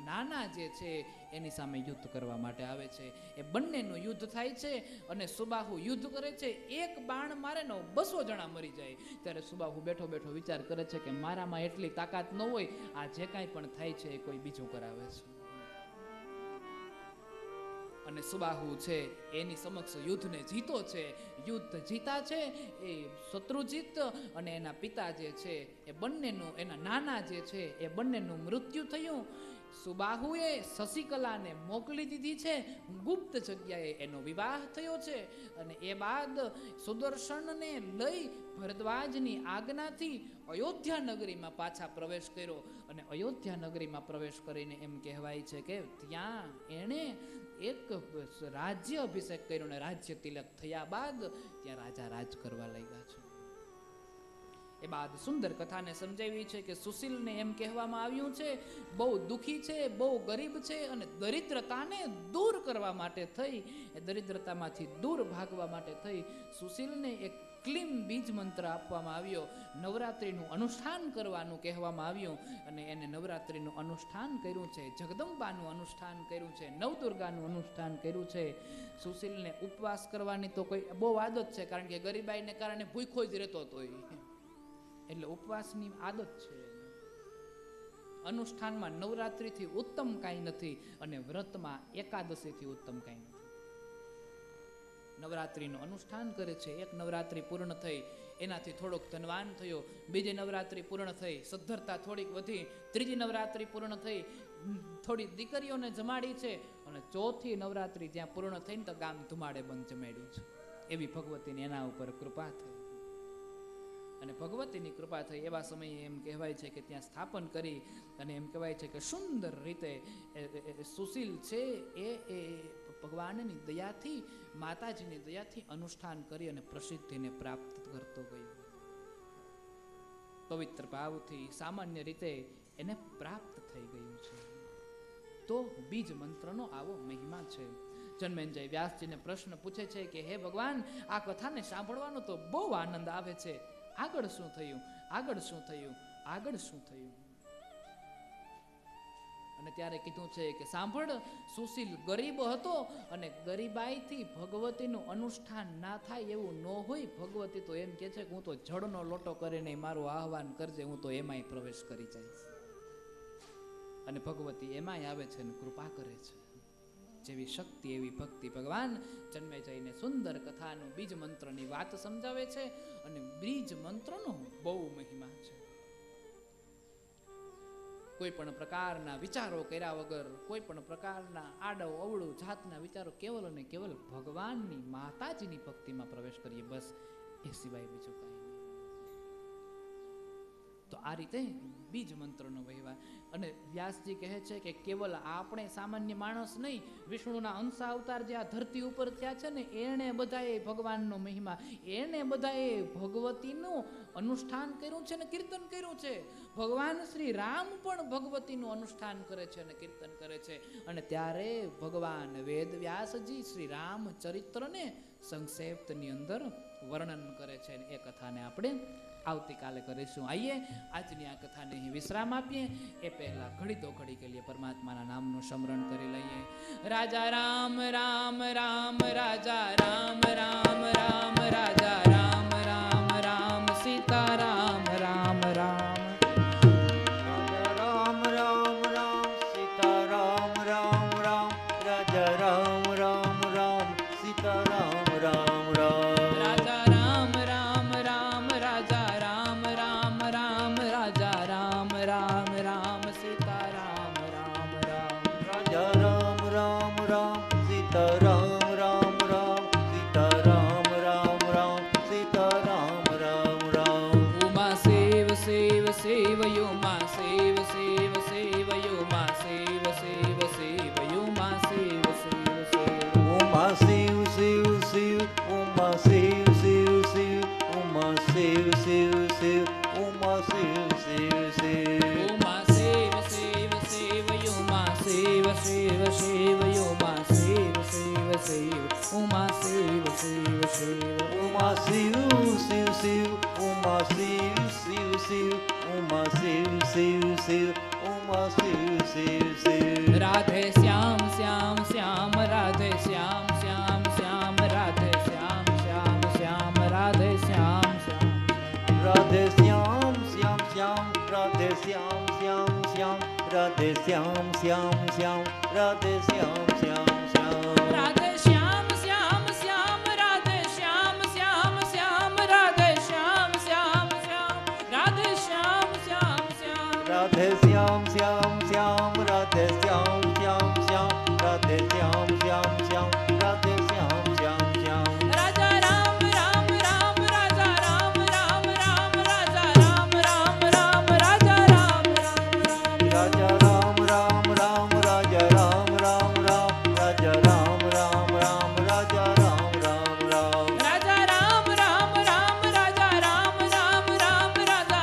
નાના જે છે એની સામે યુદ્ધ કરવા માટે આવે છે. એ બંનેનું યુદ્ધ થાય છે અને સુબાહુ યુદ્ધ કરે છે. એક બાણ મારે ને 200 જણા મરી જાય. ત્યારે સુબાહુ બેઠો બેઠો વિચાર કરે છે કે મારામાં એટલી તાકાત ન હોય, આ જે કાંઈ પણ થાય છે એ કોઈ બીજું કરાવે છે. અને સુબાહુ છે એની સમક્ષ યુદ્ધને જીતો છે. યુદ્ધ જીતા છે એ શત્રુજીત અને એના પિતા જે છે એ બંનેનું, એના નાના જે છે એ બંનેનું મૃત્યુ થયું. સુબાહુએ શશિકલાને મોકલી દીધી છે. ગુપ્ત જગ્યાએ એનો વિવાહ થયો છે. અને એ બાદ સુદર્શનને લઈ ભરદ્વાજની આજ્ઞાથી અયોધ્યા નગરીમાં પાછા પ્રવેશ કર્યો. અને અયોધ્યા નગરીમાં પ્રવેશ કરીને એમ કહેવાય છે કે ત્યાં એણે એક રાજ્ય અભિષેક કર્યો અને રાજ્ય તિલક થયા બાદ ત્યાં રાજા રાજ કરવા લાગ્યા છે. એ બાદ સુંદર કથાને સમજાવી છે કે સુશીલને એમ કહેવામાં આવ્યું છે બહુ દુઃખી છે, બહુ ગરીબ છે અને દરિદ્રતાને દૂર કરવા માટે થઈ, એ દરિદ્રતામાંથી દૂર ભાગવા માટે થઈ સુશીલને એક ક્લીમ બીજ મંત્ર આપવામાં આવ્યો. નવરાત્રિનું અનુષ્ઠાન કરવાનું કહેવામાં આવ્યું અને એને નવરાત્રિનું અનુષ્ઠાન કર્યું છે. જગદંબાનું અનુષ્ઠાન કર્યું છે. નવદુર્ગાનું અનુષ્ઠાન કર્યું છે. સુશીલને ઉપવાસ કરવાની તો કોઈ બહુ આદત છે, કારણ કે ગરીબાઈને કારણે ભૂખ્યો જ રહેતો હતો, એટલે ઉપવાસની આદત છે. અનુષ્ઠાનમાં નવરાત્રિથી ઉત્તમ કાંઈ નથી અને વ્રતમાં એકાદશીથી ઉત્તમ કાંઈ નથી. નવરાત્રિનું અનુષ્ઠાન કરે છે. એક નવરાત્રિ પૂર્ણ થઈ, એનાથી થોડોક ધનવાન થયો. બીજી નવરાત્રિ પૂર્ણ થઈ, સદ્ધરતા થોડીક વધી. ત્રીજી નવરાત્રિ પૂર્ણ થઈ, થોડી દીકરીઓને જમાડી છે. અને ચોથી નવરાત્રિ જ્યાં પૂર્ણ થઈને તો ગામ ધુમાડે બંધ જમાડ્યું છે. એવી ભગવતીની એના ઉપર કૃપા થઈ. અને ભગવતીની કૃપા થઈ એવા સમયે એમ કહેવાય છે કે ત્યાં સ્થાપન કરી અને એમ કહેવાય છે કે સુંદર રીતે સુશીલ છે એ ભગવાનની દયાથી, માતાજીની દયાથી અનુષ્ઠાન કરી અને પ્રસિદ્ધિને પ્રાપ્ત કરતો ગયો. પવિત્ર ભાવથી સામાન્ય રીતે એને પ્રાપ્ત થઈ ગયું છે. તો બીજ મંત્રનો આવો મહિમા છે. જન્મેજય વ્યાસજીને પ્રશ્ન પૂછે છે કે હે ભગવાન, આ કથાને સાંભળવાનો તો બહુ આનંદ આવે છે. આગળ શું થયું? આગળ શું થયું? આગળ શું થયું? અને ત્યારે કીધું છે કે સાંભળ, સુશીલ ગરીબ હતો અને ગરીબાઈથી ભગવતીનું અનુષ્ઠાન ના થાય એવું ન હોય. ભગવતી તો એમ કે છે કે હું તો જળનો લોટો કરીને મારું આહવાન કરજે, હું તો એમાંય પ્રવેશ કરી જઈશ. અને ભગવતી એમાંય આવે છે અને કૃપા કરે છે. જેવી શક્તિ એવી ભક્તિ. ભગવાન જન્મેજયને સુંદર કથાનું બીજ મંત્રની વાત સમજાવે છે અને બીજ મંત્રનો બહુ મહિમા છે. કોઈ પણ પ્રકારના વિચારો કર્યા વગર, કોઈ પણ પ્રકારના આડવ અવળું જાતના વિચારો, કેવલ અને કેવલ ભગવાનની, માતાજીની ભક્તિમાં પ્રવેશ કરીએ, બસ એ સિવાય બીજું કાંઈ નહીં. તો આ રીતે બીજ મંત્રનો વહેવાર. અને વ્યાસજી કહે છે કે કેવલ આપણે સામાન્ય માણસ નહીં, વિષ્ણુના અંશ અવતાર જે આ ધરતી ઉપર થયા છે ને, એણે બધાએ ભગવાનનો મહિમા, એણે બધાએ ભગવતીનું અનુષ્ઠાન કર્યું છે ને કીર્તન કર્યું છે. ભગવાન શ્રી રામ પણ ભગવતીનું અનુષ્ઠાન કરે છે અને કીર્તન કરે છે. અને ત્યારે ભગવાન વેદ વ્યાસજી શ્રી રામ ચરિત્રને સંક્ષેપ્તની અંદર વર્ણન કરે છે. એ કથાને આપણે આવતીકાલે કરીશું. આઈએ આજની આ કથાને અહીં વિશ્રામ આપીએ. એ પહેલા ઘડી દો ઘડી કે લીએ પરમાત્માના નામનું સ્મરણ કરી લઈએ. રાજા રામ રામ રામ, રાજા રામ રામ રામ, રાજા રામ રામ રામ, સીતા રામ રામ રામ. રામ રામ રામ, સીતા રામ રામ રામ, રાજા રામ રામ રામ, સીતા રામ રામ રામ. રાજા રામ રામ રામ, રાજા રામ રામ રામ, રાજા રામ રામ રામ, સીતા રામ રામ રામ. રાજા રામ રામ રામ, સીતા રામ રામ રામ, સીતા રામ રામ રામ, સીતા રામ રામ રામ. ઉમા શિવ શિવ શિવ, યુમા શિવ શિવ શિવ, યુમા શિવ શિવ શિવ, યુમા શિવ શિવ શિવ. ઉમા શિવ શિવ શિવ, ઉમા શિવ શિવ શિવ, ઉમા શિવ શિવ શિવ, ઉમા શિવ શિવ શિવ. ઉમા શિવ શિવ શિવ, યુમા શિવ શિવ શિવ, યુમા શિવ શિવ શિવ, ઉમા શિવ શિવ શિવ. ઉમા શિવ શિવ શિવ, ઉમા શિવ શિવ શિવ, ઉમા શિવ શિવ શિવ, ઉમા ઉમા શિવ શિવ શિવ રાધે શ્યામ શ્યામ શ્યામ રાધે શ્યામ શ્યામ શ્યામ રાધે શ્યામ શ્યામ શ્યામ રાધે શ્યામ શ્યામ રાધે શ્યામ શ્યામ શ્યામ રાધે શ્યામ શ્યામ શ્યામ રાધે શ્યામ શ્યામ શ્યામ રાધે શ્યામ શ્યામ શ્યામ રાધે શ્યામ શ્યામ શ્યામ રાધે શ્યામ શ્યામ શ્યામ રાધે શ્યામ શ્યામ શ્યામ રાધે શ્યામ શ્યામ શ્યામ રાધે શ્યામ શ્યામ શ્યામ રાધે શ્યામ શ્યામ શ્યામ રાધે શ્યામ શ્યામ શ્યામ રાધે શ્યામ શ્યામ શ્યામ રાજા રામ રામ રામ રાજા રામ રામ રામ રાજા રામ રામ રામ રાજા રામ રામ રામ રાજા રામ રામ રામ રાજા રામ રામ રામ રાજા રામ રામ રામ રાજા રામ રામ રામ રાજા રામ રામ રામ રાજા રામ રામ રામ રાજા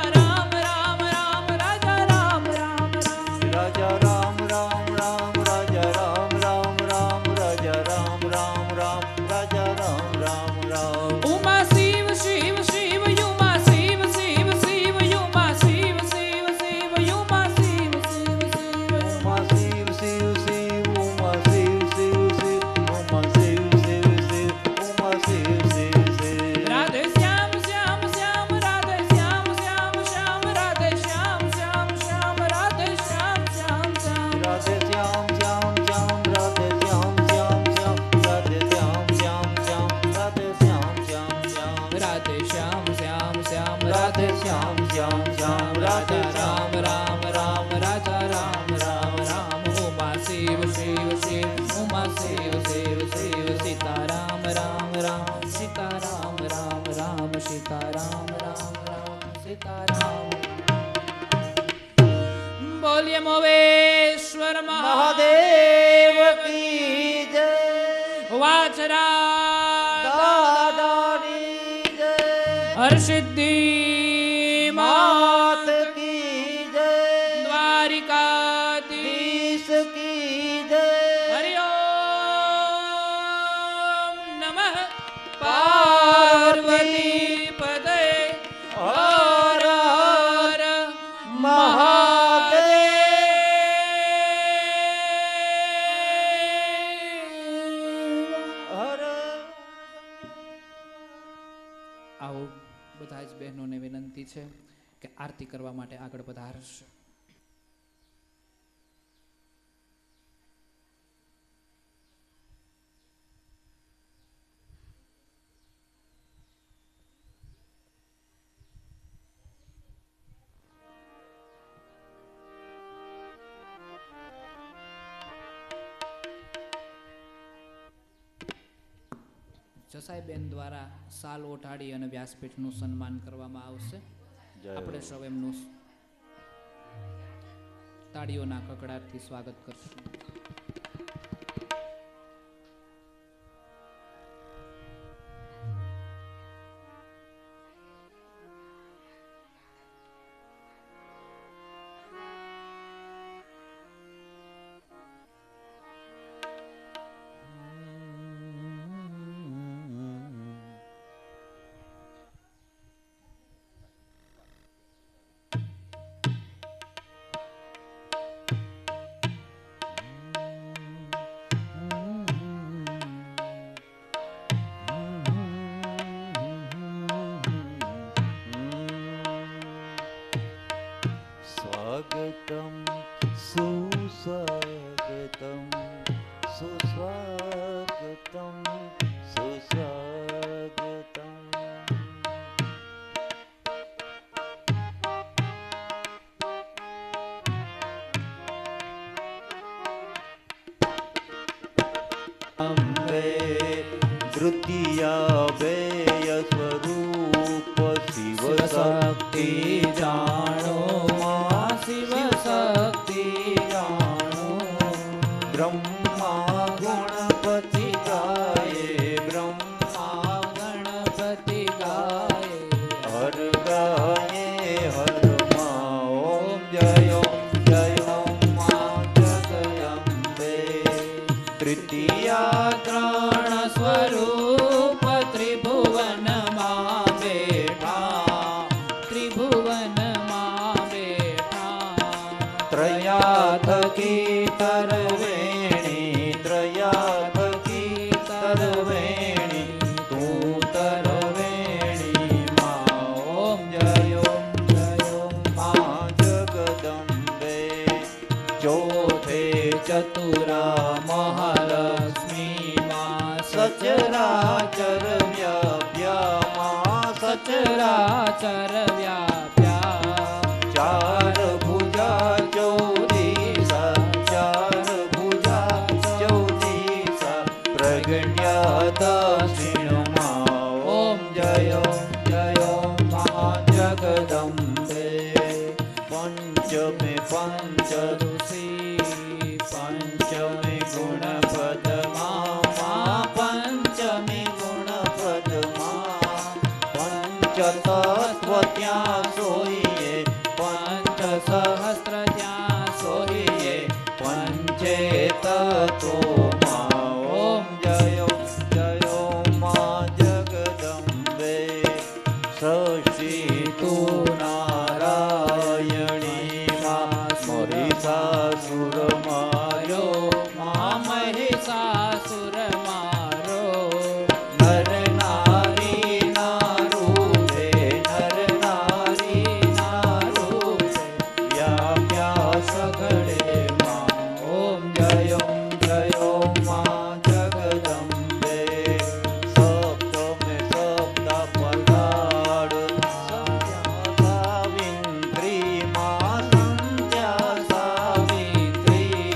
રામ રામ રામ રાજા રામ રામ રામ રાજા રામ રામ રામ રાજા રામ રામ રામ રાજા રામ રામ રામ રાજા રામ રામ રામ ઉમા શિવ શિવ શિવ યુમા શિવ શિવ શિવ યુમા શિવ શિવ શિવ યુમા શિવ શિવ શિવ ઉમા શિવ શિવ શિવ ઉમા શિવ શિવ શિવ ઉમા શિવ શિવ શિવ ઉમા શિવ શિવ શિવ રાધે શ્યામ શ્યામ શ્યામ રાધે શ્યામ શ્યામ શ્યામ રાધે શ્યામ શ્યામ શ્યામ રાધે શ્યામ શ્યામ શ્યામ રાધે શ્યામ શ્યામ શ્યામ રાધે શ્યામ શ્યામ શ્યામ રાધે શ્યામ શ્યામ શ્યામ રાધે શ્યામ શ્યામ શ્યામ રાધે શ્યામ શ્યામ શ્યામ રાધે શ્યામ શ્યામ શ્યામ રાધે રામ રામ રામ રાજા રામ રામ રામ ઉમા શિવ શિવ શિવ ઉમા શિવ શિવ શિવ સીતારામ રામ રામ સીતારામ રામ રામ સીતારામ રામ રામ સીતારામ બોલીએ મોવેશ્વર મહાદેવ કી જય વાચરા દાદાની જય હરસિદ્ધિ માત કી જય દ્વારિકાધીશ ઈશ કી જય હરિ ઓમ નમઃ પાર્વતી પદે હર હર મહાદેવ હર આવો બધા જ બહેનોને વિનંતી છે કે આરતી કરવા માટે આગળ પધારશે. જસાઈબેન દ્વારા સાલ ઓઢાડી અને વ્યાસપીઠનું સન્માન કરવામાં આવશે. આપણે સૌ એમનું તાળીઓના કકડાટથી સ્વાગત કરશું. स्वागतं सुस्वागतं सुस्वागतं सुस्वागतं अम्बे तृतीयाभेय स्वरूप शिव शक्ति जानो શિવ શક્તિ જાણો ब्रह्मा गणपति गाये ब्रह्मा ગણપતિ ગાય हर गाये हर माँ ओम जय माँ जगदम्बे तृतीया ત્રણ સ્વરૂપ ત્રિભુવનમાં બેઠા ત્રિભુવનમાં થકી તરવેણી ત્રયા થકી તરવેણી તું તરવેણી માં ઓમ જય માં જગદંબે ચોથે ચતુરા મહાલક્ષ્મી માં સચરાચર વ્યાપ્યા સચરાચર વ્યાપ્યા ચાર ભુજા ચૌદીસા ચાર ભુજા ચૌદીસા પ્રગટ્યા દક્ષિણમાં ઓમ જય માં જગદંબે પંચમે પંચદુષી પંચમે ગુણપદમાં પંચમે ગુણપદમાં પંચતત્વ ત્યાં સોઈએ પંચ સહસ્ત્ર ત્યાં સોઈએ પંચે તત્વોમાં ઓમ જય માં જગદંબે શશી તું નારાયણી માં મહિષાસુર માર્યો માં મહિષાસુર મારો નર નારી ના રૂપે નર નારી ના રૂપે વ્યાપ્યા સઘળે માં ઓમ જય માં જગદંબે સપ્તમે સપ્તા પલાડ સાવિત્રી માં સંધ્યા સાવિત્રી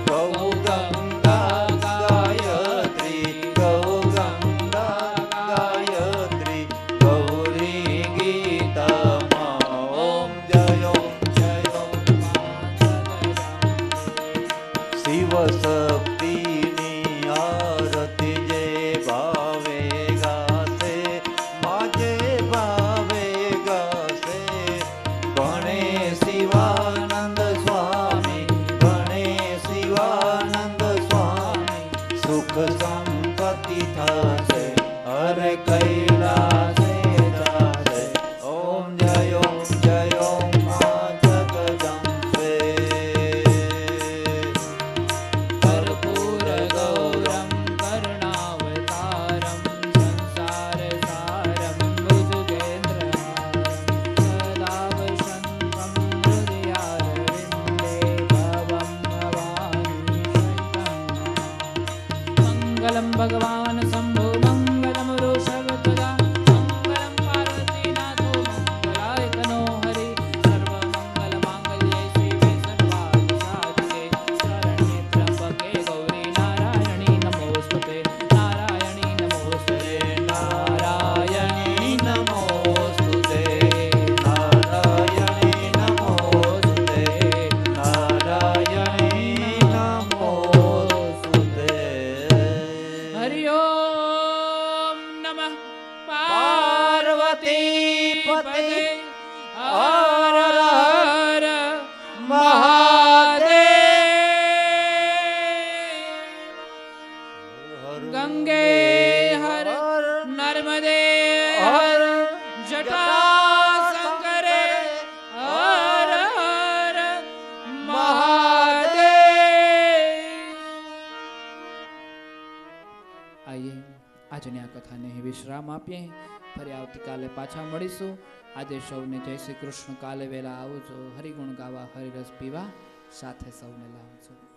ગૌ ગંગા ગાયત્રી ગૌ ગંગા ગાયત્રી ગૌરી ગીતામાં ઓમ જય શિવ શક્તિની આરતી જે ભાવે ગાશે માજે ભાવે ગાશે ગણેશ શિવાનંદ સ્વામી ગણેશ શિવાનંદ સ્વામી સુખ સંપત્તિ થશે હરે કૈલાસે થશે ઓમ જય માં જગદંબે કર્પૂર ગૌરમ કરુણાવતારમ સંસાર સારમ ભુજગેન્દ્રહારમ સદા વસંતમ હૃદયારવિંદે ભવમ ભવાની શૈતમ મંગલમ ભગવાન શંભો મંગલમ વૃષભધજા મંગલમ પાર્વતીનાથો મંગલાય તનો હરિ સર્વમંગલ માંગલ્યે શિવે સર્વાર્થ સાધિકે શરણ્યે ત્ર્યંબકે ગૌરી નારાયણી નમોસ્તુતે નારાયણી નમોસ્તુતે નારાયણી નમોસ્તુતે નારાયણી નમોસ્તુતે નારાયણી નમોસ્તુતે હરિ ઓમ નમઃ પાર્વતી પતે હર હર મહાદેવ ગંગે હર નર્મદે હર જટા શંકરે હર હર મહાદેવ આઈએ આજની આ કથાને વિશ્રામ આપીએ ફરી આવતીકાલે પાછા મળીશું આજે સૌને જય શ્રી કૃષ્ણ કાલે વહેલા આવજો હરિગુણ ગાવા હરિરસ પીવા સાથે સૌને લાવજો